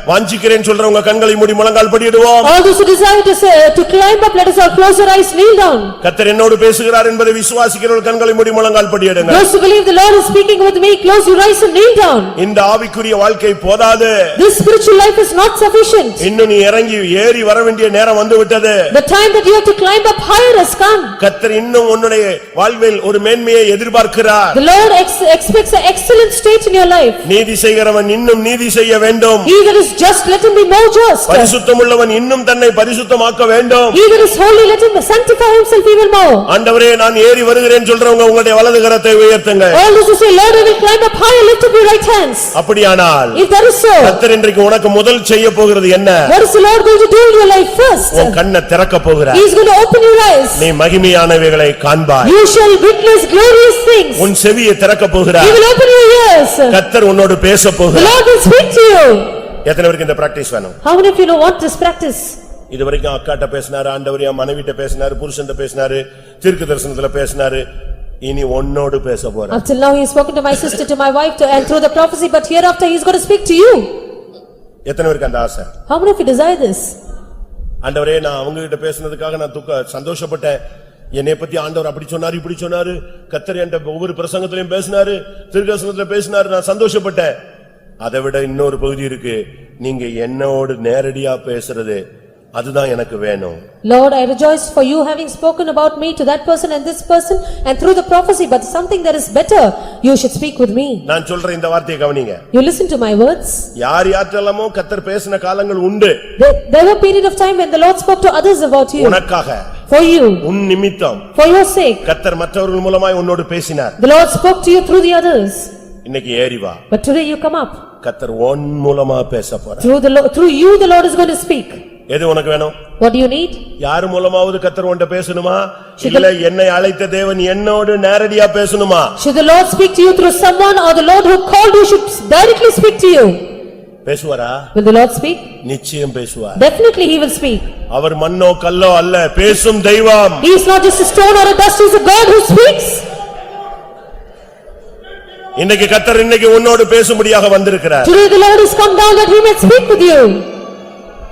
வாஞ்சிக்கிறேன் சொல்றவங்க கண்களை மூடி முழங்கால் படியிடுவோம். All those who desire to climb up, let us all close our eyes, kneel down. கர்த்தர் என்னோடு பேசுகிறார் என்பதை விசுவாசிக்கிறவர்கள் கண்களை மூடி முழங்கால் படியிடுங்க. Those who believe the Lord is speaking with me, close your eyes and kneel down. இந்த ஆவிக்குரிய வாழ்க்கை போதாது. This spiritual life is not sufficient. இன்னும் நீ இறங்கி ஏறி வர வேண்டிய நேரம் வந்து விட்டது. The time that you have to climb up higher has come. கர்த்தர் இன்னும் உன்னுடைய வாழ்வில் ஒரு மேன்மையை எதிர்பார்க்கிறார். The Lord expects an excellent state in your life. நீதி செய்கிறவன் இன்னும் நீதி செய்ய வேண்டும். He that is just, let him be more just. பரிசுத்தமுள்ளவன் இன்னும் தன்னை பரிசுத்தமாக்க வேண்டும். He that is holy, let him sanctify himself even more. ஆண்டவரே, நான் ஏறி வருகிறேன் சொல்றவங்க உங்களுடைய வலது கரத்தை உயர்த்துங்க. All those who say, Lord, I will climb up higher, lift up your right hands. அப்படியானால் If that is so, கர்த்தர் இன்றைக்கு உனக்கு முதல் செய்ய போகிறது என்ன? what is the Lord going to do in your life first? உன் கண்ணை திறக்க போகிறார். He is going to open your eyes. நீ மகிமையானவைகளை காண்பாய். You shall witness glorious things. உன் செவியை திறக்க He போகிறார். will open your ears. கர்த்தர் உன்னோடு பேச The போகிறார். Lord will speak to you. எத்தனை பேருக்கு இந்த பிராக்டிஸ் வேணும்? How many of you know what this practice? இதுவரைக்கும் அக்காட்ட பேசினாரு, ஆண்டவரையா மனைவிட்ட பேசினாரு, புருஷன்ட்ட பேசினாரு, தீர்க்க தரிசனத்துல பேசினாரு, இனி உன்னோடு பேச போறேன். Up till now he has spoken to my sister, to my wife, and through the prophecy, but hereafter he is going to speak to you. எத்தனை பேருக்கு அந்த ஆசை? How many of you desire this? ஆண்டவரே, நான் அவங்க கிட்ட பேசினதுக்காக நான் சந்தோஷப்பட்டேன். என்னை பத்தி ஆண்டவர் அப்படி சொன்னாரு இப்படி சொன்னாரு, கர்த்தர் என்கிட்ட ஒவ்வொரு பிரசங்கத்திலையும் பேசினாரு, தீர்க்கதரிசனத்துல பேசினாரு, நான் சந்தோஷப்பட்டேன். அதை விட இன்னொரு பகுதி இருக்கு, நீங்க என்னோடு நேரடியா பேசுறது, அதுதான் எனக்கு வேணும். Lord, I rejoice for you having spoken about me to that person and this person and through the prophecy, but something that is better, you should speak with me. நான் சொல்ற இந்த வார்த்தையை கவனிங்க. You listen to my words. யார் யாற்றலமோ கர்த்தர் பேசின காலங்கள் உண்டு. There were period of time when the Lord spoke to others about you. உனக்காக, for you, உன் நிமித்தம், for your sake, கர்த்தர் மற்றவர்கள் மூலமாய் உன்னோடு பேசினார். the Lord spoke to you through the others. இன்னைக்கு ஏறி வா. But today you come up. கர்த்தர் உன் மூலமா பேச போறார். Through you the Lord is going to speak. எது உனக்கு வேணும்? What do you need? யார் மூலமாவது கர்த்தர் உன்கிட்ட பேசணுமா, இல்ல என்னை அழைத்த தேவன் என்னோடு நேரடியா பேசணுமா? Should the Lord speak to you through someone, or the Lord who called you should directly speak to you? பேசுவாரா? Will the Lord speak? நிச்சயம் பேசுவார். Definitely he will speak. அவர் மண்ணோ கல்லோ அல்ல, பேசும் தெய்வம். He is not just a stone or a dust, he is a God who speaks. இன்னைக்கு கர்த்தர் இன்னைக்கு உன்னோடு பேசும்படியாக வந்திருக்கிறார். Today the Lord has come down that he may speak with you.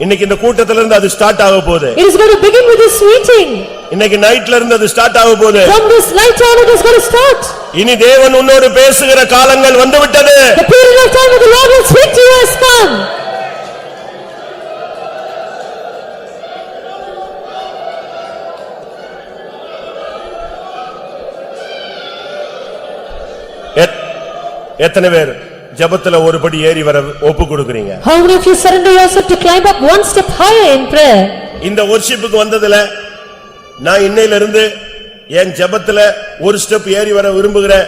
இன்னைக்கு இந்த கூட்டத்துல இருந்து அது ஸ்டார்ட் ஆக போகுது. It is going to begin with this meeting. இன்னைக்கு நைட்ல இருந்து அது ஸ்டார்ட் ஆக போகுது. From this night on it is going to start. இனி தேவன் உன்னோடு பேசுகிற காலங்கள் வந்துவிட்டது. The period of time when the Lord will speak to you has come. எத்தனை பேர் ஜெபத்துல ஒருபடி ஏறி வர ஒப்பு கொடுக்கறீங்க? How many of you surrender yourself to climb up one step higher in prayer? இந்த வொர்ஷிப்புக்கு வந்ததுல நான் இன்னையில இருந்து என் ஜெபத்துல ஒரு ஸ்டெப் ஏறி வர விரும்புகிறேன்,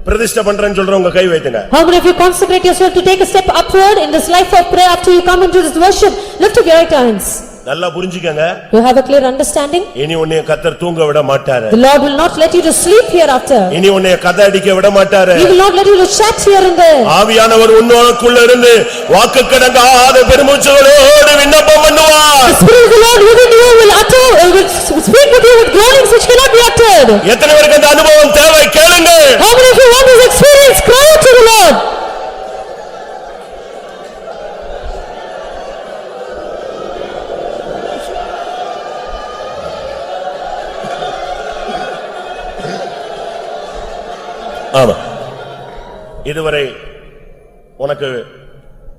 பிரதிஷ்டை பண்றேன்னு சொல்றவங்க கை வைத்துங்க. How many of you consecrate yourself to take a step upward in this life of prayer after you come into this worship? Lift up your right hands. நல்லா புரிஞ்சுக்கங்க. You have a clear understanding? இனி உன்னை கர்த்தர் தூங்க விட மாட்டாரு. The Lord will not let you to sleep hereafter. இனி உன்னை கதை அடிக்க விட மாட்டாரு. He will not let you to chat here and there. ஆவியானவர் உன்னோடுக்குள்ள இருந்து வாக்குக்கடங்காத பெருமூச்சுகளோடு விண்ணப்பம் பண்ணுவார். The Spirit of the Lord within you will speak with you with groanings which cannot be uttered. எத்தனை பேருக்கு அந்த அனுபவம் தேவை? கேளுங்க. How many of you want this experience? Cry out to the Lord. ஆமா, இதுவரை உனக்கு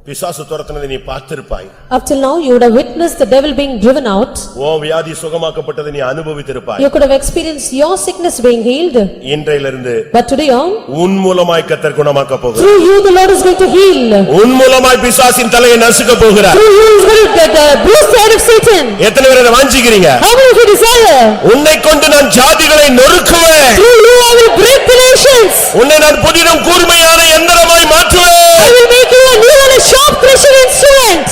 பிசாசு துரத்துனதை நீ பார்த்திருப்பாய். Up till now you would have witnessed the devil being driven out. ஓ வியாதி சுகமாக்கப்பட்டதை நீ அனுபவித்திருப்பாய். You could have experienced your sickness being healed. இன்றையிலிருந்து But today on, உன் மூலமாய் கர்த்தர் குணமாக்க போகிறார். through you the Lord is going to heal. உன் மூலமாய் பிசாசின் தலையை நசுக்க போகிறார். Through you is going to bruise the head of Satan. எத்தனை பேர் அதை வாஞ்சிக்கிறீங்க? How many of you desire? உன்னை கொண்டு நான் ஜாதிகளை நொறுக்குவேன். Through you I will break the nations. உன்னை நான் புதிதும் கூர்மையான எந்திரமாய் மாற்றுவேன். I will make you a new and a sharp threshing instrument.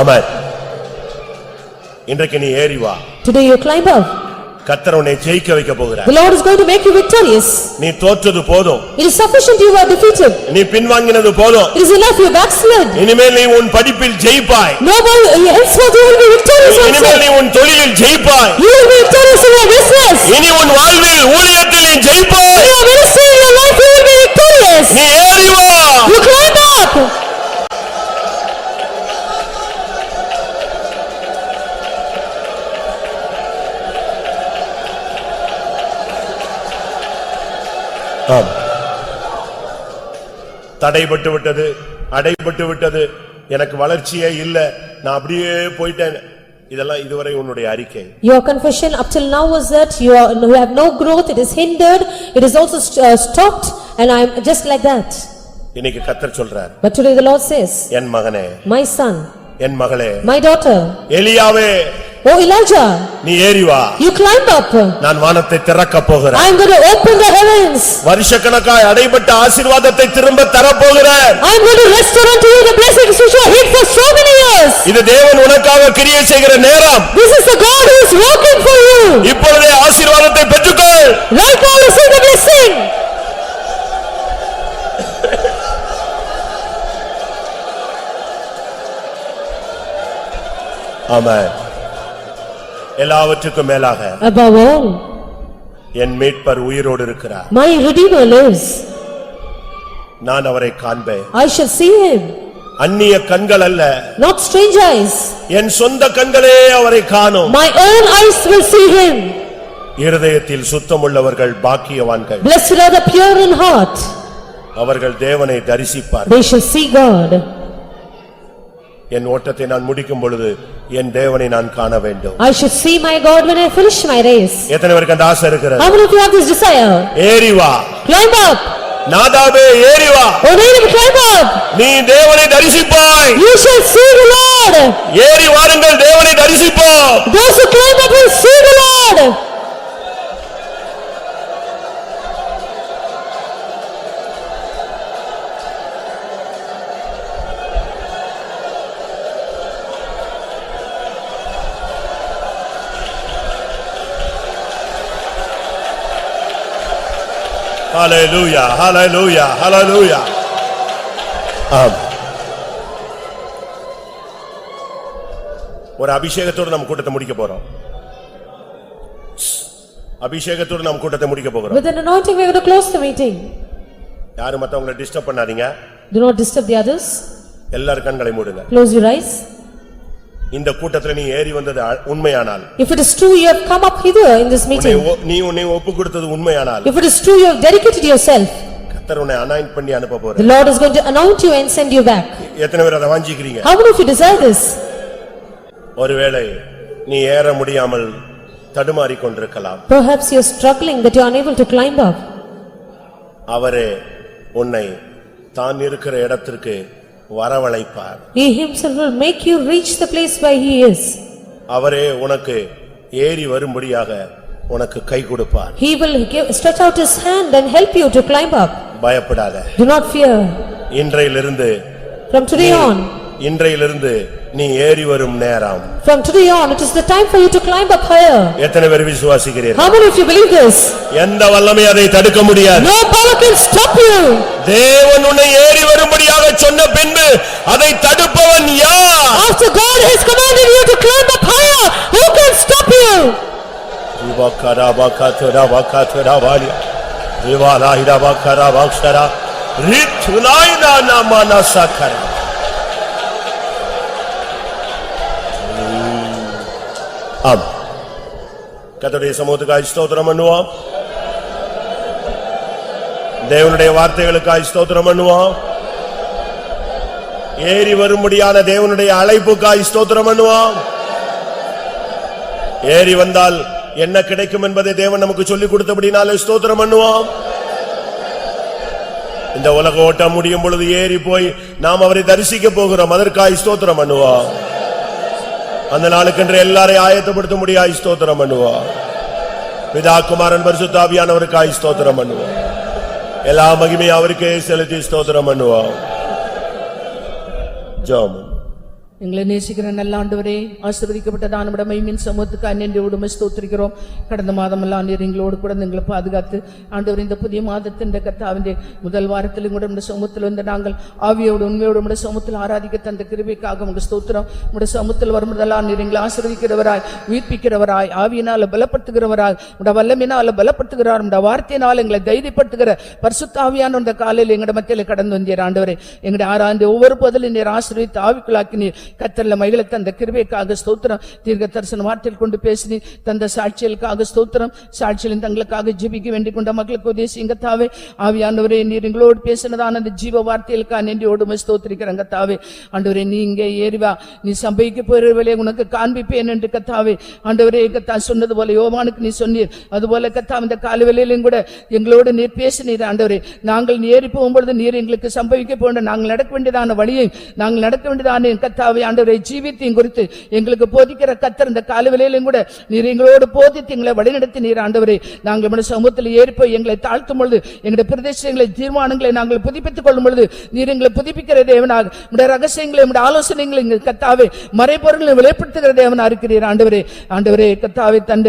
ஆமென். இன்றைக்கு நீ ஏறி வா. Today you climb up. கர்த்தர் உன்னை ஜெயிக்க வைக்க போகிறார். The Lord is going to make you victorious. நீ தோற்றது போதும். It is sufficient you are defeated. நீ பின்வாங்கினது போதும். It is enough you backslid. இனிமேல் நீ உன் படிப்பில் ஜெயிப்பாய். No more, henceforth you will be victorious also. இனிமேல் நீ உன் தொழிலில் ஜெயிப்பாய். You will be victorious in your business. இனி உன் வாழ்வில் ஊழியத்தில் நீ ஜெயிப்பாய். In your ministry, in your life, you will be victorious. நீ ஏறி வா. You climb up. ஆம். தடைபட்டு விட்டது, அடைபட்டு விட்டது, எனக்கு வளர்ச்சியே இல்ல, நான் அப்படியே போயிட்டேன். இதெல்லாம் இதுவரை உன்னுடைய அறிக்கை. Your confession up till now was that you have no growth, it is hindered, it is also stopped, and I am just like that. இன்னைக்கு கர்த்தர் சொல்றார். But today the Lord says, என் மகனே, my son, என் மகளே, my daughter, எலியாவே, oh Elijah, நீ ஏறி வா. you climb up. நான் வானத்தை திறக்க போகிறேன். I am going to open the heavens. வருஷக்கணக்காய் அடைபட்ட ஆசீர்வாதத்தை திரும்ப தரப்போகிறேன். I am going to restore unto you the blessings which are hid for so many years. இது தேவன் உனக்காக கிரியை செய்கிற நேரம். This is the God who is working for you. இப்பொழுதே ஆசீர்வாதத்தை பெற்றுக்கொள். Right now receive the blessing. ஆமென். எல்லாவற்றுக்கும் மேலாக Above all, என் மீட்பர் உயிரோடு இருக்கிறார். my Redeemer lives. நான் அவரை காண்பேன். I shall see him. அந்நிய கண்கள் அல்ல, Not strange eyes. என் சொந்த கண்களே அவரை காணும். My own eyes will see him. இருதயத்தில் சுத்தமுள்ளவர்கள் பாக்கியவான்கள். Blessed are the pure in heart. அவர்கள் தேவனை தரிசிப்பார்கள். They shall see God. என் ஓட்டத்தை நான் முடிக்கும் பொழுது என் தேவனை நான் காண வேண்டும். I should see my God when I finish my race. எத்தனை பேருக்கு அந்த ஆசை இருக்கிறது? How many of you have this desire? ஏறி வா. Climb up. நாதாபே ஏறி வா. O Nadab, climb up. நீ தேவனை தரிசிப்பாய். You shall see the Lord. ஏறி வாருங்கள், தேவனை தரிசிப்போம். Those who climb up will see the Lord. Hallelujah, hallelujah, hallelujah. ஒரு அபிஷேகத்தோடு நம்ம கூட்டத்தை முடிக்க போறோம். அபிஷேகத்தோடு நம்ம கூட்டத்தை முடிக்க போகிறோம். With an anointing we are going to close the meeting. யாரும் மத்தவங்களை டிஸ்டர்ப் பண்ணாதீங்க. Do not disturb the others. எல்லாரும் கண்களை மூடுங்க. Close your eyes. இந்த கூட்டத்துல நீ ஏறி வந்தது உண்மையானால், If it is true you have come up hither in this meeting, நீ உன்னை ஒப்பு கொடுத்தது உண்மையானால், if it is true you have dedicated yourself, கர்த்தர் உன்னை அனாயிண்ட் பண்ணி அனுப்ப the போறார். Lord is going to anoint you and send you back. எத்தனை பேர் அதை வாஞ்சிக்கிறீங்க? How many of you desire this? ஒருவேளை நீ ஏற முடியாமல் தடுமாறிக் கொண்டிருக்கலாம். Perhaps you are struggling that you are unable to climb up. அவரே உன்னை தான் இருக்கிற இடத்திற்கு வரவழைப்பார். He himself will make you reach the place where he is. அவரே உனக்கு ஏறி வரும்படியாக உனக்கு கை கொடுப்பார். He will stretch out his hand and help you to climb up. பயப்படாத. Do not fear. இன்றையிலிருந்து From today on, இன்றையிலிருந்து நீ ஏறி வரும் நேரம். from today on, it is the time for you to climb up higher. எத்தனை பேர் விசுவாசிக்கிறீர்கள்? How many of you believe this? எந்த வல்லமை அதை தடுக்க முடியாது. No power can stop you. தேவன் உன்னை ஏறி வரும்படியாக சொன்ன பின்பு அதை தடுப்பவன் யார்? After God has commanded you to climb up higher, who can stop you? Vivakaravakaturavakaturavalya Vivalahiravakaravaksara Rithunaina namanasakara. ஆம், கர்த்தருடைய சமூகத்துக்காய் ஸ்தோத்திரம் பண்ணுவோம். தேவனுடைய வார்த்தைகளுக்காய் ஸ்தோத்திரம் பண்ணுவோம். ஏறி வரும்படியான தேவனுடைய அழைப்புக்காய் ஸ்தோத்திரம் பண்ணுவோம். ஏறி வந்தால் என்ன கிடைக்கும் என்பதை தேவன் நமக்கு சொல்லிக் கொடுத்தபடினாலே ஸ்தோத்திரம் பண்ணுவோம். இந்த உலக ஓட்டம் முடியும் பொழுது ஏறி போய் நாம் அவரை தரிசிக்க போகிறோம். அதற்காய் ஸ்தோத்திரம் பண்ணுவோம். அந்த நாளுக்கென்று எல்லாரையும் ஆயத்தப்படுத்த முடியாய் ஸ்தோத்திரம் பண்ணுவோம். பிதா குமாரன் பரிசுத்த ஆவியானவருக்காய் ஸ்தோத்திரம் பண்ணுவோம். எல்லா மகிமையும் அவருக்கே செலுத்தி ஸ்தோத்திரம் பண்ணுவோம். ஜெபம். எங்களை நேசிக்கிற நல்ல ஆண்டவரே, ஆசீர்வதிக்கப்பட்டதான நம்முடைய மகிமையின் சமூகத்துக்கு அன்னையோடு ஸ்தோத்திரிக்கிறோம். கடந்த மாதமெல்லாம் நீர் எங்களோடு கூட எங்களை பாதுகாத்து ஆண்டவர் இந்த புதிய மாதத்தின் கர்த்தாவின் முதல் வாரத்திலும் கூட நம்முடைய சமூகத்தில் வந்து நாங்கள் ஆவியோடு உண்மையோடு நம்முடைய சமூகத்தில் ஆராதிக்க தந்த கிருபைக்காக உங்க ஸ்தோத்திரம். நம்முடைய சமூகத்தில் வரும்போதெல்லாம் நீர் எங்களை ஆசீர்வதிக்கிறவராய், உயிர்ப்பிக்கிறவராய், ஆவியினால் பலப்படுத்துகிறவராய், உடைய வல்லமையினால் பலப்படுத்துகிறார், உடைய வார்த்தையினால் எங்களை தைரியப்படுத்துகிற பரிசுத்த ஆவியான இந்த காலையில் எங்களுடைய மத்தியில் கடந்து வந்தீர் ஆண்டவரே. எங்களுடைய ஆராய்ந்து ஒவ்வொரு பதிலும் நீர் ஆசீர்வதித்து ஆவிக்குள்ளாக்கி நீர் கர்த்தர்ல மகிழ தந்த கிருபைக்காக ஸ்தோத்திரம். தீர்க்க தரிசன வார்த்தையில் கொண்டு பேசி தந்த சாட்சிகளுக்காக ஸ்தோத்திரம். சாட்சிகளின் தங்களுக்காக ஜெபிக்க வேண்டிக் கொண்ட மக்களுக்கு உதேசிங்க தாவே. ஆவியானவரே, நீர் எங்களோடு பேசினதான அந்த ஜீவ வார்த்தைகளுக்காக நன்றியோடு ஸ்தோத்திரிக்கிறங்க தாவே. ஆண்டவரே, நீ இங்கே ஏறிவா, நீ சம்பவிக்க போறவர்களே உனக்கு காண்பிப்பேன் என்று கத்தாவே ஆண்டவரே கத்தா சொன்னது போல யோவானுக்கு நீ சொன்னீர். அதுபோல கத்தா இந்த காலவெளியிலும் கூட எங்களோடு நீர் பேசினீர் ஆண்டவரே. நாங்கள் ஏறி போகும்பொழுது நீர் எங்களுக்கு சம்பவிக்க போன்ற நாங்கள் நடக்க வேண்டியதான வழியை, நாங்கள் நடக்க வேண்டியதான கத்தாவே ஆண்டவரே ஜீவித்தையும் குறித்து எங்களுக்கு போதிக்கிற கர்த்தர் இந்த காலவெளியிலும் கூட நீர் எங்களோடு போதித்து எங்களை வழிநடத்தி நீர் ஆண்டவரே. நாங்கள் நம்முடைய சமூகத்தில் ஏறிப்போய் எங்களை தாழ்த்தும் பொழுது எங்களுடைய பிரதேசங்களை தீர்மானங்களை நாங்கள் புதுப்பித்துக் கொள்ளும் பொழுது நீர் எங்களை புதுப்பிக்கிற தேவனாக, நம்முடைய ரகசியங்களை நம்முடைய ஆலோசனைகளை கர்த்தாவே மறைபொருளை வெளிப்படுத்துகிற தேவனாக இருக்கிறீர் ஆண்டவரே. ஆண்டவரே கர்த்தாவே, தந்த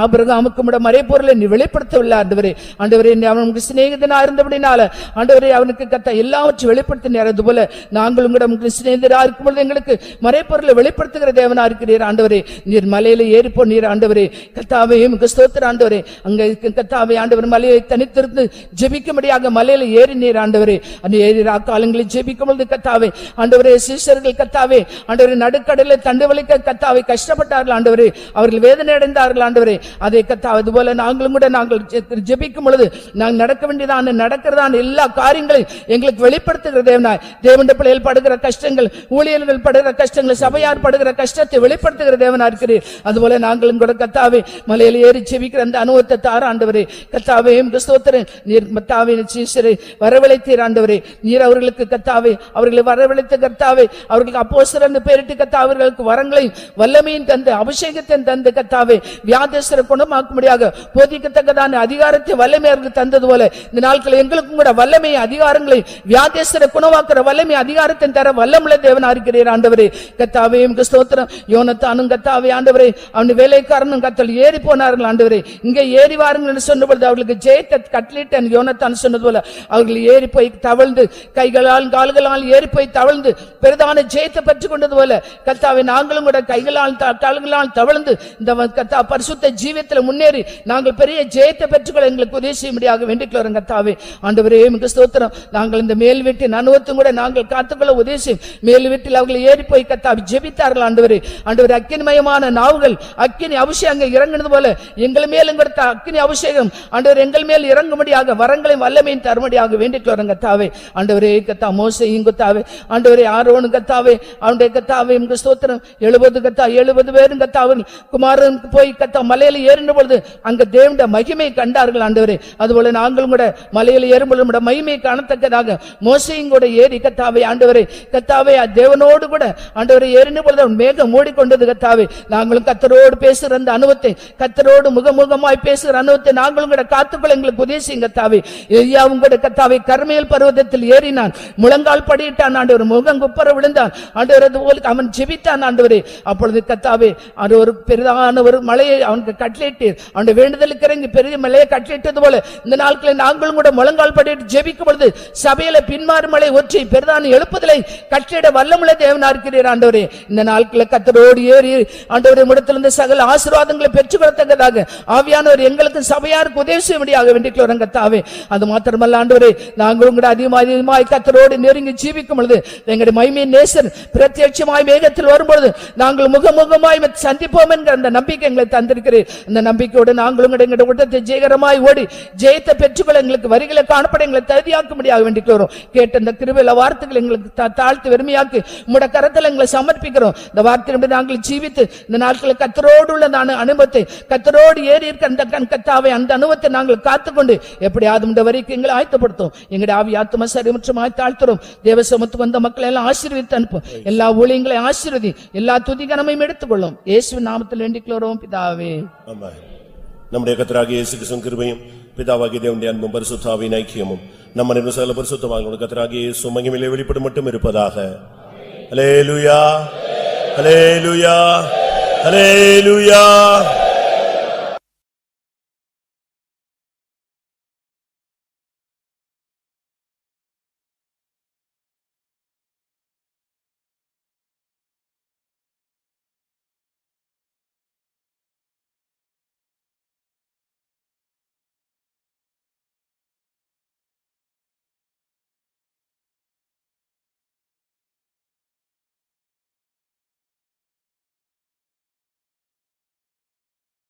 ஆபிரகாமுக்கு நம்முடைய மறைபொருளை நீ வெளிப்படுத்தவில்லை ஆண்டவரே. ஆண்டவரே, அவனுக்கு சிநேகிதனா இருந்தபடினால ஆண்டவரே அவனுக்கு கர்த்தா எல்லாவற்றையும் வெளிப்படுத்தினார். அதுபோல நாங்கள் உங்களிடம் சிநேகிதரா இருக்கும் பொழுது எங்களுக்கு எங்களுக்கு மறைபொருளை வெளிப்படுத்துகிற தேவனா இருக்கிறீர் ஆண்டவரே. நீர் மலையில ஏறி போனீர் ஆண்டவரே. கர்த்தாவே உமக்கு ஸ்தோத்திரம் ஆண்டவரே. அங்க கர்த்தாவே ஆண்டவர் மலையை தனித்திருந்து ஜெபிக்கும்படியாக மலையில ஏறினீர் ஆண்டவரே. அந்த ஏறி காலங்களில் ஜெபிக்கும் பொழுது கர்த்தாவே ஆண்டவரே சீஷர்கள் கர்த்தாவே ஆண்டவரே நடுக்கடலில் தண்டு வலிக்க கர்த்தாவே கஷ்டப்பட்டார்கள் ஆண்டவரே. அவர்கள் வேதனை அடைந்தார்கள் ஆண்டவரே. அதை கர்த்தாவே அதுபோல நாங்களும் கூட நாங்கள் ஜெபிக்கும் பொழுது நாங்கள் நடக்க வேண்டியதான நடக்கிறதான எல்லா காரியங்களையும் எங்களுக்கு வெளிப்படுத்துகிற தேவனாய், தேவனுடைய பிள்ளைகள் படுகிற கஷ்டங்கள், ஊழியர்கள் படுகிற கஷ்டங்கள், சபையார் படுகிற கஷ்டத்தை வெளிப்படுத்துகிற தேவனா இருக்கிறீர். அதுபோல நாங்களும் கூட கர்த்தாவே மலையில ஏறி ஜெபிக்கிற அந்த அனுபவத்தை தார ஆண்டவரே. கர்த்தாவே உமக்கு ஸ்தோத்திரம். நீர் கர்த்தாவே சீஷரை வரவழைத்தீர் ஆண்டவரே. நீர் அவர்களுக்கு கர்த்தாவே அவர்களை வரவழைத்த கர்த்தாவே அவர்களுக்கு அப்போஸ்தலர் பெயரிட்டு கர்த்தாவே அவர்களுக்கு வரங்களையும் வல்லமையும் தந்து அபிஷேகத்தை தந்து கர்த்தாவே வியாதியஸ்தரை குணமாக்கும்படியாக போதிக்கத்தக்கதான அதிகாரத்தை வல்லமை அவர்களுக்கு தந்தது போல இந்த நாட்களில் எங்களுக்கும் கூட வல்லமை அதிகாரங்களை வியாதியஸ்தரை குணமாக்குற வல்லமை அதிகாரத்தை தர வல்லமுள்ள தேவனா இருக்கிறீர் ஆண்டவரே. கர்த்தாவே உமக்கு ஸ்தோத்திரம். யோனத்தானும் கர்த்தாவே ஆண்டவரே அவன் வேலைக்காரனும் கர்த்தர் ஏறி போனார்கள் ஆண்டவரே. இங்கே ஏறி வாருங்கள் என்று சொன்னபொழுது அவர்களுக்கு ஜெயத்தை கட்டளையிட்ட யோனத்தான் சொன்னது போல அவர்கள் ஏறி போய் தவழ்ந்து கைகளால் கால்களால் ஏறி போய் தவழ்ந்து பெரிதான ஜெயத்தை பெற்றுக் கொண்டது போல கர்த்தாவே நாங்களும் கூட கைகளால் கால்களால் தவழ்ந்து இந்த கர்த்தா பரிசுத்த ஜீவியத்தில் முன்னேறி நாங்கள் பெரிய ஜெயத்தை பெற்றுக்கொள்ள எங்களுக்கு உதவி செய்யும்படியாக வேண்டிக்கிறோம் கர்த்தாவே. ஆண்டவரே உமக்கு ஸ்தோத்திரம். நாங்கள் இந்த மேல் வீட்டின் அனுபவத்தும் கூட நாங்கள் காத்துக்கொள்ள உதவி செய்யும். மேல் வீட்டில் அவர்கள் ஏறி போய் கர்த்தாவே ஜெபித்தார்கள் ஆண்டவரே. ஆண்டவரே அக்கினிமயமான நாவுகள் அக்கினி அபிஷேகம் இறங்கினது போல எங்கள் மேலும் கொடுத்த அக்கினி அபிஷேகம் ஆண்டவர் எங்கள் மேல் இறங்கும்படியாக வரங்களையும் வல்லமையும் தரும்படியாக வேண்டிக்கிறோம் கர்த்தாவே. ஆண்டவரே கர்த்தா மோசேயும் கர்த்தாவே ஆண்டவரே ஆரோனும் கர்த்தாவே அவனுடைய கர்த்தாவே உமக்கு ஸ்தோத்திரம். 70 பேரும் கர்த்தாவே குமாரன் போய் கர்த்தா மலையில ஏறின பொழுது அங்க தேவனுடைய மகிமை கண்டார்கள் ஆண்டவரே. அதுபோல நாங்களும் கூட மலையில ஏறும் பொழுது நம்முடைய மகிமை காணத்தக்கதாக மோசேயும் கூட ஏறி கர்த்தாவே ஆண்டவரே கர்த்தாவே தேவனோடு கூட ஆண்டவரே ஏறின பொழுது அவன் மேகம் மூடிக்கொண்டது கர்த்தாவே. நாங்களும் கர்த்தரோடு பேசுகிற அந்த அனுபவத்தை கர்த்தரோடு முகமுகமாய் பேசுகிற அனுபவத்தை நாங்களும் கூட காத்துக்கொள்ள எங்களுக்கு உதவி செய்யுங்க கர்த்தாவே. எலியாவும் கூட கர்த்தாவே கர்மேல் பர்வதத்தில் ஏறினான், முழங்கால் படியிட்டான் ஆண்டவர், முகம் குப்புற விழுந்தான் ஆண்டவர். அதுபோல அவன் ஜெபித்தான் ஆண்டவரே. அப்பொழுது கர்த்தாவே அது ஒரு பெரிதான ஒரு மலையை அவனுக்கு கட்டளையிட்டீர். அவனுடைய வேண்டுதலுக்கு இறங்கி பெரிய மலையை கட்டளையிட்டது போல இந்த நாட்களில் நாங்களும் கூட முழங்கால் படியிட்டு ஜெபிக்கும் பொழுது சபையில பின்மாறு மலை ஒற்றி பெரிதான எழுப்புதலை கட்டளையிட வல்லமுள்ள தேவனா இருக்கிறீர் ஆண்டவரே. இந்த நாட்களில் கர்த்தரோடு ஏறி ஆண்டவரே இடத்திலிருந்து சகல ஆசீர்வாதங்களை பெற்றுக்கொள்ளத்தக்கதாக ஆவியானவர் எங்களுக்கு சபையாருக்கு உதவி செய்யும்படியாக வேண்டிக்கிறோம் கர்த்தாவே. அது மாத்திரமல்ல ஆண்டவரே நாங்களும் கூட அதிகமாய் கர்த்தரோடு நெருங்கி ஜீவிக்கும் பொழுது எங்களுடைய மகிமையின் நேசர் பிரத்யட்சமாய் மேகத்தில் வரும்பொழுது நாங்கள் முகமுகமாய் சந்திப்போம் என்கிற அந்த நம்பிக்கை எங்களை தந்திருக்கிறேன். அந்த நம்பிக்கையோடு நாங்களும் எங்களுடைய கூட்டத்தை ஜெயகரமாய் ஓடி ஜெயத்தை பெற்றுக்கொள்ள எங்களுக்கு வரிகளை காணப்பட எங்களை தகுதியாக்கும்படியாக வேண்டிக்கிறோம். கேட்ட இந்த கிருபையில வார்த்தைகள் எங்களுக்கு தாழ்த்து வெறுமையாக்கி உம்முடைய கரத்தில் எங்களை சமர்ப்பிக்கிறோம். இந்த வார்த்தையின்படி நாங்கள் ஜீவித்து இந்த நாட்களில் கர்த்தரோடு உள்ள அனுபவத்தை கர்த்தரோடு ஏறி இருக்க அந்த கர்த்தாவை அந்த அனுபவத்தை நாங்கள் காத்துக்கொண்டு எப்படியாவது இந்த வரைக்கும் எங்களை ஆயத்தப்படுத்தும். எங்களுடைய ஆவி ஆத்தும சரீரமுற்றமாய் தாழ்த்துறோம். தேவ சமூகத்துக்கு வந்த மக்களை எல்லாம் ஆசீர்வதித்து அனுப்பும். எல்லா ஊழியங்களை ஆசீர்வதி, எல்லா துதிகனமையும் எடுத்துக்கொள்ளும். இயேசுவின் நாமத்தில் வேண்டிக்கிறோம் பிதாவே. ஆமென். நம்முடைய கர்த்தராகிய இயேசு கிறிஸ்துவின் கிருபையும் பிதாவாகிய தேவனுடைய அன்பும் பரிசுத்த ஆவியின் ஐக்கியமும் நம்ம சகல பரிசுத்தவான்களுடைய கர்த்தராகிய இயேசு மகிமையிலே வெளிப்படும் மட்டும் இருப்பதாக. அல்லேலூயா, அல்லேலூயா, அல்லேலூயா.